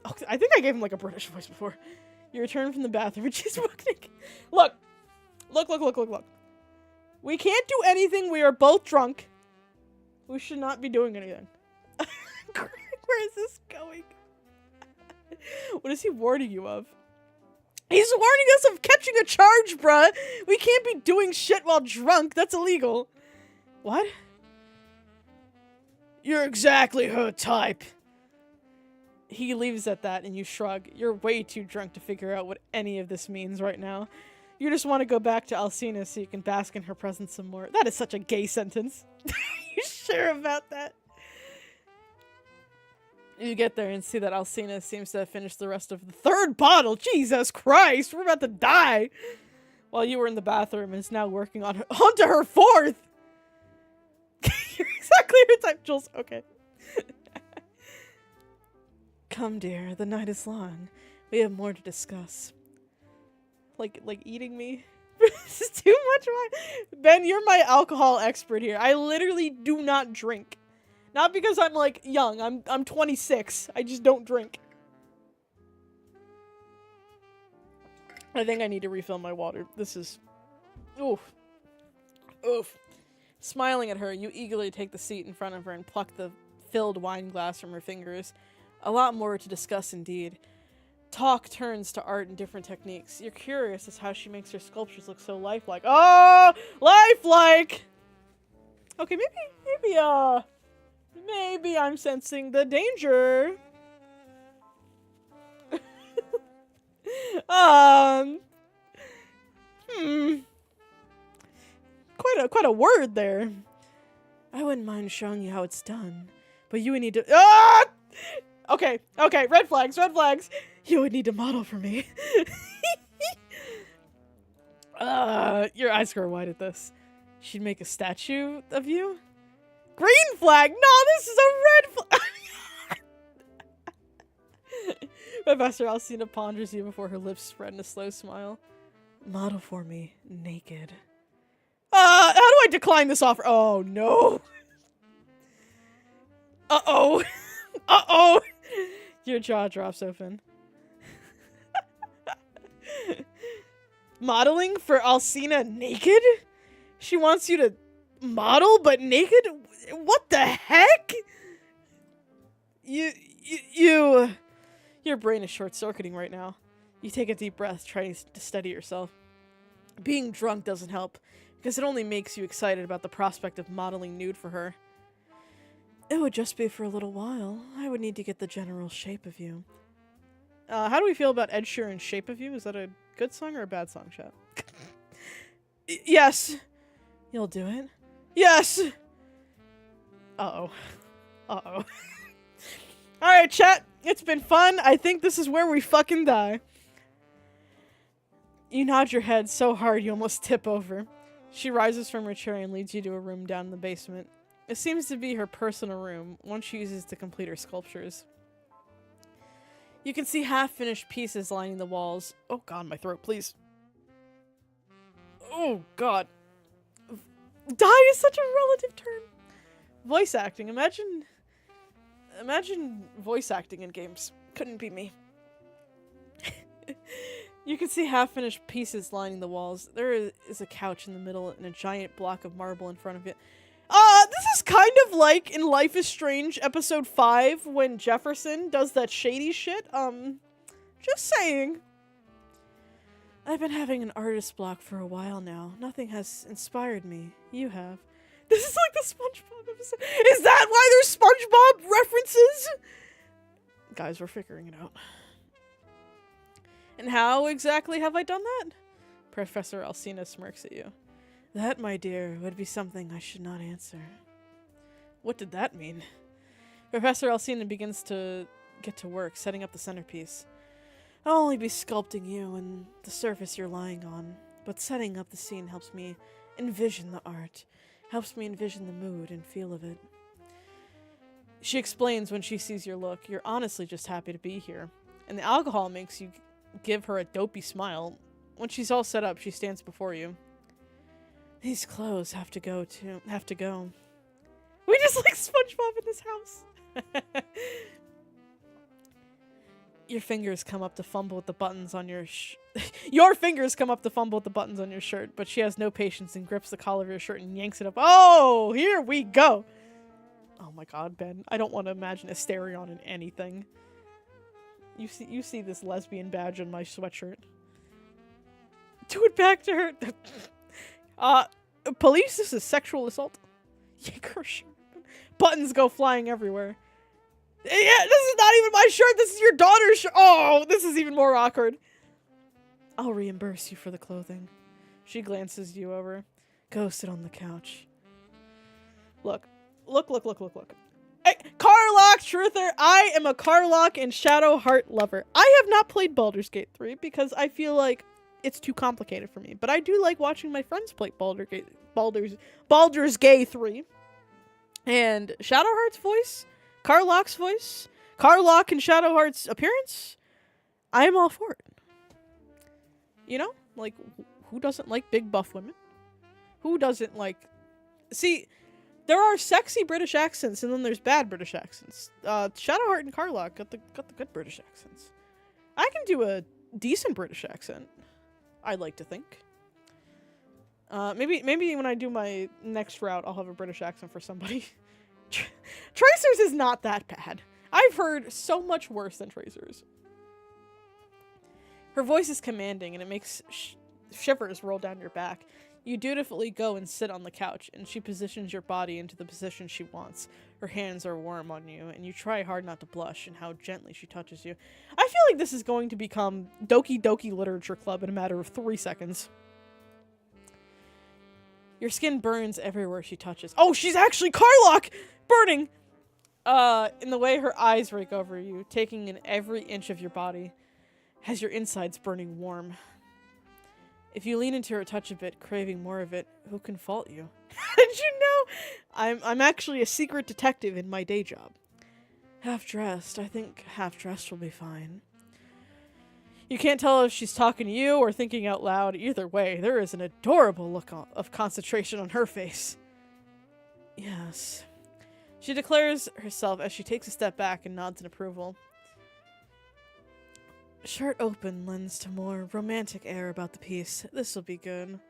Oh, I think I gave him like a British voice before. You return from the bathroom and she's looking. Look. We can't do anything. We are both drunk. We should not be doing anything. Where is this going? What is he warning you of? He's warning us of catching a charge, bruh. We can't be doing shit while drunk. That's illegal. What? You're exactly her type. He leaves at that and you shrug. You're way too drunk to figure out what any of this means right now. You just want to go back to Alcina so you can bask in her presence some more. That is such a gay sentence. You sure about that? You get there and see that Alcina seems to have finished the rest of the third bottle. Jesus Christ, we're about to die. While you were in the bathroom and is now working on her onto her fourth. You're exactly her type, Jules. Okay. Come, dear. The night is long. We have more to discuss. Like eating me? This is too much wine. Ben, you're my alcohol expert here. I literally do not drink. Not because I'm like young. I'm 26. I just don't drink. I think I need to refill my water. This is oof. Oof. Smiling at her, you eagerly take the seat in front of her and pluck the filled wine glass from her fingers. A lot more to discuss indeed. Talk turns to art and different techniques. You're curious as how she makes her sculptures look so lifelike. Oh! Lifelike! Okay, maybe I'm sensing the danger. Quite a word there. I wouldn't mind showing you how it's done, but you would need to. Ah! Okay, red flags. You would need to model for me. Your eyes grow wide at this. She'd make a statue of you? Green flag! No, this is a red flag! Professor Alcina ponders you before her lips spread in a slow smile. Model for me, naked. How do I decline this offer? Oh, no. Uh-oh. Your jaw drops open. Modeling for Alcina naked? She wants you to model but naked? What the heck? Your brain is short-circuiting right now. You take a deep breath, trying to steady yourself. Being drunk doesn't help, because it only makes you excited about the prospect of modeling nude for her. It would just be for a little while. I would need to get the general shape of you. How do we feel about Ed Sheeran's Shape of You? Is that a good song or a bad song, chat? Yes. You'll do it? Yes! Uh-oh. Alright, chat. It's been fun. I think this is where we fucking die. You nod your head so hard you almost tip over. She rises from her chair and leads you to a room down in the basement. It seems to be her personal room, one she uses to complete her sculptures. You can see half-finished pieces lining the walls. Oh god, my throat, please. Oh god. Die is such a relative term. Voice acting. Imagine voice acting in games. Couldn't be me. You can see half-finished pieces lining the walls. There is a couch in the middle and a giant block of marble in front of it. This is kind of like in Life is Strange episode 5 when Jefferson does that shady shit. Just saying. I've been having an artist block for a while now. Nothing has inspired me. You have. This is like the SpongeBob episode. Is that why there's SpongeBob references? Guys, we're figuring it out. And how exactly have I done that? Professor Alcina smirks at you. That, my dear, would be something I should not answer. What did that mean? Professor Alcina begins to get to work, setting up the centerpiece. I'll only be sculpting you and the surface you're lying on, but setting up the scene helps me envision the art, helps me envision the mood and feel of it. She explains when she sees your look, you're honestly just happy to be here, and the alcohol makes you give her a dopey smile. When she's all set up, she stands before you. These clothes have to go. We just like SpongeBob in this house. Your fingers come up to fumble with the buttons on your Your fingers come up to fumble with the buttons on your shirt, but she has no patience and grips the collar of your shirt and yanks it up. Oh, here we go. Oh my god, Ben. I don't want to imagine Asterion in anything. You see this lesbian badge on my sweatshirt. Do it back to her. Police, this is sexual assault. Yank her shirt. Buttons go flying everywhere. Yeah, this is not even my shirt. This is your daughter's shirt. Oh, this is even more awkward. I'll reimburse you for the clothing. She glances you over. Go sit on the couch. Look. Hey, Carlock Truther, I am a Carlock and Shadow Heart lover. I have not played Baldur's Gate 3 because I feel like it's too complicated for me. But I do like watching my friends play Baldur's Gate 3. And Shadowheart's voice, Carlock's voice, Carlock and Shadowheart's appearance, I am all for it. You know? Like, who doesn't like big buff women? Who doesn't like... See, there are sexy British accents and then there's bad British accents. Shadowheart and Carlock got the good British accents. I can do a decent British accent, I'd like to think. Maybe when I do my next route, I'll have a British accent for somebody. Tracers is not that bad. I've heard so much worse than Tracers. Her voice is commanding, and it makes shivers roll down your back. You dutifully go and sit on the couch, and she positions your body into the position she wants. Her hands are warm on you, and you try hard not to blush in how gently she touches you. I feel like this is going to become Doki Doki Literature Club in a matter of 3 seconds. Your skin burns everywhere she touches. Oh, she's actually Carlock! Burning! In the way her eyes rake over you, taking in every inch of your body, has your insides burning warm. If you lean into her touch a bit, craving more of it, who can fault you? Did you know? I'm actually a secret detective in my day job. Half-dressed. I think half-dressed will be fine. You can't tell if she's talking to you or thinking out loud. Either way, there is an adorable look of concentration on her face. Yes. She declares herself as she takes a step back and nods in approval. Shirt open lends to more romantic air about the piece. This'll be good.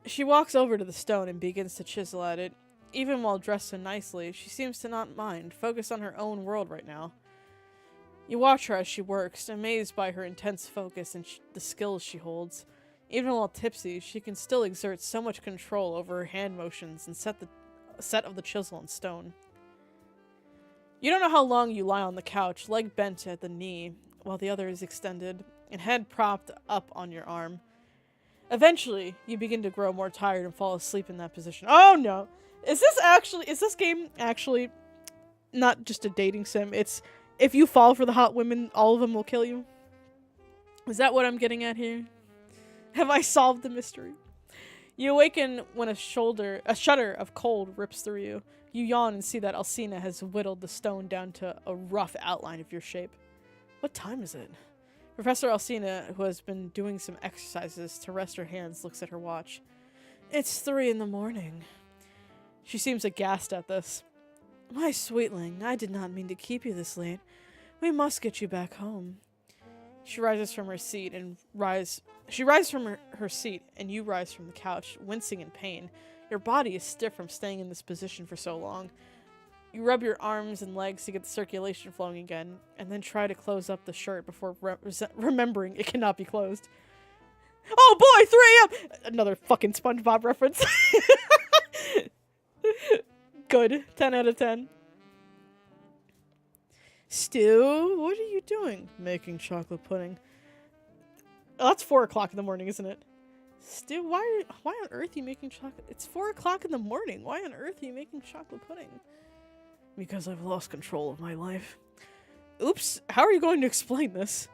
She walks over to the stone and begins to chisel at it. Even while dressed so nicely, she seems to not mind, focused on her own world right now. You watch her as she works, amazed by her intense focus and the skills she holds. Even while tipsy, she can still exert so much control over her hand motions and set of the chisel in stone. You don't know how long you lie on the couch, leg bent at the knee, while the other is extended, and head propped up on your arm. Eventually, you begin to grow more tired and fall asleep in that position. Oh no! Is this game actually not just a dating sim? It's, if you fall for the hot women, all of them will kill you? Is that what I'm getting at here? Have I solved the mystery? You awaken when a shudder of cold rips through you. You yawn and see that Alcina has whittled the stone down to a rough outline of your shape. What time is it? Professor Alcina, who has been doing some exercises to rest her hands, looks at her watch. It's 3 in the morning. She seems aghast at this. My sweetling, I did not mean to keep you this late. We must get you back home. She rises from her seat and her seat and you rise from the couch, wincing in pain. Your body is stiff from staying in this position for so long. You rub your arms and legs to get the circulation flowing again, and then try to close up the shirt before remembering it cannot be closed. Oh boy, 3 a.m. Another fucking SpongeBob reference. Good. 10 out of 10. Stu, what are you doing? Making chocolate pudding. Oh, that's 4 o'clock in the morning, isn't it? Stu, why on earth are you making chocolate? It's 4 o'clock in the morning. Why on earth are you making chocolate pudding? Because I've lost control of my life. Oops, how are you going to explain this?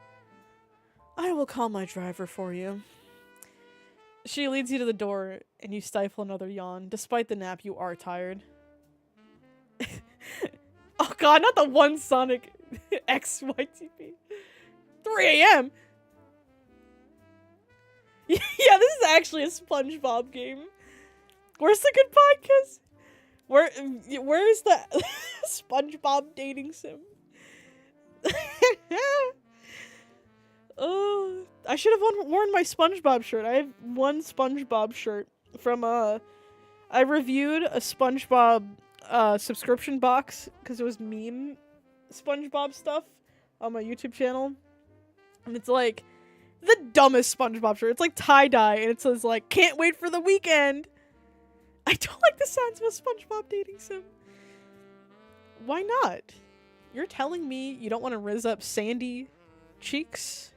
I will call my driver for you. She leads you to the door, and you stifle another yawn. Despite the nap, you are tired. Oh god, not the one Sonic XYTP. 3 a.m.? Yeah, this is actually a SpongeBob game. Where's the good podcast? Where's the SpongeBob dating sim? Oh, I should have worn my SpongeBob shirt. I have one SpongeBob shirt from I reviewed a SpongeBob subscription box because it was meme SpongeBob stuff on my YouTube channel, and it's like the dumbest SpongeBob shirt. It's like tie-dye, and it says like, "Can't wait for the weekend." I don't like the sounds of a SpongeBob dating sim. Why not? You're telling me you don't want to rizz up sandy cheeks?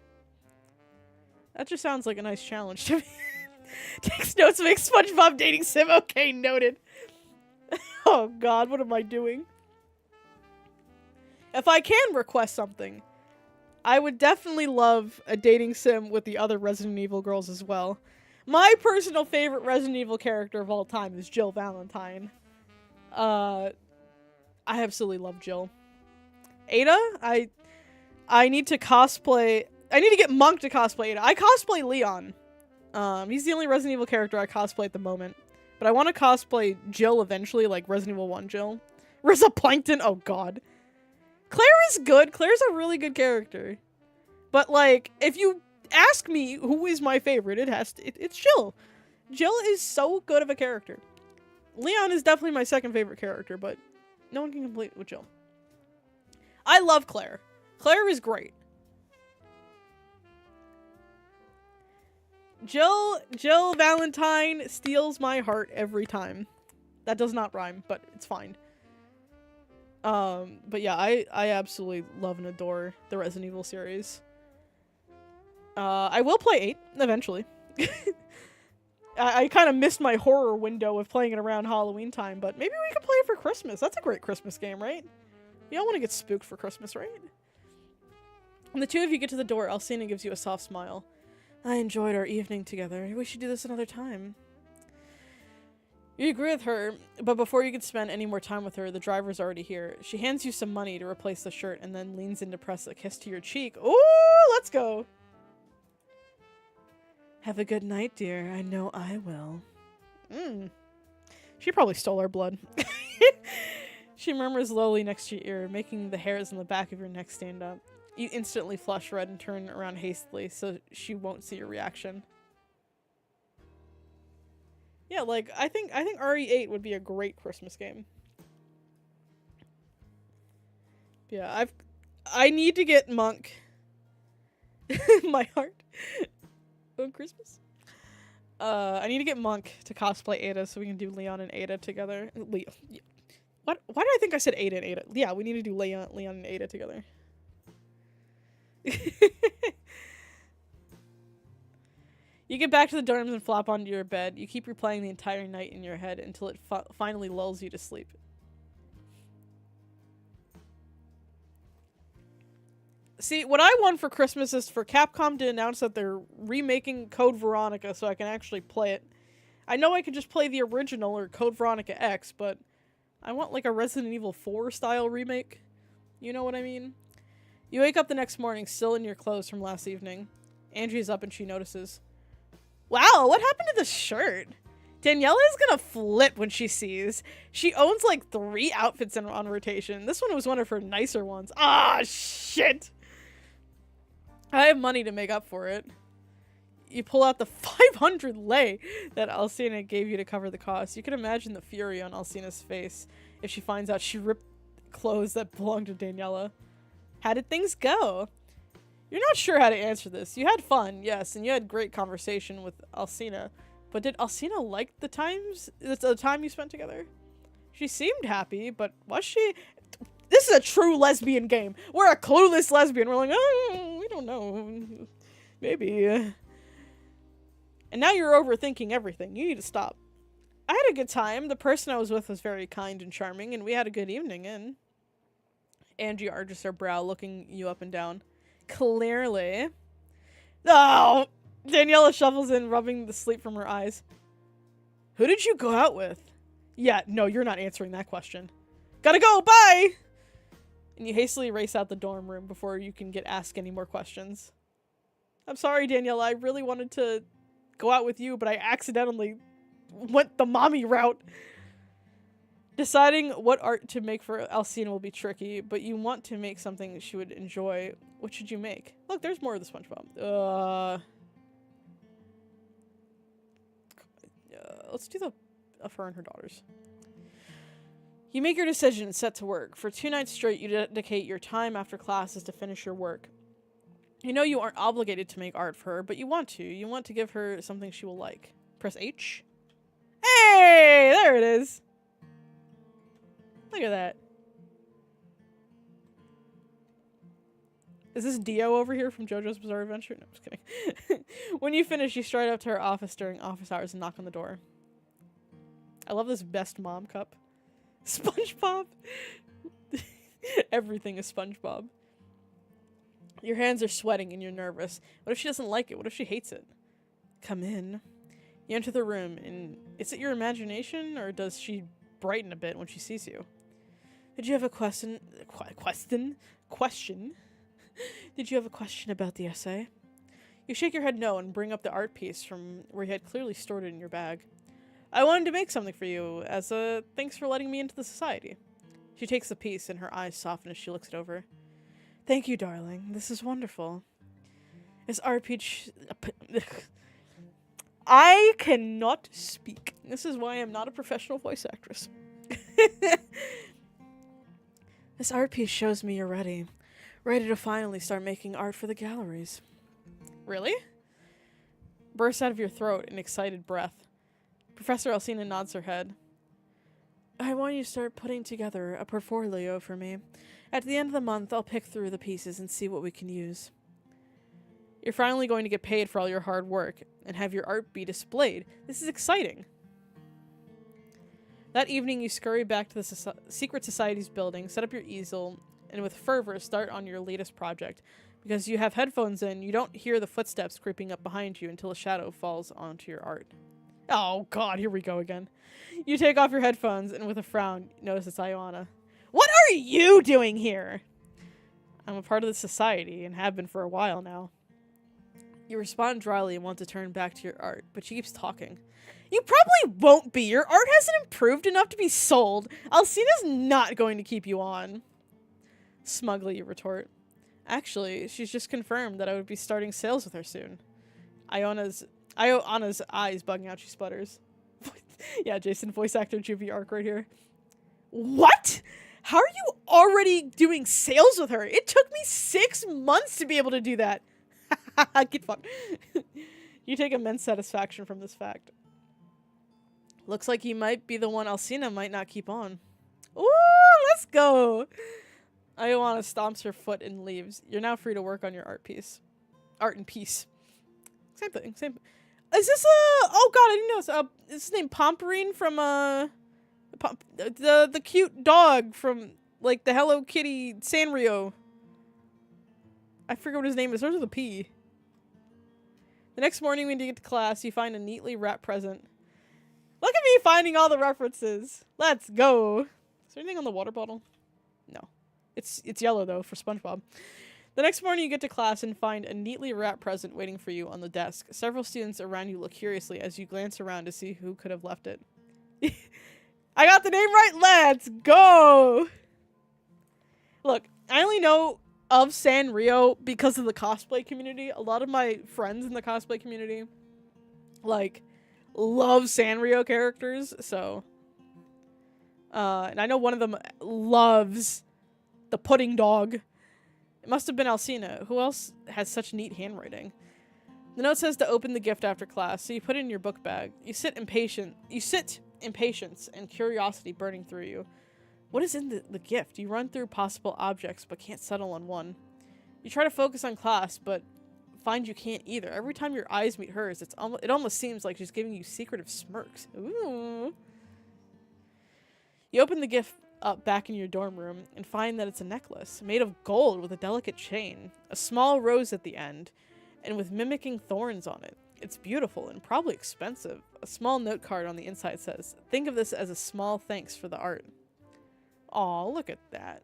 That just sounds like a nice challenge to me. Takes notes, makes SpongeBob dating sim. Okay, noted. Oh god, what am I doing? If I can request something, I would definitely love a dating sim with the other Resident Evil girls as well. My personal favorite Resident Evil character of all time is Jill Valentine. I absolutely love Jill. Ada? I need to cosplay... I need to get Monk to cosplay Ada. I cosplay Leon. He's the only Resident Evil character I cosplay at the moment. But I want to cosplay Jill eventually, like Resident Evil 1 Jill. Rizza Plankton? Oh god. Claire is good. Claire's a really good character. But, like, if you ask me who is my favorite, it's Jill. Jill is so good of a character. Leon is definitely my second favorite character, but no one can compete with Jill. I love Claire. Claire is great. Jill Valentine steals my heart every time. That does not rhyme, but it's fine. But yeah, I absolutely love and adore the Resident Evil series. I will play 8 eventually. I kind of missed my horror window of playing it around Halloween time, but maybe we could play it for Christmas. That's a great Christmas game, right? We all want to get spooked for Christmas, right? When the two of you get to the door, Alcina gives you a soft smile. I enjoyed our evening together. We should do this another time. You agree with her, but before you can spend any more time with her, the driver's already here. She hands you some money to replace the shirt and then leans in to press a kiss to your cheek. Ooh, let's go. Have a good night, dear. I know I will. She probably stole our blood. She murmurs lowly next to your ear, making the hairs on the back of your neck stand up. You instantly flush red and turn around hastily so she won't see your reaction. Yeah, like, I think RE8 would be a great Christmas game. Yeah, I need to get Monk my heart on Christmas. I need to get Monk to cosplay Ada so we can do Leon and Ada together. What? Why did I think I said Ada and Ada? Yeah, we need to do Leon and Ada together. You get back to the dorms and flop onto your bed. You keep replaying the entire night in your head until it finally lulls you to sleep. See, what I want for Christmas is for Capcom to announce that they're remaking Code Veronica so I can actually play it. I know I could just play the original or Code Veronica X, but I want like a Resident Evil 4 style remake. You know what I mean? You wake up the next morning still in your clothes from last evening. Angie's up and she notices. Wow, what happened to the shirt? Daniela is gonna flip when she sees. She owns like 3 outfits on rotation. This one was one of her nicer ones. Ah, shit! I have money to make up for it. You pull out the 500 lei that Alcina gave you to cover the cost. You can imagine the fury on Alcina's face if she finds out she ripped clothes that belonged to Daniela. How did things go? You're not sure how to answer this. You had fun, yes, and you had great conversation with Alcina. But did Alcina like the time you spent together? She seemed happy, but was she? This is a true lesbian game. We're a clueless lesbian. We're like, oh, we don't know. Maybe. And now you're overthinking everything. You need to stop. I had a good time. The person I was with was very kind and charming, and we had a good evening in. Angie arches her brow, looking you up and down. Clearly. Oh! Daniela shuffles in, rubbing the sleep from her eyes. Who did you go out with? Yeah, no, you're not answering that question. Gotta go, bye! And you hastily race out the dorm room before you can get asked any more questions. I'm sorry, Daniela, I really wanted to go out with you, but I accidentally went the mommy route. Deciding what art to make for Alcina will be tricky, but you want to make something she would enjoy. What should you make? Look, there's more of the SpongeBob. Let's do the of her and her daughters. You make your decision and set to work. For 2 nights straight, you dedicate your time after classes to finish your work. You know you aren't obligated to make art for her, but you want to. You want to give her something she will like. Press H. Hey! There it is! Look at that. Is this Dio over here from JoJo's Bizarre Adventure? No, I'm just kidding. When you finish, you stride up to her office during office hours and knock on the door. I love this best mom cup. SpongeBob! Everything is SpongeBob. Your hands are sweating and you're nervous. What if she doesn't like it? What if she hates it? Come in. You enter the room, and is it your imagination, or does she brighten a bit when she sees you? Did you have a question? Question? Did you have a question about the essay? You shake your head no and bring up the art piece from where you had clearly stored it in your bag. I wanted to make something for you as a thanks for letting me into the society. She takes the piece and her eyes soften as she looks it over. Thank you, darling. This is wonderful. This art piece... I cannot speak. This is why I'm not a professional voice actress. This art piece shows me you're ready. Ready to finally start making art for the galleries. Really? Bursts out of your throat in excited breath. Professor Alcina nods her head. I want you to start putting together a portfolio for me. At the end of the month, I'll pick through the pieces and see what we can use. You're finally going to get paid for all your hard work and have your art be displayed. This is exciting. That evening, you scurry back to the Secret Society's building, set up your easel, and with fervor start on your latest project. Because you have headphones in, you don't hear the footsteps creeping up behind you until a shadow falls onto your art. Oh god, here we go again. You take off your headphones, and with a frown, notice it's Ioana. What are you doing here? I'm a part of the society, and have been for a while now. You respond dryly and want to turn back to your art, but she keeps talking. You probably won't be. Your art hasn't improved enough to be sold. Alcina's not going to keep you on. Smugly, you retort. Actually, she's just confirmed that I would be starting sales with her soon. Ioana's eyes bugging out. She sputters. Yeah, Jason, voice actor Juvie arc right here. What? How are you already doing sales with her? It took me 6 months to be able to do that. Get fucked. You take immense satisfaction from this fact. Looks like you might be the one Alcina might not keep on. Ooh, let's go. Ioana stomps her foot and leaves. You're now free to work on your art piece. Art and peace. Same thing. Same. Is this a... Oh god, I didn't know. Is his name Pomperine from the cute dog from like the Hello Kitty Sanrio. I forget what his name is. Starts with a P. The next morning when you get to class, you find a neatly wrapped present. Look at me finding all the references. Let's go. Is there anything on the water bottle? No. It's yellow, though, for SpongeBob. The next morning, you get to class and find a neatly wrapped present waiting for you on the desk. Several students around you look curiously as you glance around to see who could have left it. I got the name right! Let's go! Look, I only know of Sanrio because of the cosplay community. A lot of my friends in the cosplay community, like, love Sanrio characters, so... and I know one of them loves the pudding dog. It must have been Alcina. Who else has such neat handwriting? The note says to open the gift after class, so you put it in your book bag. You sit impatience and curiosity burning through you. What is in the gift? You run through possible objects, but can't settle on one. You try to focus on class, but find you can't either. Every time your eyes meet hers, it almost seems like she's giving you secretive smirks. Ooh. You open the gift up back in your dorm room and find that it's a necklace made of gold with a delicate chain, a small rose at the end, and with mimicking thorns on it. It's beautiful and probably expensive. A small note card on the inside says, "Think of this as a small thanks for the art." Aw, look at that.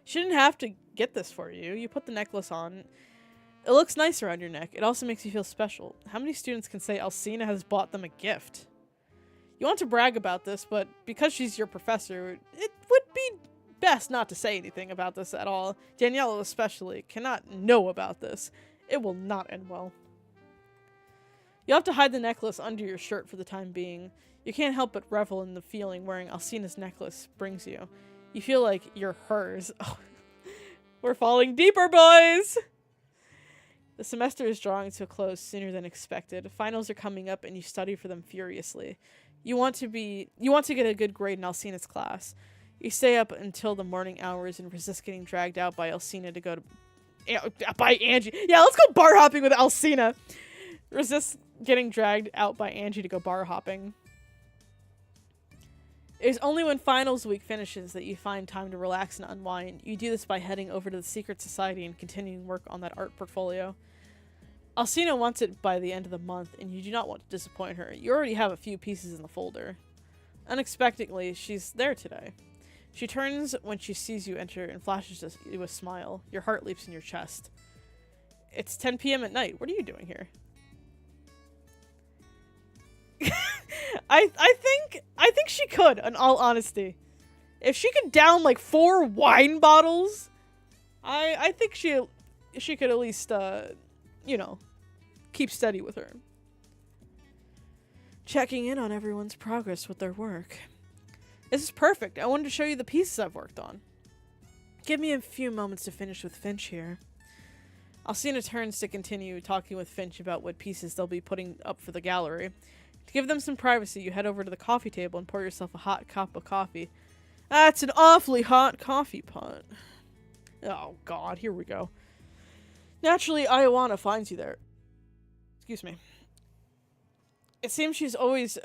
She didn't have to get this for you. You put the necklace on. It looks nice around your neck. It also makes you feel special. How many students can say Alcina has bought them a gift? You want to brag about this, but because she's your professor, it would be best not to say anything about this at all. Daniela especially cannot know about this. It will not end well. You have to hide the necklace under your shirt for the time being. You can't help but revel in the feeling wearing Alcina's necklace brings you. You feel like you're hers. Oh, we're falling deeper, boys! The semester is drawing to a close sooner than expected. Finals are coming up and you study for them furiously. You want to get a good grade in Alcina's class. You stay up until the morning hours and resist getting dragged out by Alcina to go to... by Angie. Yeah, let's go bar hopping with Alcina. Resist getting dragged out by Angie to go bar hopping. It's only when finals week finishes that you find time to relax and unwind. You do this by heading over to the secret society and continuing work on that art portfolio. Alcina wants it by the end of the month, and you do not want to disappoint her. You already have a few pieces in the folder. Unexpectedly, she's there today. She turns when she sees you enter and flashes you a smile. Your heart leaps in your chest. It's 10 p.m. at night. What are you doing here? I think she could, in all honesty. If she could down like 4 wine bottles, I think she could at least you know, keep steady with her. Checking in on everyone's progress with their work. This is perfect. I wanted to show you the pieces I've worked on. Give me a few moments to finish with Finch here. Alcina turns to continue talking with Finch about what pieces they'll be putting up for the gallery. To give them some privacy, you head over to the coffee table and pour yourself a hot cup of coffee. That's an awfully hot coffee pot. Oh god, here we go. Naturally, Ioana finds you there. Excuse me. It seems she always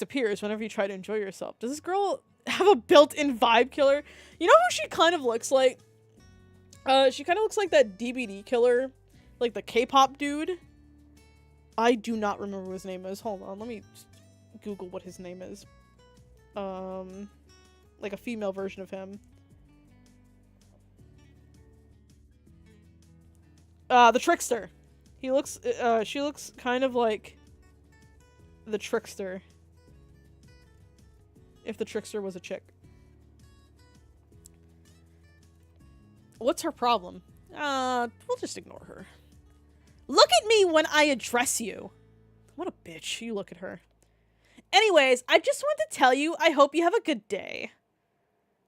appears whenever you try to enjoy yourself. Does this girl have a built-in vibe killer? You know who she kind of looks like? She kind of looks like that DBD killer, like the K-pop dude. I do not remember what his name is. Hold on, let me Google what his name is. Like a female version of him. The Trickster. She looks kind of like the Trickster. If the Trickster was a chick. What's her problem? We'll just ignore her. Look at me when I address you. What a bitch. You look at her. Anyways, I just want to tell you I hope you have a good day.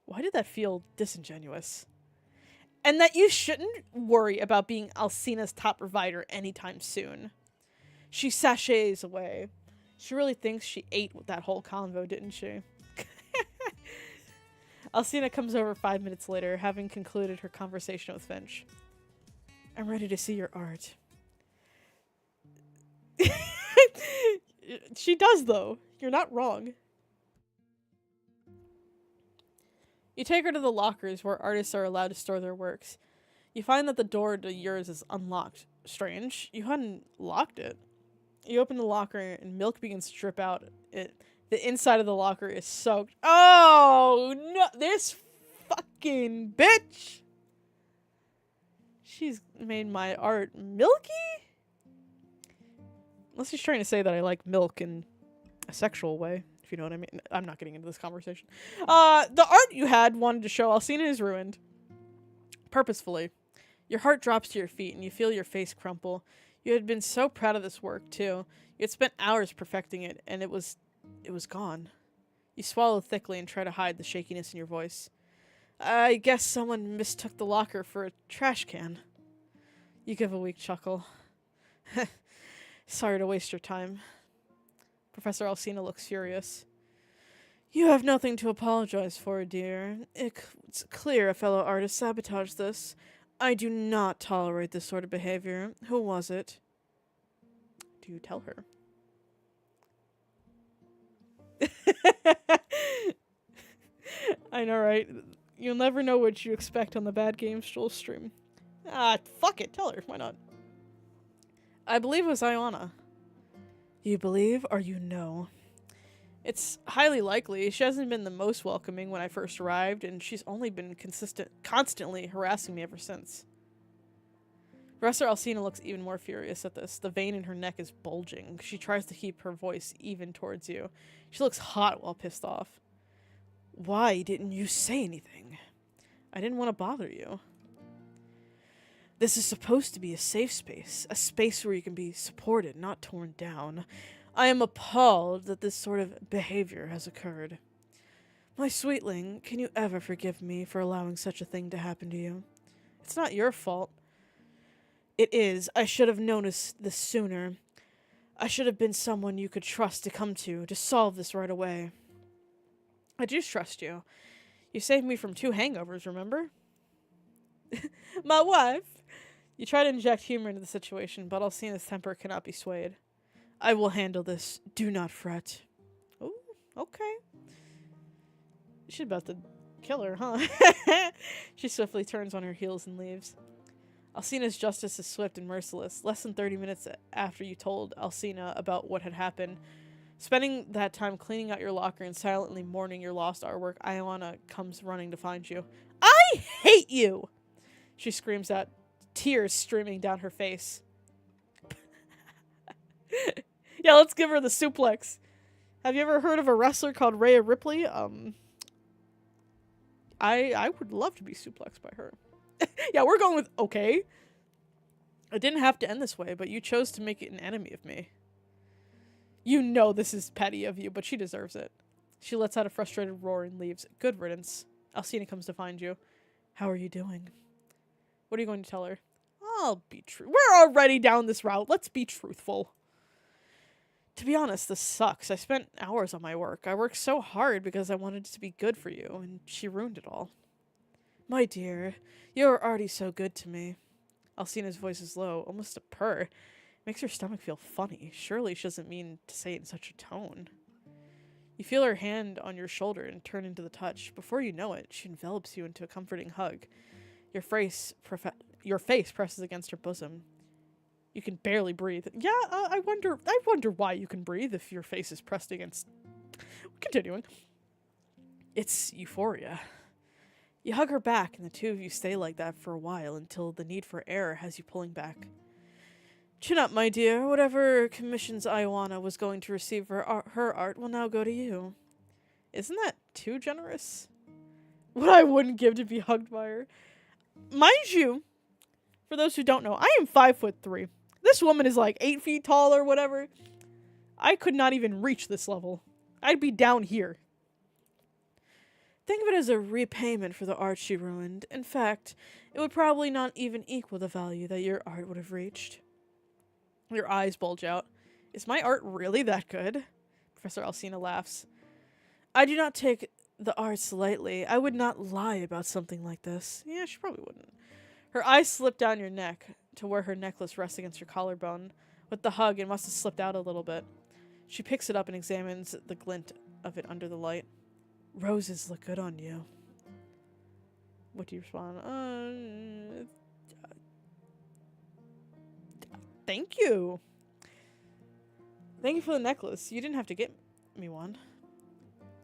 Why did that feel disingenuous? And that you shouldn't worry about being Alcina's top provider anytime soon. She sachets away. She really thinks she ate with that whole convo, didn't she? Alcina comes over 5 minutes later, having concluded her conversation with Finch. I'm ready to see your art. She does, though. You're not wrong. You take her to the lockers where artists are allowed to store their works. You find that the door to yours is unlocked. Strange. You hadn't locked it. You open the locker and milk begins to drip out. The inside of the locker is soaked. Oh, no. This fucking bitch. She's made my art milky? Unless he's trying to say that I like milk in a sexual way, if you know what I mean. I'm not getting into this conversation. The art you had wanted to show Alcina is ruined. Purposefully. Your heart drops to your feet and you feel your face crumple. You had been so proud of this work, too. You had spent hours perfecting it, and it was gone. You swallow thickly and try to hide the shakiness in your voice. I guess someone mistook the locker for a trash can. You give a weak chuckle. Sorry to waste your time. Professor Alcina looks furious. You have nothing to apologize for, dear. It's clear a fellow artist sabotaged this. I do not tolerate this sort of behavior. Who was it? Do you tell her? I know, right? You'll never know what you expect on the Bad Games Joel stream. Ah, fuck it. Tell her. Why not? I believe it was Iona. You believe or you know? It's highly likely. She hasn't been the most welcoming when I first arrived, and she's only been constantly harassing me ever since. Professor Alcina looks even more furious at this. The vein in her neck is bulging. She tries to keep her voice even towards you. She looks hot while pissed off. Why didn't you say anything? I didn't want to bother you. This is supposed to be a safe space. A space where you can be supported, not torn down. I am appalled that this sort of behavior has occurred. My sweetling, can you ever forgive me for allowing such a thing to happen to you? It's not your fault. It is. I should have noticed this sooner. I should have been someone you could trust to come to solve this right away. I do trust you. You saved me from 2 hangovers, remember? My wife! You try to inject humor into the situation, but Alcina's temper cannot be swayed. I will handle this. Do not fret. Ooh, okay. She's about to kill her, huh? She swiftly turns on her heels and leaves. Alcina's justice is swift and merciless. Less than 30 minutes after you told Alcina about what had happened, spending that time cleaning out your locker and silently mourning your lost artwork, Iona comes running to find you. I hate you! She screams out, tears streaming down her face. Yeah, let's give her the suplex. Have you ever heard of a wrestler called Rhea Ripley? I would love to be suplexed by her. Yeah, we're going with okay. It didn't have to end this way, but you chose to make it an enemy of me. You know this is petty of you, but she deserves it. She lets out a frustrated roar and leaves. Good riddance. Alcina comes to find you. How are you doing? What are you going to tell her? I'll be true. We're already down this route. Let's be truthful. To be honest, this sucks. I spent hours on my work. I worked so hard because I wanted it to be good for you, and she ruined it all. My dear, you're already so good to me. Alcina's voice is low, almost a purr. Makes her stomach feel funny. Surely she doesn't mean to say it in such a tone. You feel her hand on your shoulder and turn into the touch. Before you know it, she envelops you into a comforting hug. Your face presses against her bosom. You can barely breathe. Yeah, I wonder why you can breathe if your face is pressed against... Continuing. It's euphoria. You hug her back, and the two of you stay like that for a while until the need for air has you pulling back. Chin up, my dear. Whatever commissions Iwana was going to receive for her art will now go to you. Isn't that too generous? What I wouldn't give to be hugged by her. Mind you, for those who don't know, I am 5'3". This woman is like 8 feet tall or whatever. I could not even reach this level. I'd be down here. Think of it as a repayment for the art she ruined. In fact, it would probably not even equal the value that your art would have reached. Your eyes bulge out. Is my art really that good? Professor Alcina laughs. I do not take the arts lightly. I would not lie about something like this. Yeah, she probably wouldn't. Her eyes slip down your neck to where her necklace rests against your collarbone. With the hug, it must have slipped out a little bit. She picks it up and examines the glint of it under the light. Roses look good on you. What do you respond? Thank you. Thank you for the necklace. You didn't have to get me one.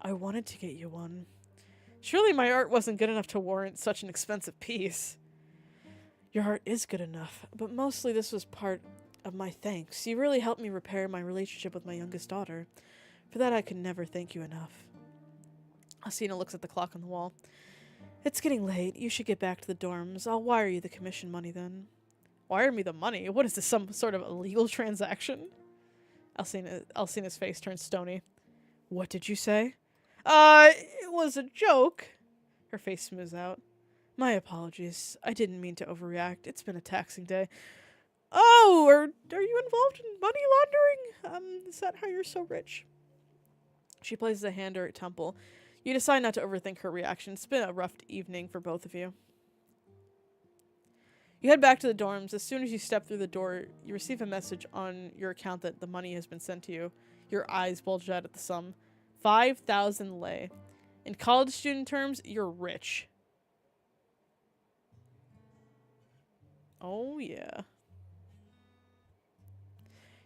I wanted to get you one. Surely my art wasn't good enough to warrant such an expensive piece. Your art is good enough, but mostly this was part of my thanks. You really helped me repair my relationship with my youngest daughter. For that, I could never thank you enough. Alcina looks at the clock on the wall. It's getting late. You should get back to the dorms. I'll wire you the commission money then. Wire me the money? What is this, some sort of illegal transaction? Alcina's face turns stony. What did you say? It was a joke. Her face smooths out. My apologies. I didn't mean to overreact. It's been a taxing day. Oh, are you involved in money laundering? Is that how you're so rich? She places a hand on her temple. You decide not to overthink her reaction. It's been a rough evening for both of you. You head back to the dorms. As soon as you step through the door, you receive a message on your account that the money has been sent to you. Your eyes bulge out at the sum. 5,000 lei. In college student terms, you're rich. Oh, yeah.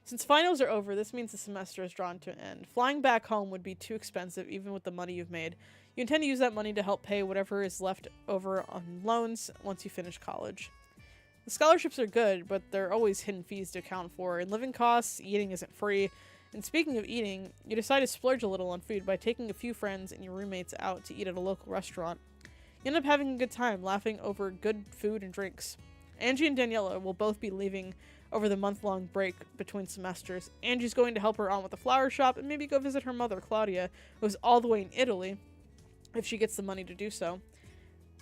Since finals are over, this means the semester is drawn to an end. Flying back home would be too expensive, even with the money you've made. You intend to use that money to help pay whatever is left over on loans once you finish college. The scholarships are good, but there are always hidden fees to account for, and living costs, eating isn't free. And speaking of eating, you decide to splurge a little on food by taking a few friends and your roommates out to eat at a local restaurant. You end up having a good time, laughing over good food and drinks. Angie and Daniela will both be leaving over the month-long break between semesters. Angie's going to help her aunt with the flower shop and maybe go visit her mother, Claudia, who's all the way in Italy, if she gets the money to do so.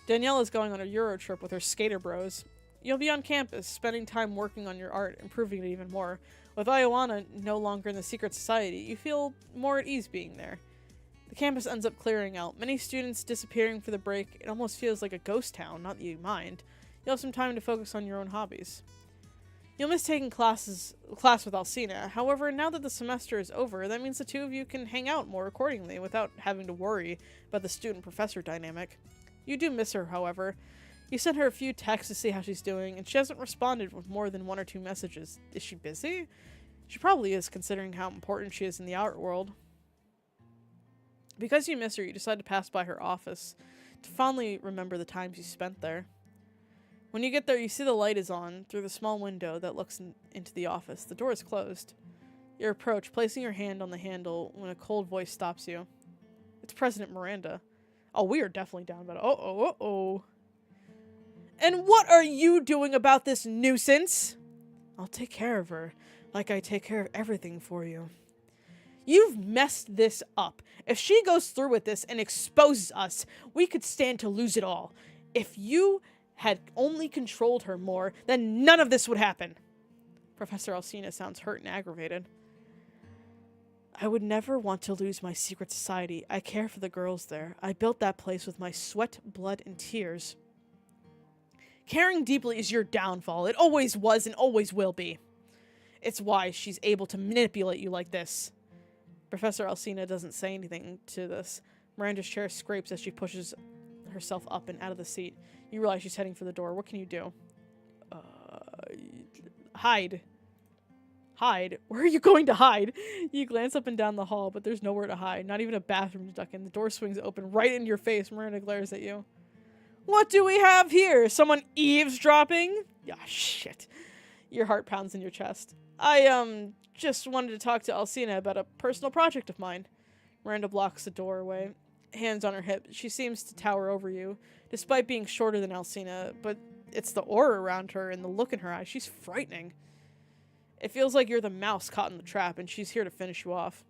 Daniela's going on a Euro trip with her skater bros. You'll be on campus, spending time working on your art, improving it even more. With Ioana no longer in the secret society, you feel more at ease being there. The campus ends up clearing out. Many students disappearing for the break. It almost feels like a ghost town, not that you mind. You'll have some time to focus on your own hobbies. You'll miss taking class with Alcina. However, now that the semester is over, that means the two of you can hang out more accordingly without having to worry about the student-professor dynamic. You do miss her, however. You sent her a few texts to see how she's doing, and she hasn't responded with more than 1 or 2 messages. Is she busy? She probably is, considering how important she is in the art world. Because you miss her, you decide to pass by her office to fondly remember the times you spent there. When you get there, you see the light is on through the small window that looks into the office. The door is closed. You approach, placing your hand on the handle when a cold voice stops you. It's President Miranda. Oh, we are definitely down about it. Uh-oh. And what are you doing about this nuisance? I'll take care of her, like I take care of everything for you. You've messed this up. If she goes through with this and exposes us, we could stand to lose it all. If you had only controlled her more, then none of this would happen. Professor Alcina sounds hurt and aggravated. I would never want to lose my secret society. I care for the girls there. I built that place with my sweat, blood, and tears. Caring deeply is your downfall. It always was and always will be. It's why she's able to manipulate you like this. Professor Alcina doesn't say anything to this. Miranda's chair scrapes as she pushes herself up and out of the seat. You realize she's heading for the door. What can you do? Hide. Hide? Where are you going to hide? You glance up and down the hall, but there's nowhere to hide. Not even a bathroom to duck in. The door swings open right in your face. Miranda glares at you. What do we have here? Someone eavesdropping? Ah, shit. Your heart pounds in your chest. I, just wanted to talk to Alcina about a personal project of mine. Miranda blocks the doorway, hands on her hip. She seems to tower over you, despite being shorter than Alcina, but it's the aura around her and the look in her eyes. She's frightening. It feels like you're the mouse caught in the trap, and she's here to finish you off.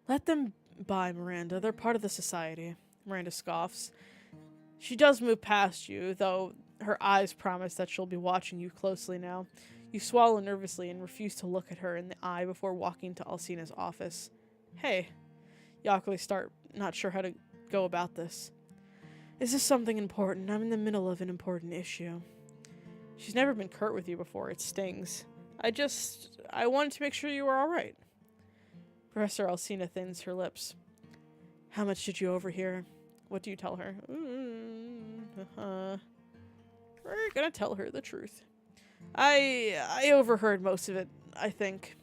Let them by, Miranda. They're part of the society. Miranda scoffs. She does move past you, though her eyes promise that she'll be watching you closely now. You swallow nervously and refuse to look at her in the eye before walking to Alcina's office. Hey. You awkwardly start, not sure how to go about this. Is this something important? I'm in the middle of an important issue. She's never been curt with you before. It stings. I wanted to make sure you were alright. Professor Alcina thins her lips. How much did you overhear? What do you tell her? We're gonna tell her the truth. I overheard most of it, I think.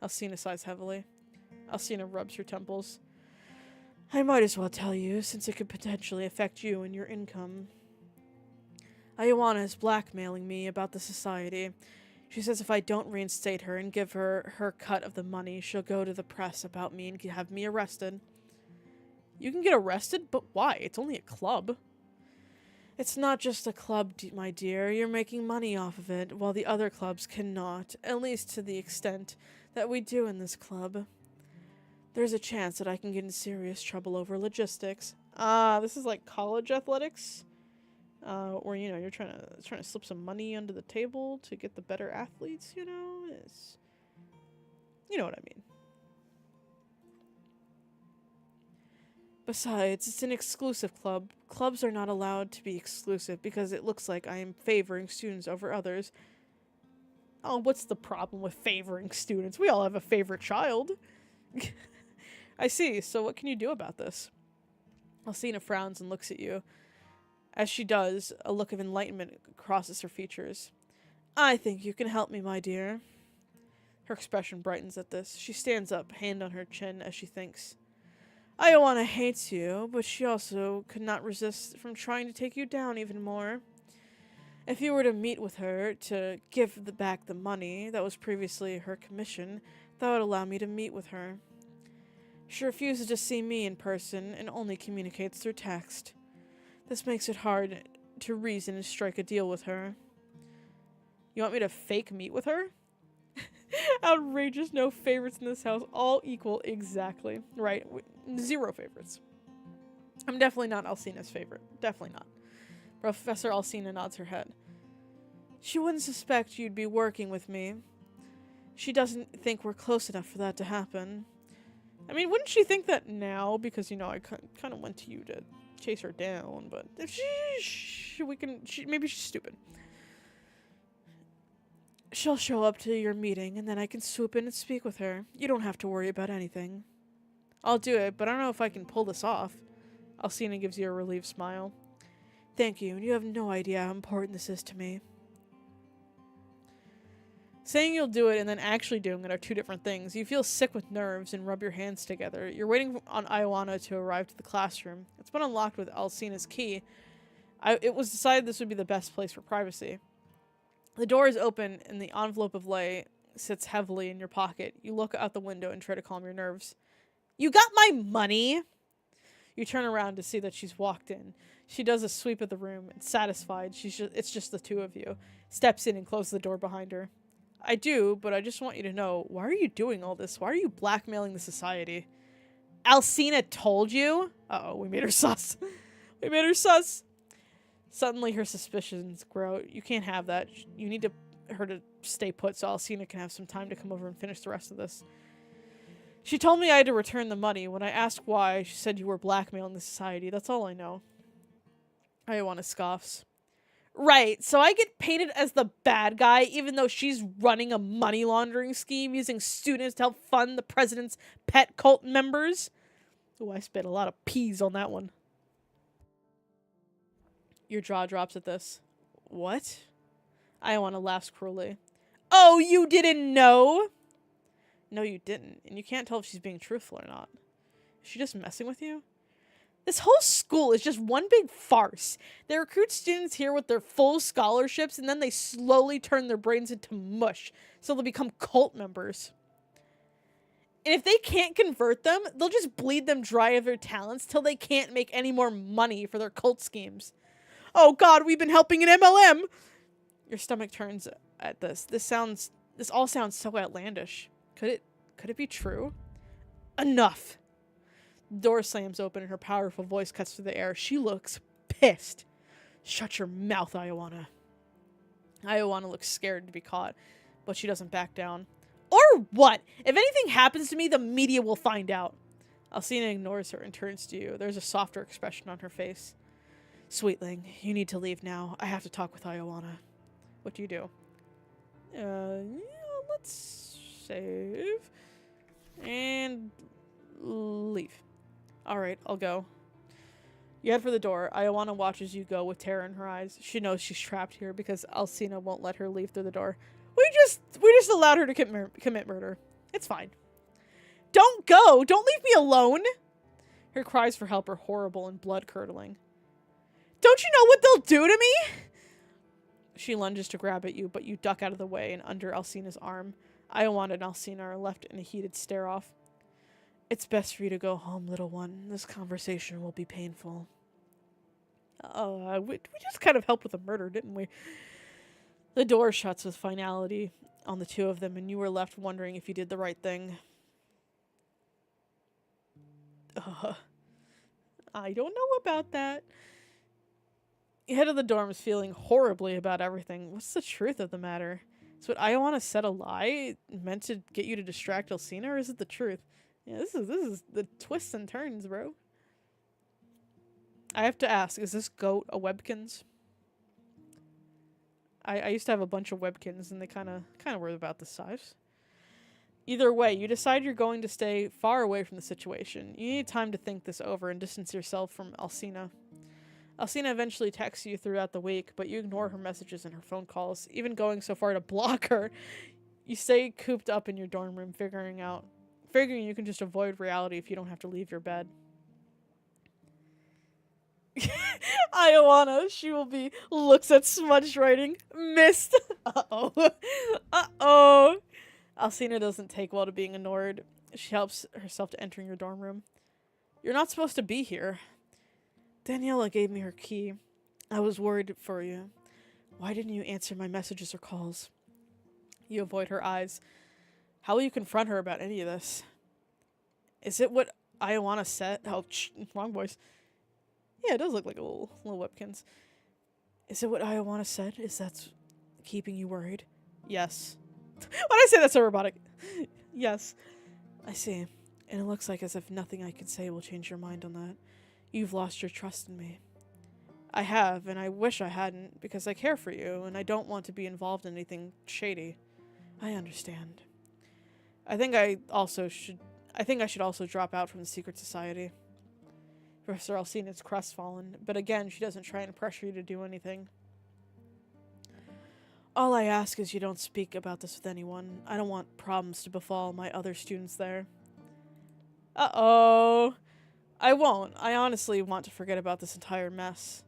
Alcina sighs heavily. Alcina rubs her temples. I might as well tell you, since it could potentially affect you and your income. Ioana is blackmailing me about the society. She says if I don't reinstate her and give her her cut of the money, she'll go to the press about me and have me arrested. You can get arrested? But why? It's only a club. It's not just a club, my dear. You're making money off of it, while the other clubs cannot, at least to the extent that we do in this club. There's a chance that I can get in serious trouble over logistics. This is like college athletics, where you know you're trying to slip some money under the table to get the better athletes. You know, you know what I mean. Besides, it's an exclusive club. Clubs are not allowed to be exclusive because it looks like I am favoring students over others. Oh, what's the problem with favoring students? We all have a favorite child. I see. So what can you do about this? Alcina frowns and looks at you. As she does, a look of enlightenment crosses her features. I think you can help me, my dear. Her expression brightens at this. She stands up, hand on her chin, as she thinks. Ioana hates you, but she also could not resist from trying to take you down even more. If you were to meet with her to give back the money that was previously her commission, that would allow me to meet with her. She refuses to see me in person and only communicates through text. This makes it hard to reason and strike a deal with her. You want me to fake meet with her? Outrageous, no favorites in this house, all equal exactly. Right, 0 favorites. I'm definitely not Alcina's favorite. Definitely not. Professor Alcina nods her head. She wouldn't suspect you'd be working with me. She doesn't think we're close enough for that to happen. I mean, wouldn't she think that now? Because, you know, I kind of went to you to chase her down, but if maybe she's stupid. She'll show up to your meeting, and then I can swoop in and speak with her. You don't have to worry about anything. I'll do it, but I don't know if I can pull this off. Alcina gives you a relieved smile. Thank you, and you have no idea how important this is to me. Saying you'll do it and then actually doing it are 2 different things. You feel sick with nerves and rub your hands together. You're waiting on Ioana to arrive to the classroom. It's been unlocked with Alcina's key. It was decided this would be the best place for privacy. The door is open and the envelope of lei sits heavily in your pocket. You look out the window and try to calm your nerves. You got my money? You turn around to see that she's walked in. She does a sweep of the room and, satisfied, it's just the 2 of you, steps in and closes the door behind her. I do, but I just want you to know, why are you doing all this? Why are you blackmailing the society? Alcina told you? Uh-oh, we made her sus. We made her sus. Suddenly her suspicions grow. You can't have that. You need her to stay put so Alcina can have some time to come over and finish the rest of this. She told me I had to return the money. When I asked why, she said you were blackmailing the society. That's all I know. Ioana scoffs. Right, so I get painted as the bad guy even though she's running a money laundering scheme using students to help fund the president's pet cult members. Oh, I spit a lot of peas on that one. Your jaw drops at this. What? Ioana laughs cruelly. Oh, you didn't know? No, you didn't. And you can't tell if she's being truthful or not. Is she just messing with you? This whole school is just one big farce. They recruit students here with their full scholarships, and then they slowly turn their brains into mush, so they'll become cult members. And if they can't convert them, they'll just bleed them dry of their talents till they can't make any more money for their cult schemes. Oh god, we've been helping an MLM! Your stomach turns at this. This all sounds so outlandish. Could it be true? Enough! The door slams open and her powerful voice cuts through the air. She looks pissed. Shut your mouth, Ioana. Ioana looks scared to be caught, but she doesn't back down. Or what? If anything happens to me, the media will find out. Alcina ignores her and turns to you. There's a softer expression on her face. Sweetling, you need to leave now. I have to talk with Ioana. What do you do? Yeah, let's save. And leave. Alright, I'll go. You head for the door. Ioana watches you go with terror in her eyes. She knows she's trapped here because Alcina won't let her leave through the door. We just allowed her to commit murder. It's fine. Don't go! Don't leave me alone! Her cries for help are horrible and blood-curdling. Don't you know what they'll do to me? She lunges to grab at you, but you duck out of the way and under Alcina's arm. Ioana and Alcina are left in a heated stare-off. It's best for you to go home, little one. This conversation will be painful. We just kind of helped with a murder, didn't we? The door shuts with finality on the two of them, and you were left wondering if you did the right thing. I don't know about that. You head to the dorms feeling horribly about everything. What's the truth of the matter? Is what Ioana said a lie meant to get you to distract Alcina, or is it the truth? Yeah, this is the twists and turns, bro. I have to ask, is this goat a Webkins? I used to have a bunch of Webkins, and they kind of were about this size. Either way, you decide you're going to stay far away from the situation. You need time to think this over and distance yourself from Alcina. Alcina eventually texts you throughout the week, but you ignore her messages and her phone calls, even going so far to block her. You stay cooped up in your dorm room, figuring you can just avoid reality if you don't have to leave your bed. Ioana, she will be, looks at smudged writing. Missed. Uh-oh. Uh-oh. Alcina doesn't take well to being ignored. She helps herself to entering your dorm room. You're not supposed to be here. Daniela gave me her key. I was worried for you. Why didn't you answer my messages or calls? You avoid her eyes. How will you confront her about any of this? Is it what Ioana said? Oh, wrong voice. Yeah, it does look like a little Webkins. Is it what Ioana said? Is that keeping you worried? Yes. Why did I say that so robotic? Yes. I see. And it looks like as if nothing I can say will change your mind on that. You've lost your trust in me. I have, and I wish I hadn't, because I care for you, and I don't want to be involved in anything shady. I understand. I think I should also drop out from the secret society. Professor Alcina's crestfallen, but again, she doesn't try and pressure you to do anything. All I ask is you don't speak about this with anyone. I don't want problems to befall my other students there. Uh-oh. I won't. I honestly want to forget about this entire mess.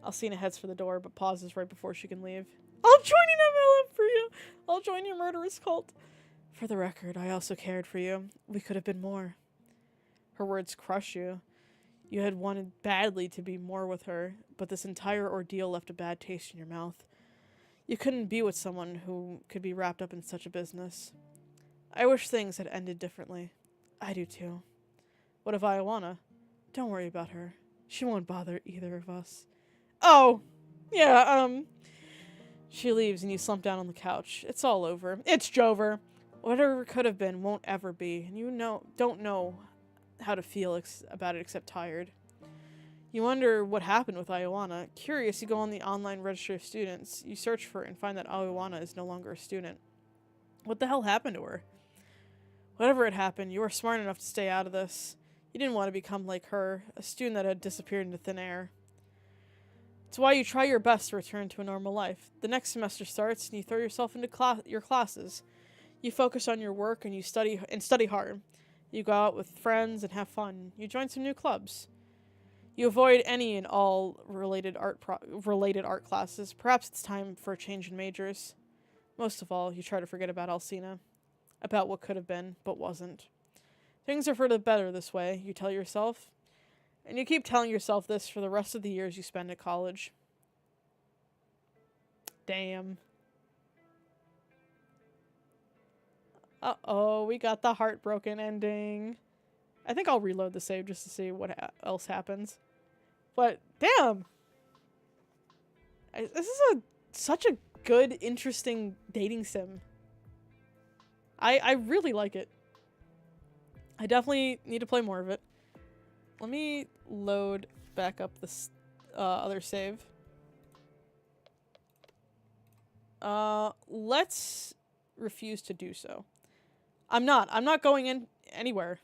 Alcina heads for the door, but pauses right before she can leave. I'll join an MLM for you. I'll join your murderous cult. For the record, I also cared for you. We could have been more. Her words crush you. You had wanted badly to be more with her, but this entire ordeal left a bad taste in your mouth. You couldn't be with someone who could be wrapped up in such a business. I wish things had ended differently. I do too. What of Ioana? Don't worry about her. She won't bother either of us. Oh! Yeah, She leaves and you slump down on the couch. It's all over. It's Jover. Whatever could have been won't ever be, and you don't know how to feel about it except tired. You wonder what happened with Ioana. Curious, you go on the online registry of students. You search for it and find that Ioana is no longer a student. What the hell happened to her? Whatever had happened, you were smart enough to stay out of this. You didn't want to become like her, a student that had disappeared into thin air. It's why you try your best to return to a normal life. The next semester starts and you throw yourself into your classes. You focus on your work and you study hard. You go out with friends and have fun. You join some new clubs. You avoid any and all related art classes. Perhaps it's time for a change in majors. Most of all, you try to forget about Alcina. About what could have been, but wasn't. Things are for the better this way, you tell yourself. And you keep telling yourself this for the rest of the years you spend at college. Damn. Uh-oh, we got the heartbroken ending. I think I'll reload the save just to see what else happens. But, damn! This is such a good, interesting dating sim. I really like it. I definitely need to play more of it. Let me load back up this other save. Let's refuse to do so. I'm not going in anywhere.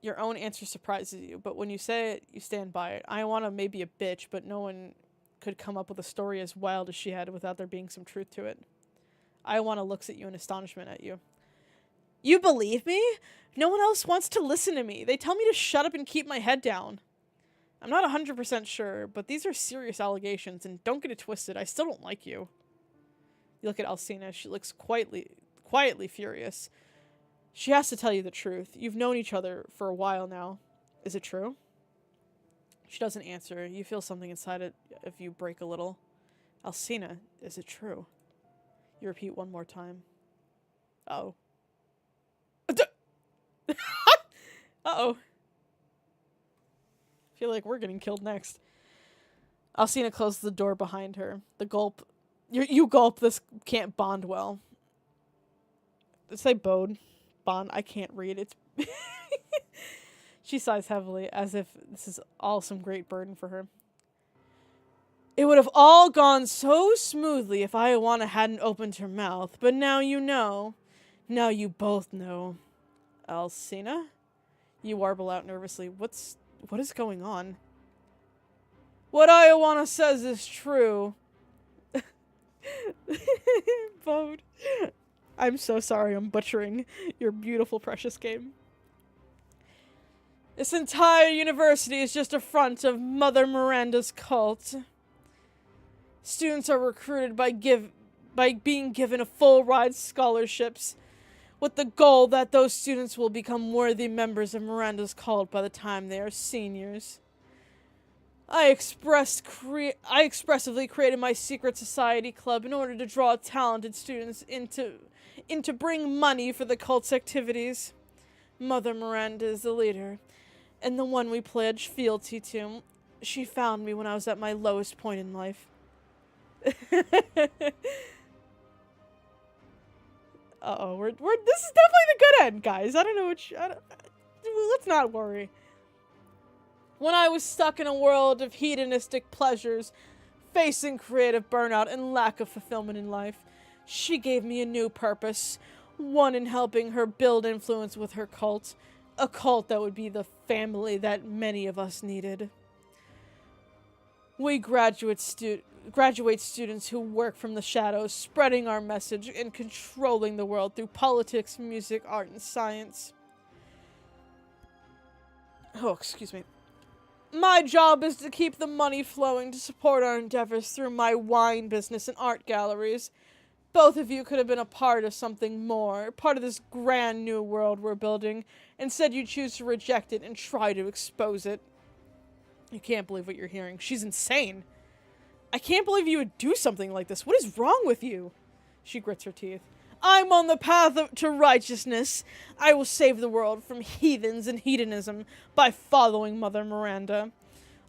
Your own answer surprises you, but when you say it, you stand by it. Ioana may be a bitch, but no one could come up with a story as wild as she had without there being some truth to it. Ioana looks at you in astonishment at you. You believe me? No one else wants to listen to me. They tell me to shut up and keep my head down. I'm not 100% sure, but these are serious allegations, and don't get it twisted, I still don't like you. You look at Alcina. She looks quietly furious. She has to tell you the truth. You've known each other for a while now. Is it true? She doesn't answer. You feel something inside it if you break a little. Alcina, is it true? You repeat one more time. Uh-oh. Uh-oh. I feel like we're getting killed next. Alcina closes the door behind her. The gulp. You gulp. This can't bond well. Did it say bode? Bond? I can't read. It's... She sighs heavily, as if this is all some great burden for her. It would have all gone so smoothly if Ioana hadn't opened her mouth, but now you know. Now you both know. Alcina? You warble out nervously. What is going on? What Ioana says is true. Bode. I'm so sorry I'm butchering your beautiful, precious game. This entire university is just a front of Mother Miranda's cult. Students are recruited by being given a full ride scholarships, with the goal that those students will become worthy members of Miranda's cult by the time they are seniors. I expressively created my secret society club in order to draw talented students into bring money for the cult's activities. Mother Miranda is the leader, and the one we pledge fealty to. She found me when I was at my lowest point in life. Uh-oh, this is definitely the good end, guys. I don't know let's not worry. When I was stuck in a world of hedonistic pleasures, facing creative burnout and lack of fulfillment in life, she gave me a new purpose, one in helping her build influence with her cult, a cult that would be the family that many of us needed. We graduate students who work from the shadows, spreading our message and controlling the world through politics, music, art, and science. Oh, excuse me. My job is to keep the money flowing to support our endeavors through my wine business and art galleries. Both of you could have been a part of something more, part of this grand new world we're building. Instead, you choose to reject it and try to expose it. You can't believe what you're hearing. She's insane. I can't believe you would do something like this. What is wrong with you? She grits her teeth. I'm on the path to righteousness. I will save the world from heathens and hedonism by following Mother Miranda.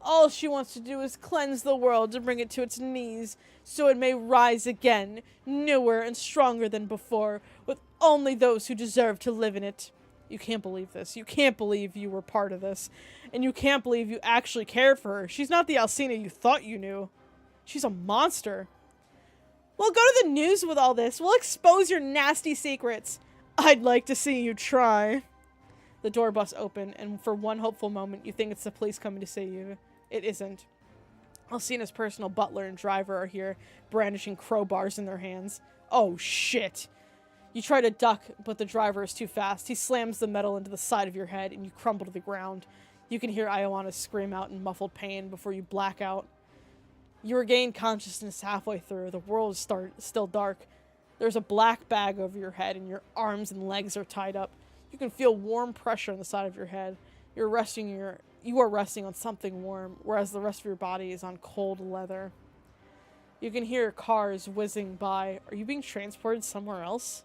All she wants to do is cleanse the world to bring it to its knees, so it may rise again, newer and stronger than before, with only those who deserve to live in it. You can't believe this. You can't believe you were part of this. And you can't believe you actually cared for her. She's not the Alcina you thought you knew. She's a monster. Well, go to the news with all this. We'll expose your nasty secrets. I'd like to see you try. The door busts open, and for one hopeful moment, you think it's the police coming to save you. It isn't. Alcina's personal butler and driver are here, brandishing crowbars in their hands. Oh, shit. You try to duck, but the driver is too fast. He slams the metal into the side of your head, and you crumble to the ground. You can hear Ioana scream out in muffled pain before you black out. You regain consciousness halfway through. The world is still dark. There's a black bag over your head, and your arms and legs are tied up. You can feel warm pressure on the side of your head. You are resting on something warm, whereas the rest of your body is on cold leather. You can hear cars whizzing by. Are you being transported somewhere else?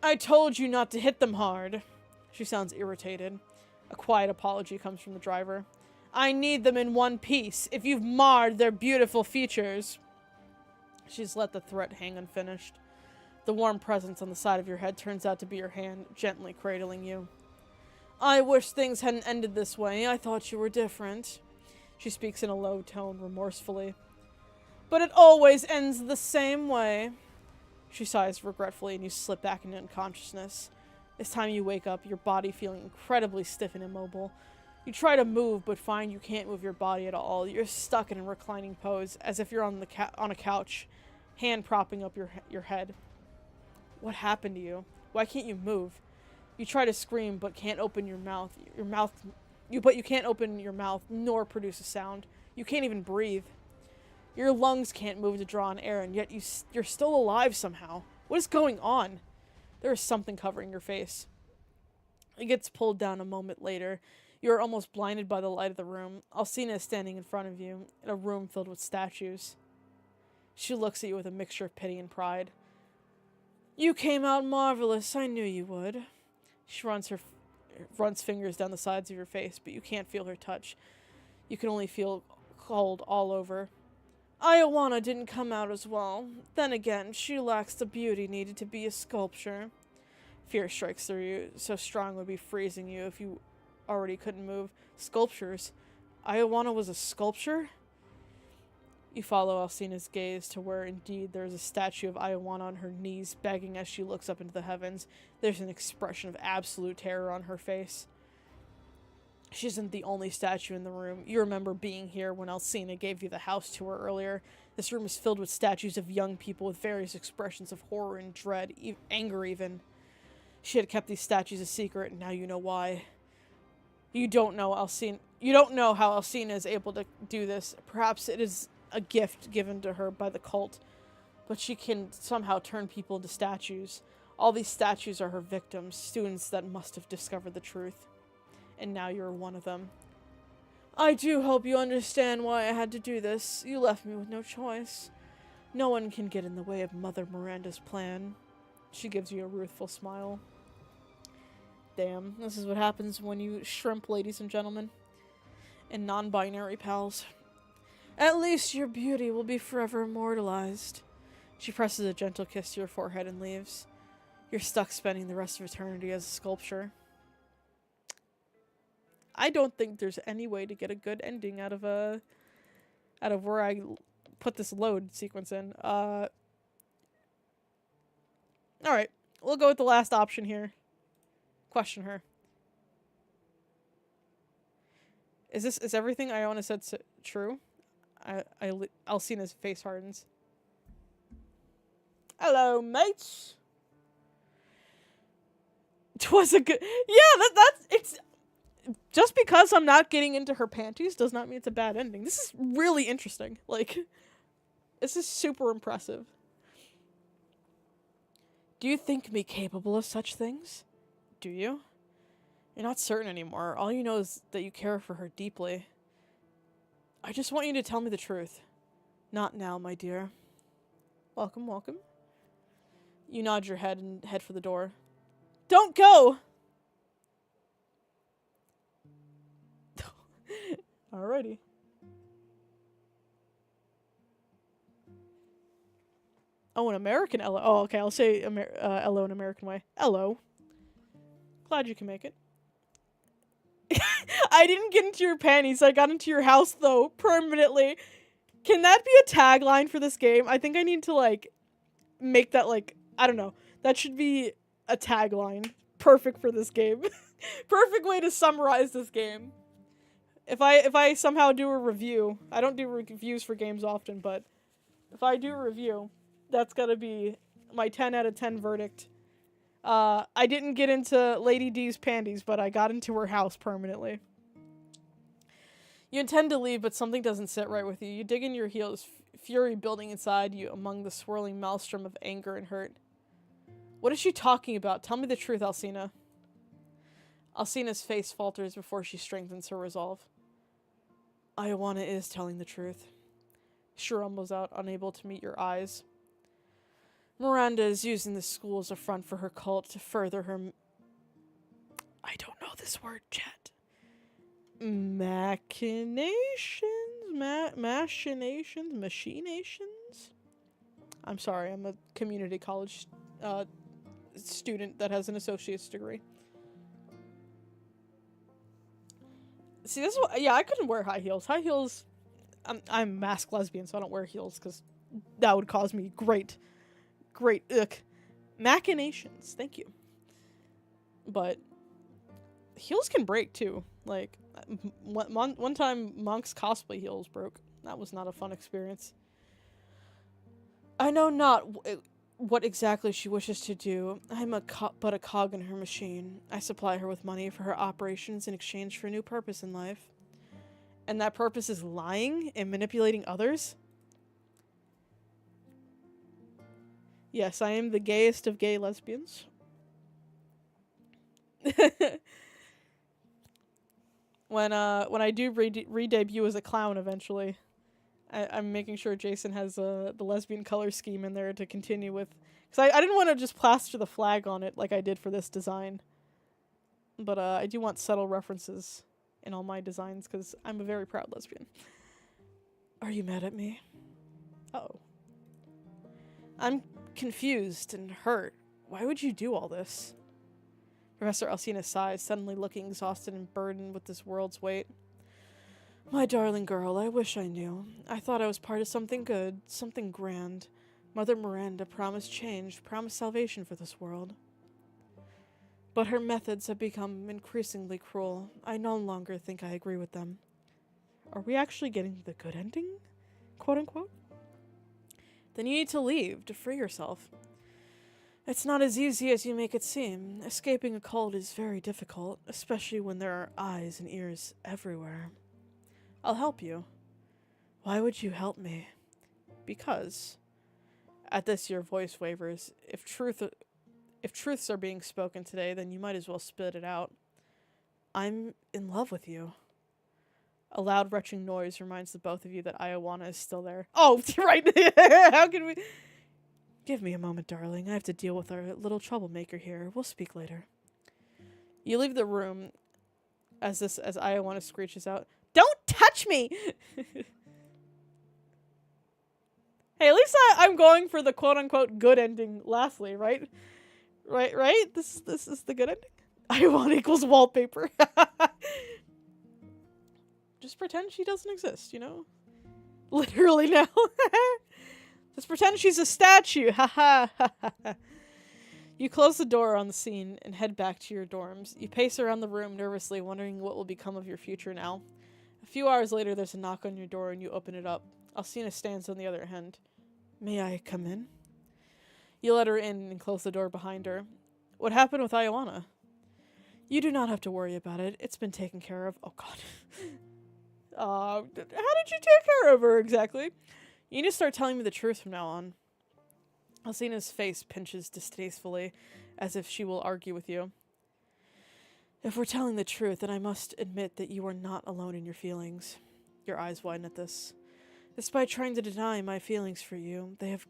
I told you not to hit them hard. She sounds irritated. A quiet apology comes from the driver. I need them in one piece. If you've marred their beautiful features. She's let the threat hang unfinished. The warm presence on the side of your head turns out to be your hand, gently cradling you. I wish things hadn't ended this way. I thought you were different. She speaks in a low tone, remorsefully. But it always ends the same way. She sighs regretfully, and you slip back into unconsciousness. This time you wake up, your body feeling incredibly stiff and immobile. You try to move, but find you can't move your body at all. You're stuck in a reclining pose, as if you're on a couch, hand propping up your head. What happened to you? Why can't you move? You try to scream, but can't open your mouth. But you can't open your mouth, nor produce a sound. You can't even breathe. Your lungs can't move to draw in air, and yet you're still alive somehow. What is going on? There is something covering your face. It gets pulled down a moment later. You are almost blinded by the light of the room. Alcina is standing in front of you, in a room filled with statues. She looks at you with a mixture of pity and pride. You came out marvelous. I knew you would. She runs fingers down the sides of your face, but you can't feel her touch. You can only feel cold all over. Iowana didn't come out as well. Then again, she lacks the beauty needed to be a sculpture. Fear strikes through you, so strong it would be freezing you if you already couldn't move. Sculptures? Iowana was a sculpture? You follow Alcina's gaze to where, indeed, there is a statue of Iowana on her knees, begging as she looks up into the heavens. There's an expression of absolute terror on her face. She isn't the only statue in the room. You remember being here when Alcina gave you the house tour earlier. This room is filled with statues of young people with various expressions of horror and dread, anger even. She had kept these statues a secret, and now you know why. You don't know how Alcina is able to do this. Perhaps it is a gift given to her by the cult, but she can somehow turn people into statues. All these statues are her victims, students that must have discovered the truth. And now you're one of them. I do hope you understand why I had to do this. You left me with no choice. No one can get in the way of Mother Miranda's plan. She gives you a ruthful smile. Damn, this is what happens when you shrimp, ladies and gentlemen. And non-binary pals. At least your beauty will be forever immortalized. She presses a gentle kiss to your forehead and leaves. You're stuck spending the rest of eternity as a sculpture. I don't think there's any way to get a good ending out of where I put this load sequence in. Alright, we'll go with the last option here. Question her. Is everything Iona said true? Alcina's face hardens. Hello, mates. 'Twas a good. Yeah, it's. Just because I'm not getting into her panties does not mean it's a bad ending. This is really interesting. Like, this is super impressive. Do you think me capable of such things? Do you? You're not certain anymore. All you know is that you care for her deeply. I just want you to tell me the truth. Not now, my dear. Welcome, welcome. You nod your head and head for the door. Don't go! Alrighty. Oh, an American Elo. Oh, okay, I'll say Elo in American way. Elo. Glad you can make it. I didn't get into your panties. I got into your house, though, permanently. Can that be a tagline for this game? I think I need to, like, make that, like, I don't know. That should be a tagline. Perfect for this game. Perfect way to summarize this game. If I somehow do a review, I don't do reviews for games often, but if I do a review, that's gotta be my 10 out of 10 verdict. I didn't get into Lady D's panties, but I got into her house permanently. You intend to leave, but something doesn't sit right with you. You dig in your heels, fury building inside you among the swirling maelstrom of anger and hurt. What is she talking about? Tell me the truth, Alcina. Alcina's face falters before she strengthens her resolve. Iowana is telling the truth. She rumbles out, unable to meet your eyes. Miranda is using the school as a front for her cult to further her... I don't know this word, chat. Machinations? Machinations? I'm sorry, I'm a community college student that has an associate's degree. See, this is what, yeah, I couldn't wear high heels. High heels, I'm a masked lesbian, so I don't wear heels, because that would cause me great, machinations. Thank you. But heels can break, too. Like, one time, Monk's cosplay heels broke. That was not a fun experience. I know not what exactly she wishes to do. I'm but a cog in her machine. I supply her with money for her operations in exchange for a new purpose in life. And that purpose is lying and manipulating others? Yes, I am the gayest of gay lesbians. When I do re-debut as a clown eventually, I'm making sure Jason has the lesbian color scheme in there to continue with. Because I didn't want to just plaster the flag on it like I did for this design. But I do want subtle references in all my designs because I'm a very proud lesbian. Are you mad at me? Uh-oh. I'm confused and hurt. Why would you do all this? Professor Alcina sighs, suddenly looking exhausted and burdened with this world's weight. My darling girl, I wish I knew. I thought I was part of something good, something grand. Mother Miranda promised change, promised salvation for this world. But her methods have become increasingly cruel. I no longer think I agree with them. Are we actually getting the good ending? Quote unquote? Then you need to leave, to free yourself. It's not as easy as you make it seem. Escaping a cult is very difficult, especially when there are eyes and ears everywhere. I'll help you. Why would you help me? Because. At this, your voice wavers. If truths are being spoken today, then you might as well spit it out. I'm in love with you. A loud retching noise reminds the both of you that Iowana is still there. Oh, right. How can we... Give me a moment, darling. I have to deal with our little troublemaker here. We'll speak later. You leave the room as Iowana screeches out, "Don't touch me!" Hey, at least I'm going for the quote-unquote good ending lastly, right? Right? This is the good ending? Iowana equals wallpaper. Just pretend she doesn't exist, you know? Literally now. Just pretend she's a statue. Ha. You close the door on the scene and head back to your dorms. You pace around the room nervously, wondering what will become of your future now. A few hours later, there's a knock on your door and you open it up. Alcina stands on the other end. May I come in? You let her in and close the door behind her. What happened with Iowana? You do not have to worry about it. It's been taken care of. Oh, God. How did you take care of her exactly? You need to start telling me the truth from now on. Alcina's face pinches distastefully, as if she will argue with you. If we're telling the truth, then I must admit that you are not alone in your feelings. Your eyes widen at this. Despite trying to deny my feelings for you, they have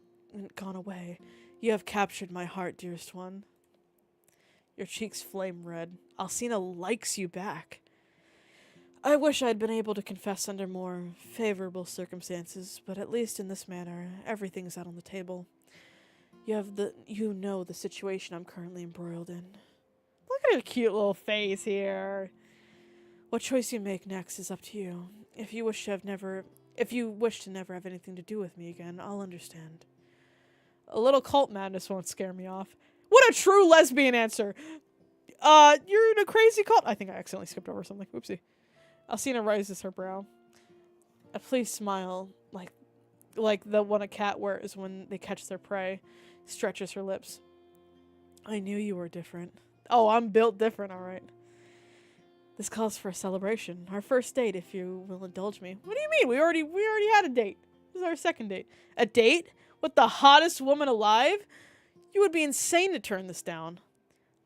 gone away. You have captured my heart, dearest one. Your cheeks flame red. Alcina likes you back. I wish I had been able to confess under more favorable circumstances, but at least in this manner, everything's out on the table. You know the situation I'm currently embroiled in. Look at her cute little face here. What choice you make next is up to you. If you wish to never have anything to do with me again, I'll understand. A little cult madness won't scare me off. What a true lesbian answer! You're in a crazy cult. I think I accidentally skipped over something. Oopsie. Alcina raises her brow. A pleased smile, like the one a cat wears when they catch their prey, stretches her lips. I knew you were different. Oh, I'm built different, alright. This calls for a celebration. Our first date, if you will indulge me. What do you mean? We already had a date. This is our second date. A date? With the hottest woman alive? You would be insane to turn this down.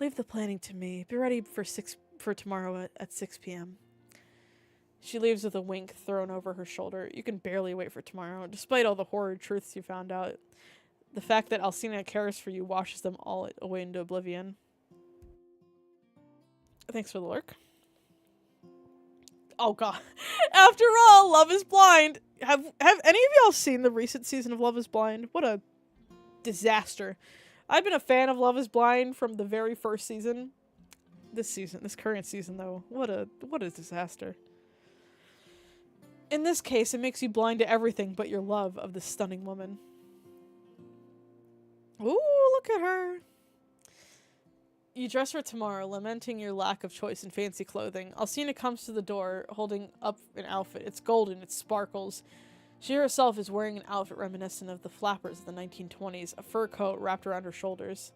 Leave the planning to me. Be ready for tomorrow at 6 p.m. She leaves with a wink thrown over her shoulder. You can barely wait for tomorrow, despite all the horrid truths you found out. The fact that Alcina cares for you washes them all away into oblivion. Thanks for the lurk. Oh, God. After all, Love is Blind. Have any of y'all seen the recent season of Love is Blind? What a disaster. I've been a fan of Love is Blind from the very first season. This current season, though, what a disaster. In this case, it makes you blind to everything but your love of this stunning woman. Ooh, look at her. You dress for tomorrow, lamenting your lack of choice in fancy clothing. Alcina comes to the door, holding up an outfit. It's golden, it sparkles. She herself is wearing an outfit reminiscent of the flappers of the 1920s, a fur coat wrapped around her shoulders.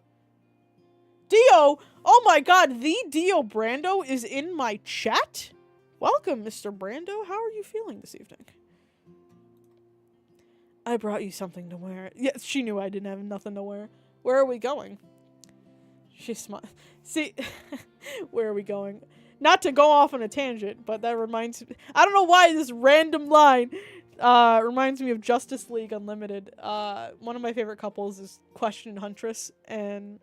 Dio! Oh my god, the Dio Brando is in my chat? Welcome, Mr. Brando. How are you feeling this evening? I brought you something to wear. Yeah, she knew I didn't have nothing to wear. Where are we going? She smiled. See, where are we going? Not to go off on a tangent, but that reminds me. I don't know why this random line reminds me of Justice League Unlimited. One of my favorite couples is Question and Huntress, and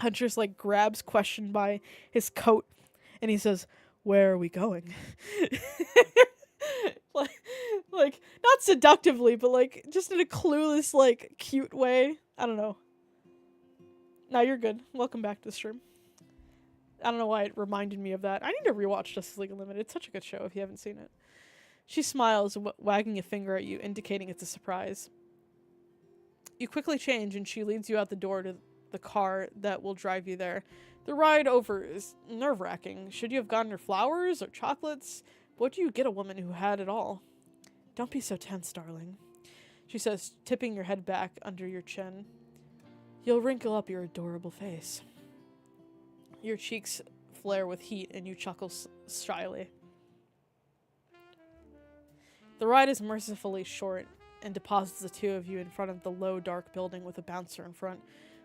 Huntress like grabs Question by his coat, and he says, "Where are we going?" like not seductively, but like just in a clueless, like cute way. I don't know. Now you're good. Welcome back to the stream. I don't know why it reminded me of that. I need to rewatch Justice League Unlimited. It's such a good show if you haven't seen it. She smiles, wagging a finger at you, indicating it's a surprise. You quickly change, and she leads you out the door to the car that will drive you there. The ride over is nerve-wracking. Should you have gotten her flowers or chocolates? What do you get a woman who had it all? Don't be so tense, darling, she says, tipping your head back under your chin. You'll wrinkle up your adorable face. Your cheeks flare with heat, and you chuckle shyly. The ride is mercifully short, and deposits the two of you in front of the low, dark building with a bouncer in front.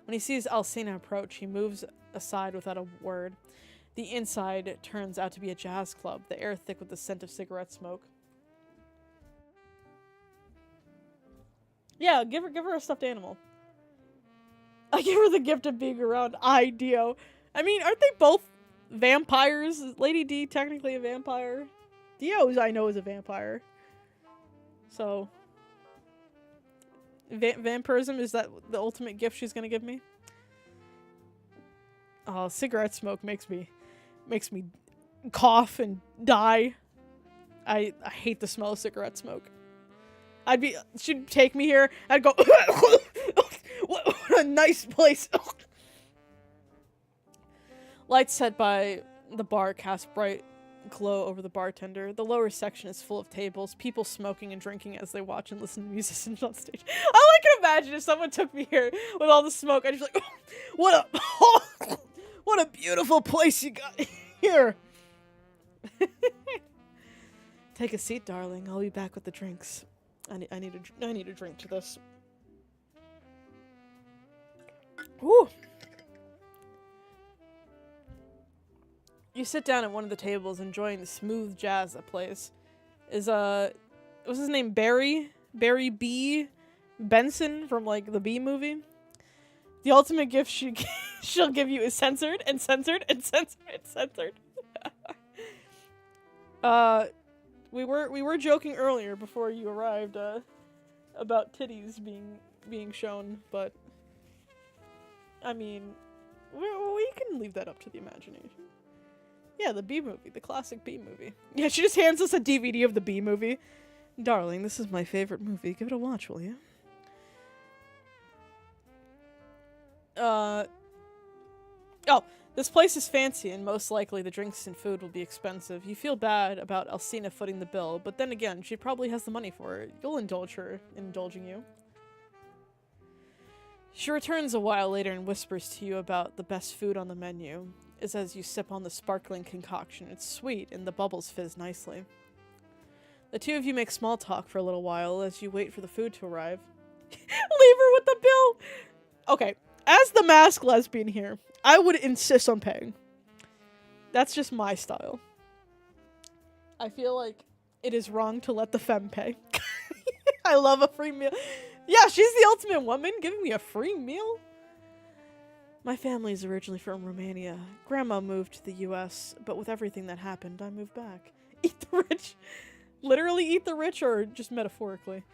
When he sees Alcina approach, he moves aside without a word. The inside turns out to be a jazz club, the air thick with the scent of cigarette smoke. Yeah, give her a stuffed animal. I give her the gift of being around Dio. I mean, aren't they both vampires? Is Lady D technically a vampire? Dio, I know, is a vampire. So, vampirism, is that the ultimate gift she's gonna give me? Oh, cigarette smoke makes me cough and die. I hate the smell of cigarette smoke. She'd take me here, I'd go, what a nice place. Lights set by the bar cast bright glow over the bartender. The lower section is full of tables, people smoking and drinking as they watch and listen to musicians on stage. All I can imagine if someone took me here with all the smoke, I'd just be like, oh, what a beautiful place you got here. Take a seat, darling. I'll be back with the drinks. I need a drink to this. Ooh. You sit down at one of the tables, enjoying the smooth jazz that plays. What's his name? Barry B. Benson from like the B movie. The ultimate gift she'll give you is censored and censored and censored and censored. We were joking earlier before you arrived about titties being shown, but I mean, we can leave that up to the imagination. Yeah, the B movie, the classic B movie. Yeah, she just hands us a DVD of the B movie. Darling, this is my favorite movie. Give it a watch, will you? Oh, this place is fancy, and most likely the drinks and food will be expensive. You feel bad about Alcina footing the bill, but then again, she probably has the money for it. You'll indulge her in indulging you. She returns a while later and whispers to you about the best food on the menu. As you sip on the sparkling concoction. It's sweet, and the bubbles fizz nicely. The two of you make small talk for a little while as you wait for the food to arrive. Leave her with the bill! Okay, as the masked lesbian here, I would insist on paying. That's just my style. I feel like it is wrong to let the femme pay. I love a free meal. Yeah, she's the ultimate woman, giving me a free meal? My family is originally from Romania. Grandma moved to the US, but with everything that happened, I moved back. Eat the rich. Literally eat the rich, or just metaphorically?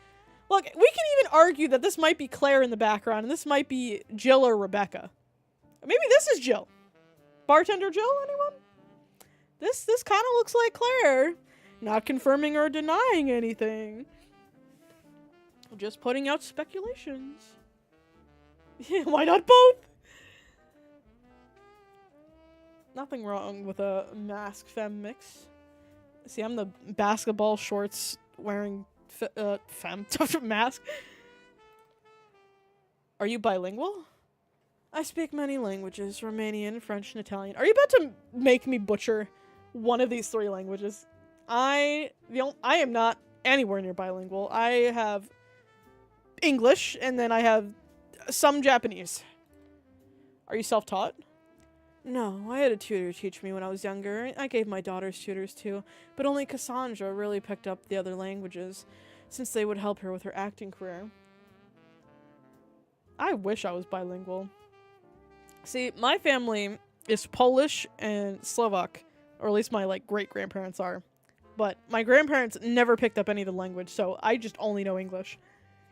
Look, we can even argue that this might be Claire in the background, and this might be Jill or Rebecca. Maybe this is Jill. Bartender Jill, anyone? This kind of looks like Claire. Not confirming or denying anything. Just putting out speculations. Why not both? Nothing wrong with a mask femme mix. See, I'm the basketball shorts wearing femme mask. Are you bilingual? I speak many languages, Romanian, French, and Italian. Are you about to make me butcher one of these 3 languages? I am not anywhere near bilingual. I have English, and then I have some Japanese. Are you self-taught? No, I had a tutor teach me when I was younger. I gave my daughters tutors too, but only Cassandra really picked up the other languages, since they would help her with her acting career. I wish I was bilingual. See, my family is Polish and Slovak, or at least my, like, great-grandparents are. But my grandparents never picked up any of the language, so I just only know English.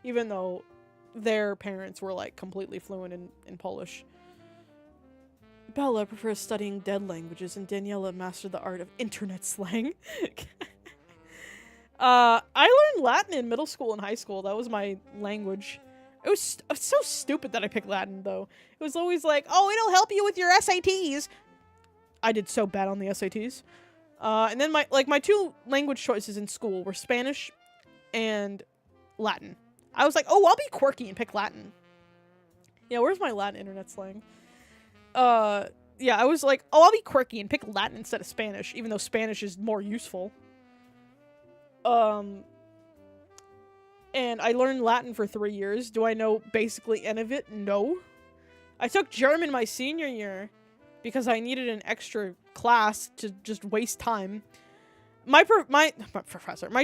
Even though their parents were, like, completely fluent in Polish. Bella prefers studying dead languages, and Daniela mastered the art of internet slang. I learned Latin in middle school and high school. That was my language. It was so stupid that I picked Latin, though. It was always like, oh, it'll help you with your SATs. I did so bad on the SATs. And then my 2 language choices in school were Spanish and Latin. I was like, oh, I'll be quirky and pick Latin. Yeah, where's my Latin internet slang? Yeah, I was like, oh, I'll be quirky and pick Latin instead of Spanish, even though Spanish is more useful. And I learned Latin for 3 years. Do I know basically any of it? No. I took German my senior year because I needed an extra class to just waste time. My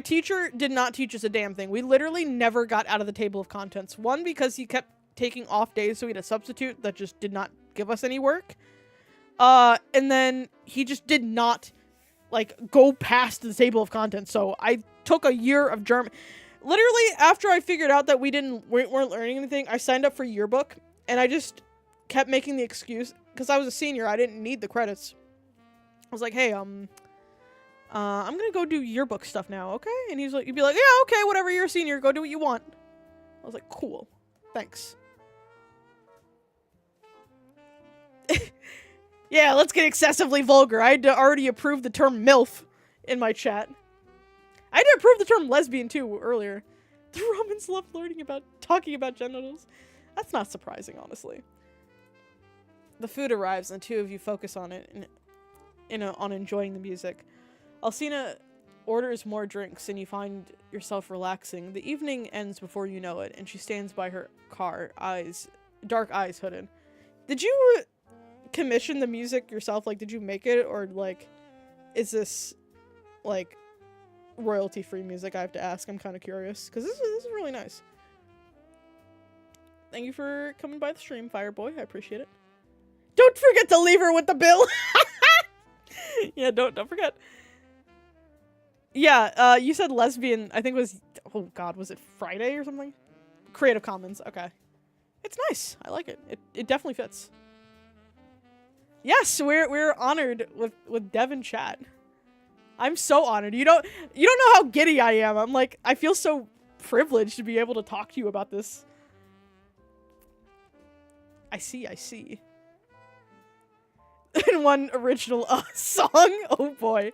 teacher did not teach us a damn thing. We literally never got out of the table of contents. One, because he kept taking off days, so we had a substitute that just did not give us any work. And then he just did not, like, go past the table of contents. So I took a year of German. Literally, after I figured out that we weren't learning anything, I signed up for yearbook, and I just kept making the excuse, because I was a senior, I didn't need the credits. I was like, hey, I'm gonna go do yearbook stuff now, okay? And he'd be like, yeah, okay, whatever, you're a senior, go do what you want. I was like, cool, thanks. Yeah, let's get excessively vulgar. I had to already approve the term MILF in my chat. I had to approve the term lesbian too earlier. The Romans love talking about genitals. That's not surprising, honestly. The food arrives and the 2 of you focus on it on enjoying the music. Alcina orders more drinks and you find yourself relaxing. The evening ends before you know it, and she stands by her car, dark eyes hooded. Did you commission the music yourself? Like, did you make it, or like, is this like royalty-free music? I have to ask. I'm kind of curious because this is really nice. Thank you for coming by the stream, Fireboy. I appreciate it. Don't forget to leave her with the bill. Yeah, don't forget. Yeah, you said lesbian. I think it was, oh god, was it Friday or something? Creative Commons. Okay, it's nice. I like it. It definitely fits. Yes, we're honored with Devin chat. I'm so honored. You don't know how giddy I am. I'm like, I feel so privileged to be able to talk to you about this. I see. In one original song? Oh boy.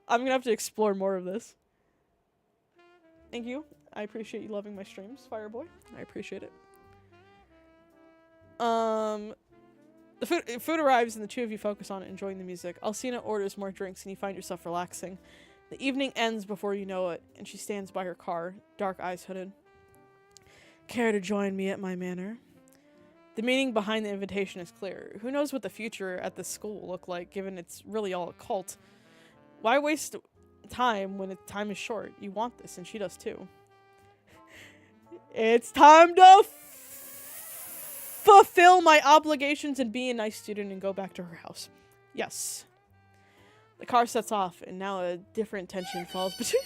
I'm gonna have to explore more of this. Thank you. I appreciate you loving my streams, Fireboy. I appreciate it. The food arrives and the 2 of you focus on it, enjoying the music. Alcina orders more drinks and you find yourself relaxing. The evening ends before you know it, and she stands by her car, dark eyes hooded. Care to join me at my manor? The meaning behind the invitation is clear. Who knows what the future at this school will look like, given it's really all a cult? Why waste time when time is short? You want this, and she does too. It's time to fulfill my obligations and be a nice student and go back to her house. Yes. The car sets off, and now a different tension falls between...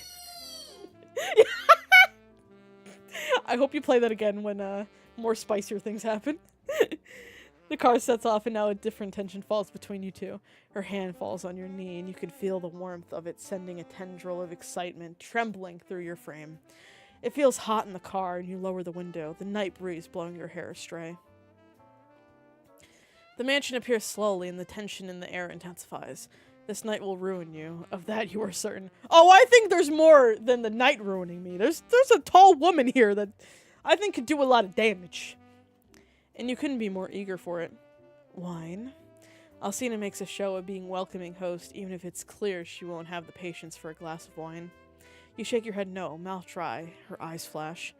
I hope you play that again when more spicier things happen. The car sets off, and now a different tension falls between you 2. Her hand falls on your knee, and you can feel the warmth of it sending a tendril of excitement trembling through your frame. It feels hot in the car, and you lower the window, the night breeze blowing your hair astray. The mansion appears slowly, and the tension in the air intensifies. This night will ruin you. Of that you are certain. Oh, I think there's more than the night ruining me. There's a tall woman here that I think could do a lot of damage. And you couldn't be more eager for it. Wine? Alcina makes a show of being welcoming host, even if it's clear she won't have the patience for a glass of wine. You shake your head no, mouth dry, her eyes flash.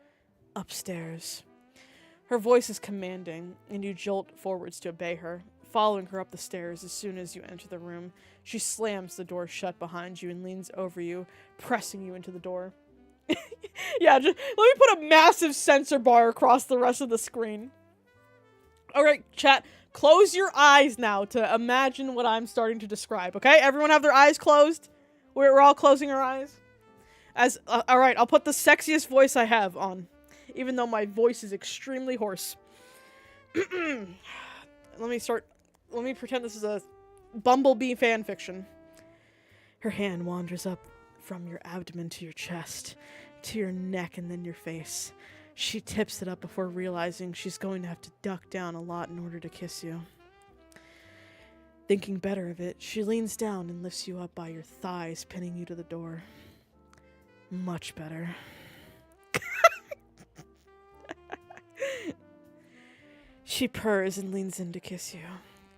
Upstairs. Her voice is commanding, and you jolt forwards to obey her. Following her up the stairs as soon as you enter the room, she slams the door shut behind you and leans over you, pressing you into the door. Yeah, just let me put a massive censor bar across the rest of the screen. Alright, chat, close your eyes now to imagine what I'm starting to describe, okay? Everyone have their eyes closed? We're all closing our eyes? Alright, I'll put the sexiest voice I have on, even though my voice is extremely hoarse. Let me pretend this is a Bumblebee fanfiction. Her hand wanders up from your abdomen to your chest, to your neck, and then your face. She tips it up before realizing she's going to have to duck down a lot in order to kiss you. Thinking better of it, she leans down and lifts you up by your thighs, pinning you to the door. Much better. She purrs and leans in to kiss you.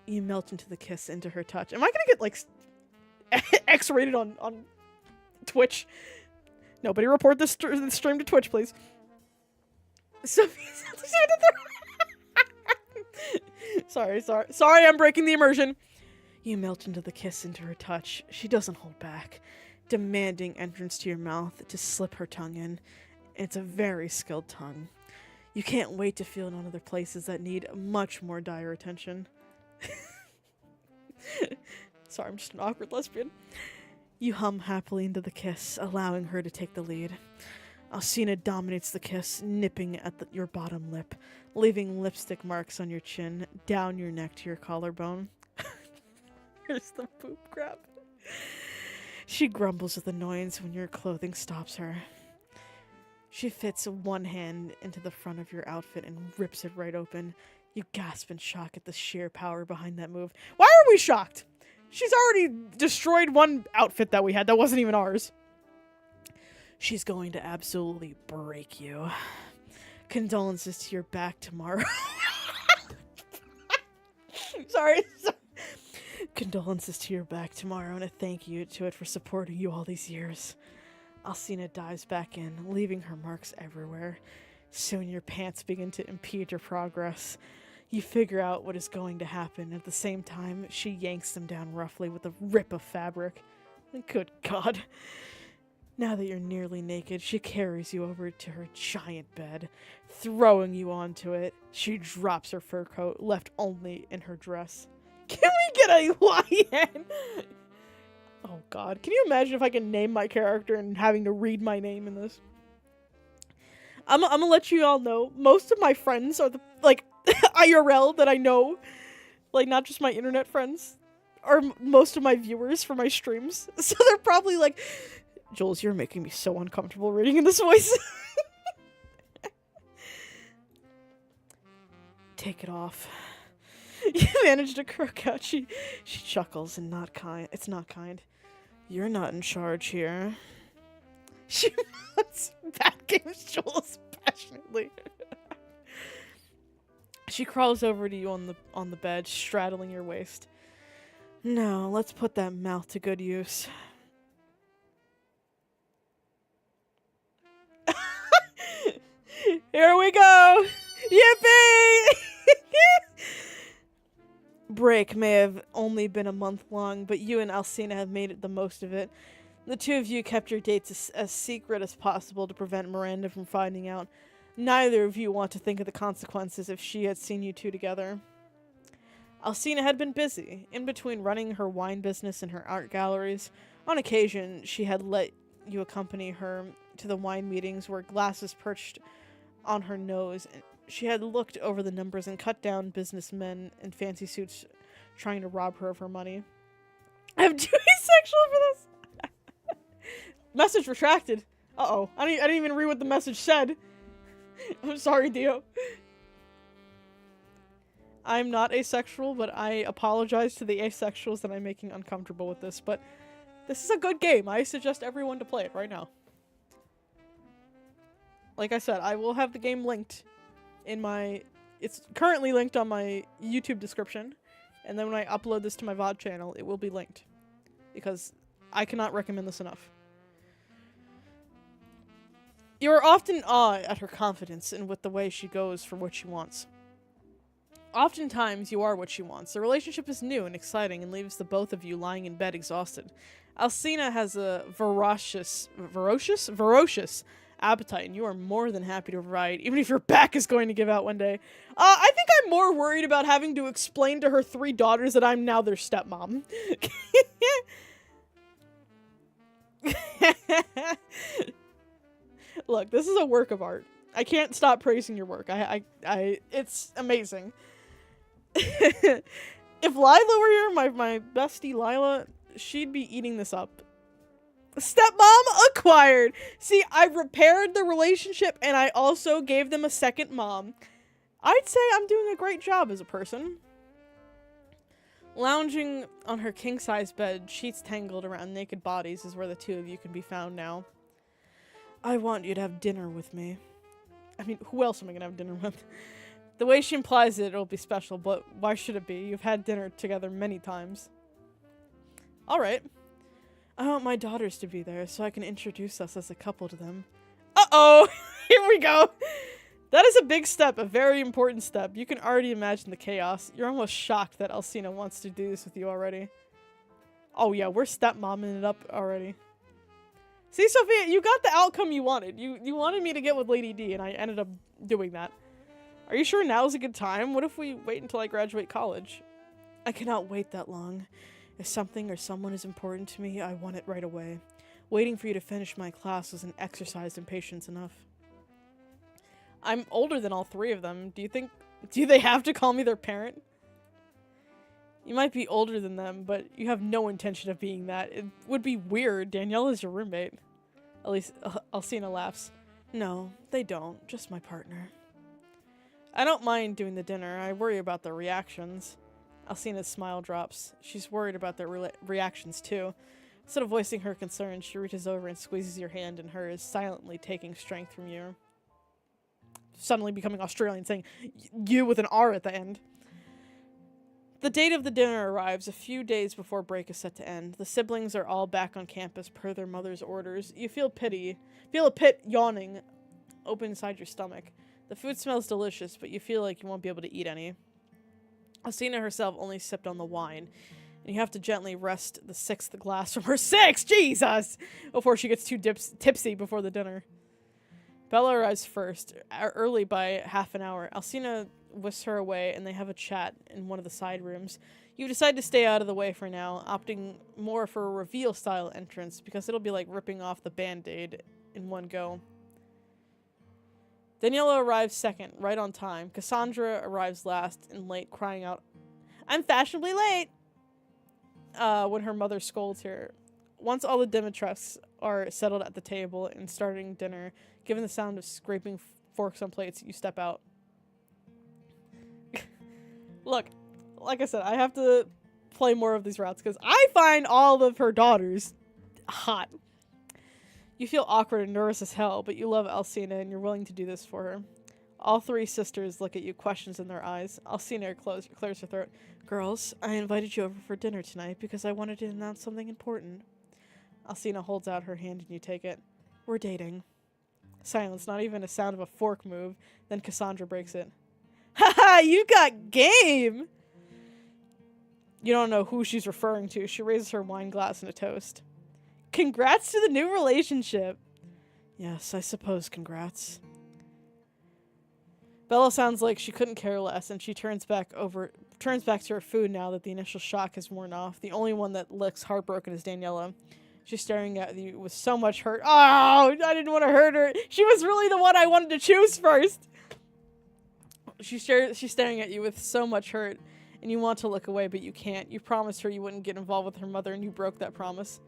You melt into the kiss, into her touch. Am I gonna get, like, X-rated on Twitch? Nobody report this stream to Twitch, please. Sorry, I'm breaking the immersion. You melt into the kiss, into her touch. She doesn't hold back, demanding entrance to your mouth to slip her tongue in. It's a very skilled tongue. You can't wait to feel it on other places that need much more dire attention. Sorry, I'm just an awkward lesbian. You hum happily into the kiss, allowing her to take the lead. Alcina dominates the kiss, nipping at your bottom lip, leaving lipstick marks on your chin, down your neck to your collarbone. Here's the poop grab. She grumbles with annoyance when your clothing stops her. She fits one hand into the front of your outfit and rips it right open. You gasp in shock at the sheer power behind that move. Why are we shocked? She's already destroyed one outfit that we had that wasn't even ours. She's going to absolutely break you. Condolences to your back tomorrow. Sorry. Condolences to your back tomorrow and a thank you to it for supporting you all these years. Alcina dives back in, leaving her marks everywhere. Soon your pants begin to impede your progress. You figure out what is going to happen. At the same time, she yanks them down roughly with a rip of fabric. Good God. Now that you're nearly naked, she carries you over to her giant bed, throwing you onto it. She drops her fur coat, left only in her dress. Can we get a YN? Oh God, can you imagine if I can name my character and having to read my name in this? I'm gonna let you all know, most of my friends are the, like, IRL that I know, like, not just my internet friends, are most of my viewers for my streams. So they're probably like, Jules, you're making me so uncomfortable reading in this voice. Take it off. You managed to croak out. She chuckles and it's not kind. You're not in charge here. She wants bad games, Jules, passionately. She crawls over to you on the bed, straddling your waist. No, let's put that mouth to good use. Here we go! Yippee! Break may have only been a month long, but you and Alcina have made it the most of it. The two of you kept your dates as secret as possible to prevent Miranda from finding out. Neither of you want to think of the consequences if she had seen you two together. Alcina had been busy, in between running her wine business and her art galleries. On occasion, she had let you accompany her to the wine meetings where glasses perched on her nose. She had looked over the numbers and cut down businessmen in fancy suits trying to rob her of her money. I'm too asexual for this. Message retracted. Uh-oh. I didn't even read what the message said. I'm sorry, Dio. I'm not asexual, but I apologize to the asexuals that I'm making uncomfortable with this, but this is a good game. I suggest everyone to play it right now. Like I said, I will have the game linked in my... It's currently linked on my YouTube description, and then when I upload this to my VOD channel, it will be linked. Because I cannot recommend this enough. You are often in awe at her confidence and with the way she goes for what she wants. Oftentimes, you are what she wants. The relationship is new and exciting and leaves the both of you lying in bed exhausted. Alcina has a ferocious appetite, and you are more than happy to provide, even if your back is going to give out one day. I think I'm more worried about having to explain to her 3 daughters that I'm now their stepmom. Look, this is a work of art. I can't stop praising your work. It's amazing. If Lila were here, my bestie Lila, she'd be eating this up. Stepmom acquired! See, I repaired the relationship and I also gave them a second mom. I'd say I'm doing a great job as a person. Lounging on her king-size bed, sheets tangled around naked bodies is where the 2 of you can be found now. I want you to have dinner with me. I mean, who else am I gonna have dinner with? The way she implies it, it'll be special, but why should it be? You've had dinner together many times. Alright. I want my daughters to be there so I can introduce us as a couple to them. Uh-oh! Here we go! That is a big step, a very important step. You can already imagine the chaos. You're almost shocked that Alcina wants to do this with you already. Oh yeah, we're stepmomming it up already. See, Sophia, you got the outcome you wanted. You wanted me to get with Lady D, and I ended up doing that. Are you sure now's a good time? What if we wait until I graduate college? I cannot wait that long. If something or someone is important to me, I want it right away. Waiting for you to finish my class was an exercise in patience enough. I'm older than all 3 of them. Do they have to call me their parent? You might be older than them, but you have no intention of being that. It would be weird. Danielle is your roommate. At least, Alcina laughs. No, they don't. Just my partner. I don't mind doing the dinner. I worry about the reactions. Alcina's smile drops. She's worried about their reactions, too. Instead of voicing her concerns, she reaches over and squeezes your hand in hers, silently taking strength from you. Suddenly becoming Australian, saying you with an R at the end. The date of the dinner arrives a few days before break is set to end. The siblings are all back on campus per their mother's orders. You feel a pit yawning open inside your stomach. The food smells delicious, but you feel like you won't be able to eat any. Alcina herself only sipped on the wine, and you have to gently wrest the 6th glass from her 6, Jesus! Before she gets too tipsy before the dinner. Bella arrives first, early by half an hour. Alcina whisks her away, and they have a chat in one of the side rooms. You decide to stay out of the way for now, opting more for a reveal-style entrance, because it'll be like ripping off the Band-Aid in one go. Daniela arrives second, right on time. Cassandra arrives last and late, crying out, "I'm fashionably late!" When her mother scolds her. Once all the Dimitrescus are settled at the table and starting dinner, given the sound of scraping forks on plates, you step out. Look, like I said, I have to play more of these routes because I find all of her daughters hot. You feel awkward and nervous as hell, but you love Alcina and you're willing to do this for her. All 3 sisters look at you, questions in their eyes. Alcina clears her throat. Girls, I invited you over for dinner tonight because I wanted to announce something important. Alcina holds out her hand and you take it. We're dating. Silence, not even a sound of a fork move. Then Cassandra breaks it. Haha, you got game! You don't know who she's referring to. She raises her wine glass in a toast. Congrats to the new relationship. Yes, I suppose congrats. Bella sounds like she couldn't care less, and she turns back to her food now that the initial shock has worn off. The only one that looks heartbroken is Daniela. She's staring at you with so much hurt. Oh, I didn't want to hurt her. She was really the one I wanted to choose first. She's staring at you with so much hurt, and you want to look away, but you can't. You promised her you wouldn't get involved with her mother, and you broke that promise.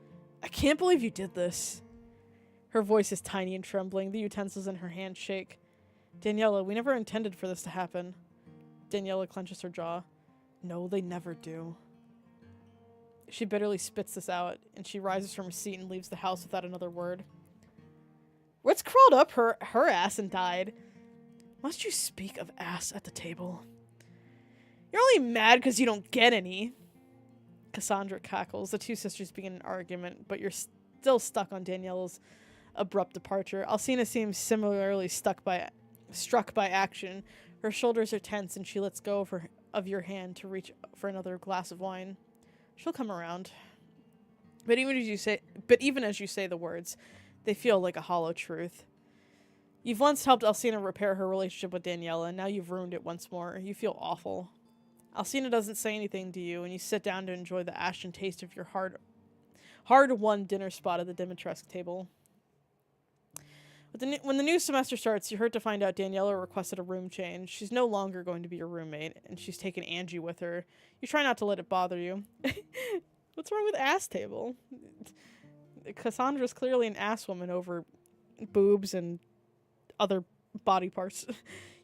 I can't believe you did this. Her voice is tiny and trembling. The utensils in her hand shake. Daniela, we never intended for this to happen. Daniela clenches her jaw. No, they never do. She bitterly spits this out, and she rises from her seat and leaves the house without another word. What's crawled up her ass and died? Must you speak of ass at the table? You're only mad because you don't get any. Cassandra cackles. The two sisters begin an argument, but you're still stuck on Daniela's abrupt departure. Alcina seems similarly struck by action. Her shoulders are tense, and she lets go of your hand to reach for another glass of wine. She'll come around. But even as you say the words, they feel like a hollow truth. You've once helped Alcina repair her relationship with Daniela, and now you've ruined it once more. You feel awful. Alcina doesn't say anything to you, and you sit down to enjoy the ashen taste of your hard-won dinner spot at the Dimitrescu table. When the new semester starts, you're hurt to find out Daniela requested a room change. She's no longer going to be your roommate, and she's taken Angie with her. You try not to let it bother you. What's wrong with ass table? Cassandra's clearly an ass woman over boobs and other body parts.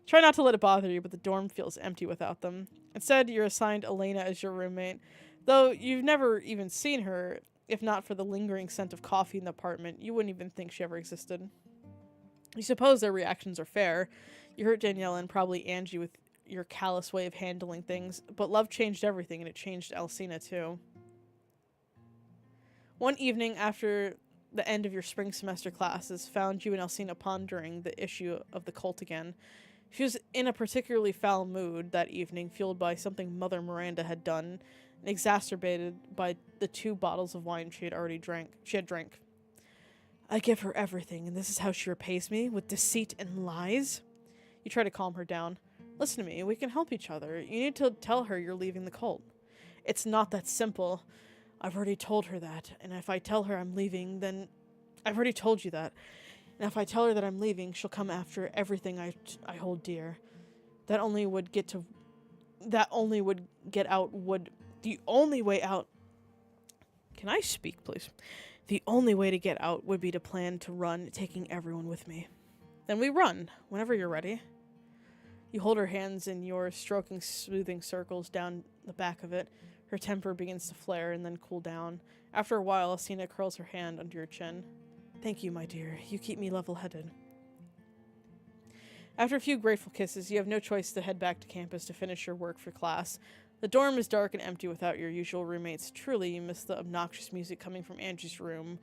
Try not to let it bother you, but the dorm feels empty without them. Instead, you're assigned Elena as your roommate. Though you've never even seen her, if not for the lingering scent of coffee in the apartment, you wouldn't even think she ever existed. You suppose their reactions are fair. You hurt Daniela and probably Angie with your callous way of handling things, but love changed everything, and it changed Alcina too. One evening after the end of your spring semester classes found you and Alcina pondering the issue of the cult again. She was in a particularly foul mood that evening, fueled by something Mother Miranda had done, and exacerbated by the 2 bottles of wine she had drank. I give her everything, and this is how she repays me, with deceit and lies? You try to calm her down. Listen to me, we can help each other. You need to tell her you're leaving the cult. It's not that simple. I've already told her that, and if I tell her I'm leaving, then... I've already told you that. And if I tell her that I'm leaving, she'll come after everything I hold dear. The only way out... Can I speak, please? The only way to get out would be to plan to run, taking everyone with me. Then we run, whenever you're ready. You hold her hands in yours, stroking smoothing circles down the back of it. Her temper begins to flare and then cool down. After a while, Alcina curls her hand under your chin. Thank you, my dear. You keep me level-headed. After a few grateful kisses, you have no choice to head back to campus to finish your work for class. The dorm is dark and empty without your usual roommates. Truly, you miss the obnoxious music coming from Angie's room,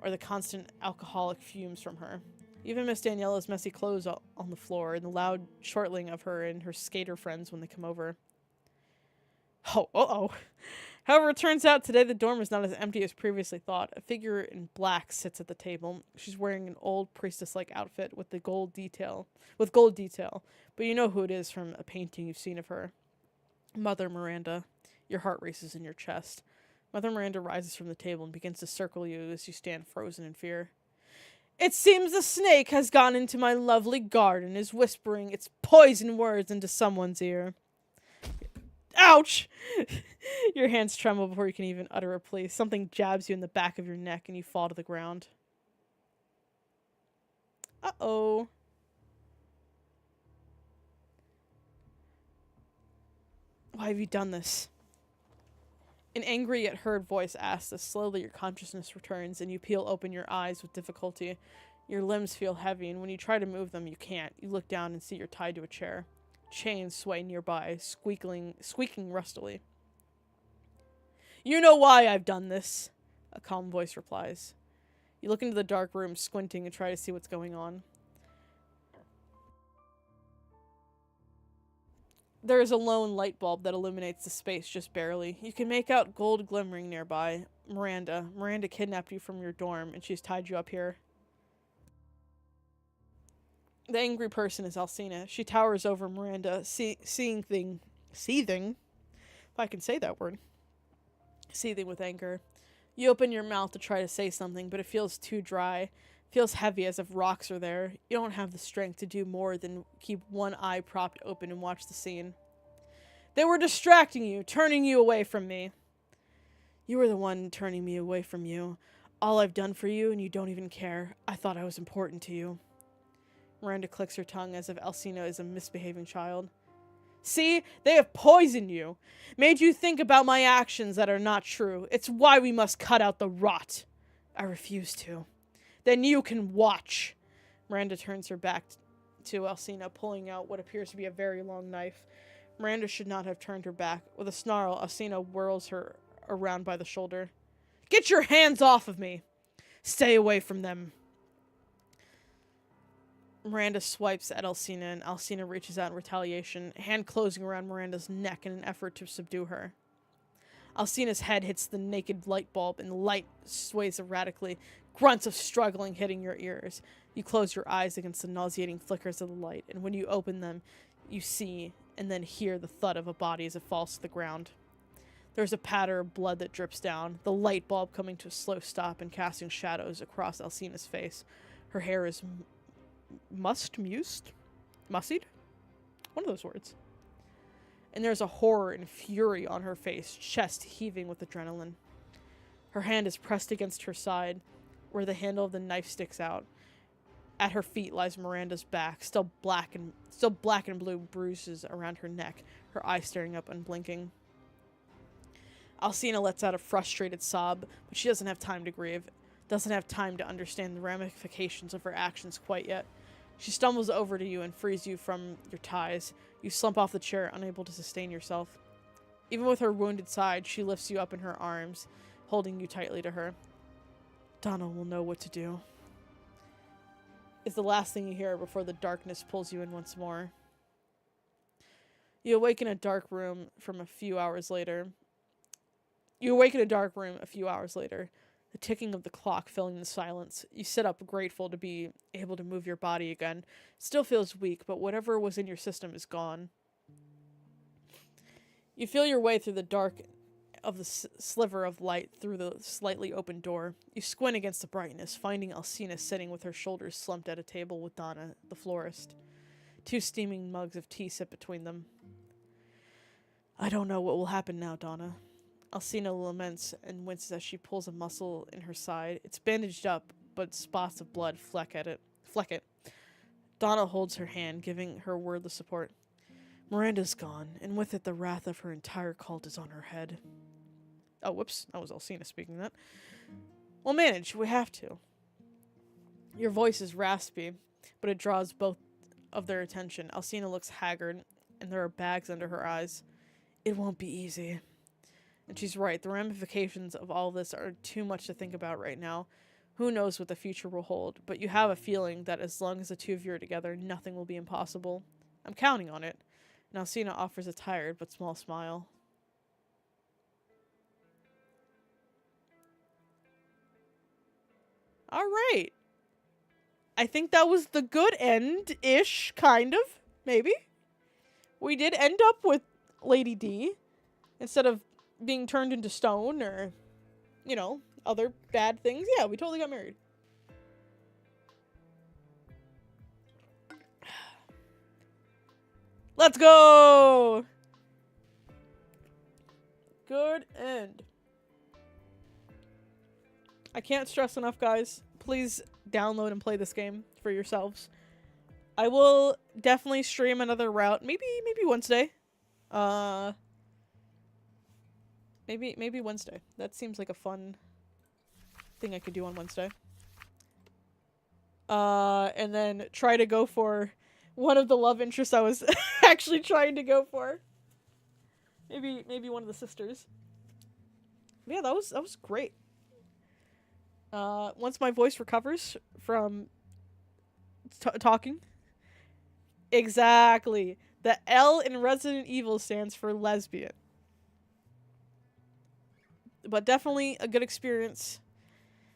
or the constant alcoholic fumes from her. You even miss Daniela's messy clothes on the floor, and the loud chortling of her and her skater friends when they come over. Oh. However, it turns out today the dorm is not as empty as previously thought. A figure in black sits at the table. She's wearing an old priestess-like outfit with gold detail, but you know who it is from a painting you've seen of her. Mother Miranda. Your heart races in your chest. Mother Miranda rises from the table and begins to circle you as you stand frozen in fear. It seems the snake has gone into my lovely garden, is whispering its poison words into someone's ear. Ouch! Your hands tremble before you can even utter a plea. Something jabs you in the back of your neck and you fall to the ground. Uh-oh. Why have you done this? An angry yet heard voice asks as slowly your consciousness returns and you peel open your eyes with difficulty. Your limbs feel heavy, and when you try to move them, you can't. You look down and see you're tied to a chair. Chains sway nearby, squeaking rustily. You know why I've done this, a calm voice replies. You look into the dark room, squinting, and try to see what's going on. There is a lone light bulb that illuminates the space just barely. You can make out gold glimmering nearby. Miranda kidnapped you from your dorm, and she's tied you up here. The angry person is Alcina. She towers over Miranda, seething, if I can say that word, seething with anger. You open your mouth to try to say something, but it feels too dry. It feels heavy, as if rocks are there. You don't have the strength to do more than keep one eye propped open and watch the scene. They were distracting you, turning you away from me. You were the one turning me away from you. All I've done for you, and you don't even care. I thought I was important to you. Miranda clicks her tongue as if Alcina is a misbehaving child. See? They have poisoned you. Made you think about my actions that are not true. It's why we must cut out the rot. I refuse to. Then you can watch. Miranda turns her back to Alcina, pulling out what appears to be a very long knife. Miranda should not have turned her back. With a snarl, Alcina whirls her around by the shoulder. Get your hands off of me! Stay away from them. Miranda swipes at Alcina, and Alcina reaches out in retaliation, hand closing around Miranda's neck in an effort to subdue her. Alcina's head hits the naked light bulb, and the light sways erratically, grunts of struggling hitting your ears. You close your eyes against the nauseating flickers of the light, and when you open them, you see and then hear the thud of a body as it falls to the ground. There's a patter of blood that drips down, the light bulb coming to a slow stop and casting shadows across Alcina's face. Her hair is mussied? One of those words. And there's a horror and fury on her face, chest heaving with adrenaline. Her hand is pressed against her side, where the handle of the knife sticks out. At her feet lies Miranda's back, still black and blue bruises around her neck, her eyes staring up unblinking. Alcina lets out a frustrated sob, but she doesn't have time to grieve, doesn't have time to understand the ramifications of her actions quite yet. She stumbles over to you and frees you from your ties. You slump off the chair, unable to sustain yourself. Even with her wounded side, she lifts you up in her arms, holding you tightly to her. Donna will know what to do. Is the last thing you hear before the darkness pulls you in once more. You awake in a dark room a few hours later. The ticking of the clock filling the silence. You sit up, grateful to be able to move your body again. Still feels weak, but whatever was in your system is gone. You feel your way through the dark of the sliver of light through the slightly open door. You squint against the brightness, finding Alcina sitting with her shoulders slumped at a table with Donna, the florist. 2 steaming mugs of tea sit between them. I don't know what will happen now, Donna. Alcina laments and winces as she pulls a muscle in her side. It's bandaged up, but spots of blood fleck it. Donna holds her hand, giving her wordless support. Miranda's gone, and with it the wrath of her entire cult is on her head. Oh, whoops. That was Alcina speaking that. We'll manage. We have to. Your voice is raspy, but it draws both of their attention. Alcina looks haggard, and there are bags under her eyes. It won't be easy. And she's right. The ramifications of all this are too much to think about right now. Who knows what the future will hold, but you have a feeling that as long as the two of you are together, nothing will be impossible. I'm counting on it. And Alcina offers a tired but small smile. Alright. I think that was the good end-ish, kind of. Maybe. We did end up with Lady D. Instead of being turned into stone or, you know, other bad things. Yeah, we totally got married. Let's go! Good end. I can't stress enough, guys. Please download and play this game for yourselves. I will definitely stream another route. Maybe Wednesday. Maybe Wednesday. That seems like a fun thing I could do on Wednesday. And then try to go for one of the love interests I was actually trying to go for. Maybe one of the sisters. But yeah, that was great. Once my voice recovers from talking. Exactly. The L in Resident Evil stands for lesbian. But definitely a good experience.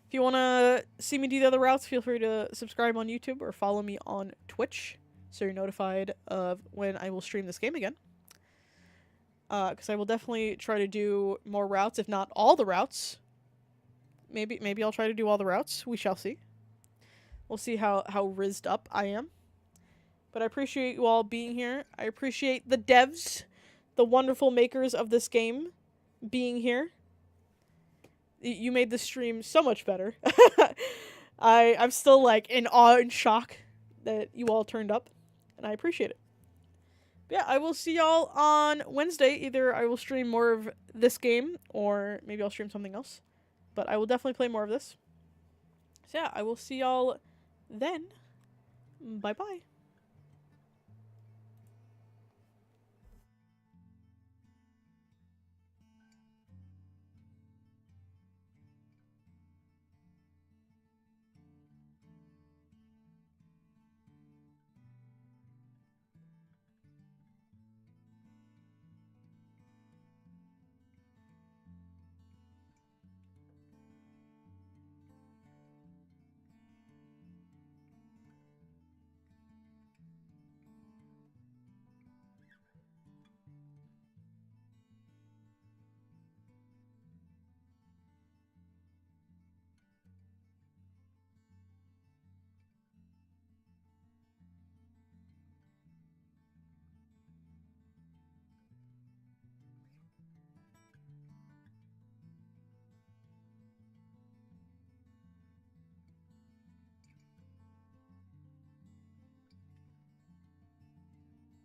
If you want to see me do the other routes, feel free to subscribe on YouTube or follow me on Twitch so you're notified of when I will stream this game again. Because I will definitely try to do more routes, if not all the routes. Maybe I'll try to do all the routes. We shall see. We'll see how rizzed up I am. But I appreciate you all being here. I appreciate the devs, the wonderful makers of this game, being here. You made the stream so much better. I'm still like in awe and shock that you all turned up. And I appreciate it. But yeah, I will see y'all on Wednesday. Either I will stream more of this game, or maybe I'll stream something else. But I will definitely play more of this. So yeah, I will see y'all then. Bye-bye.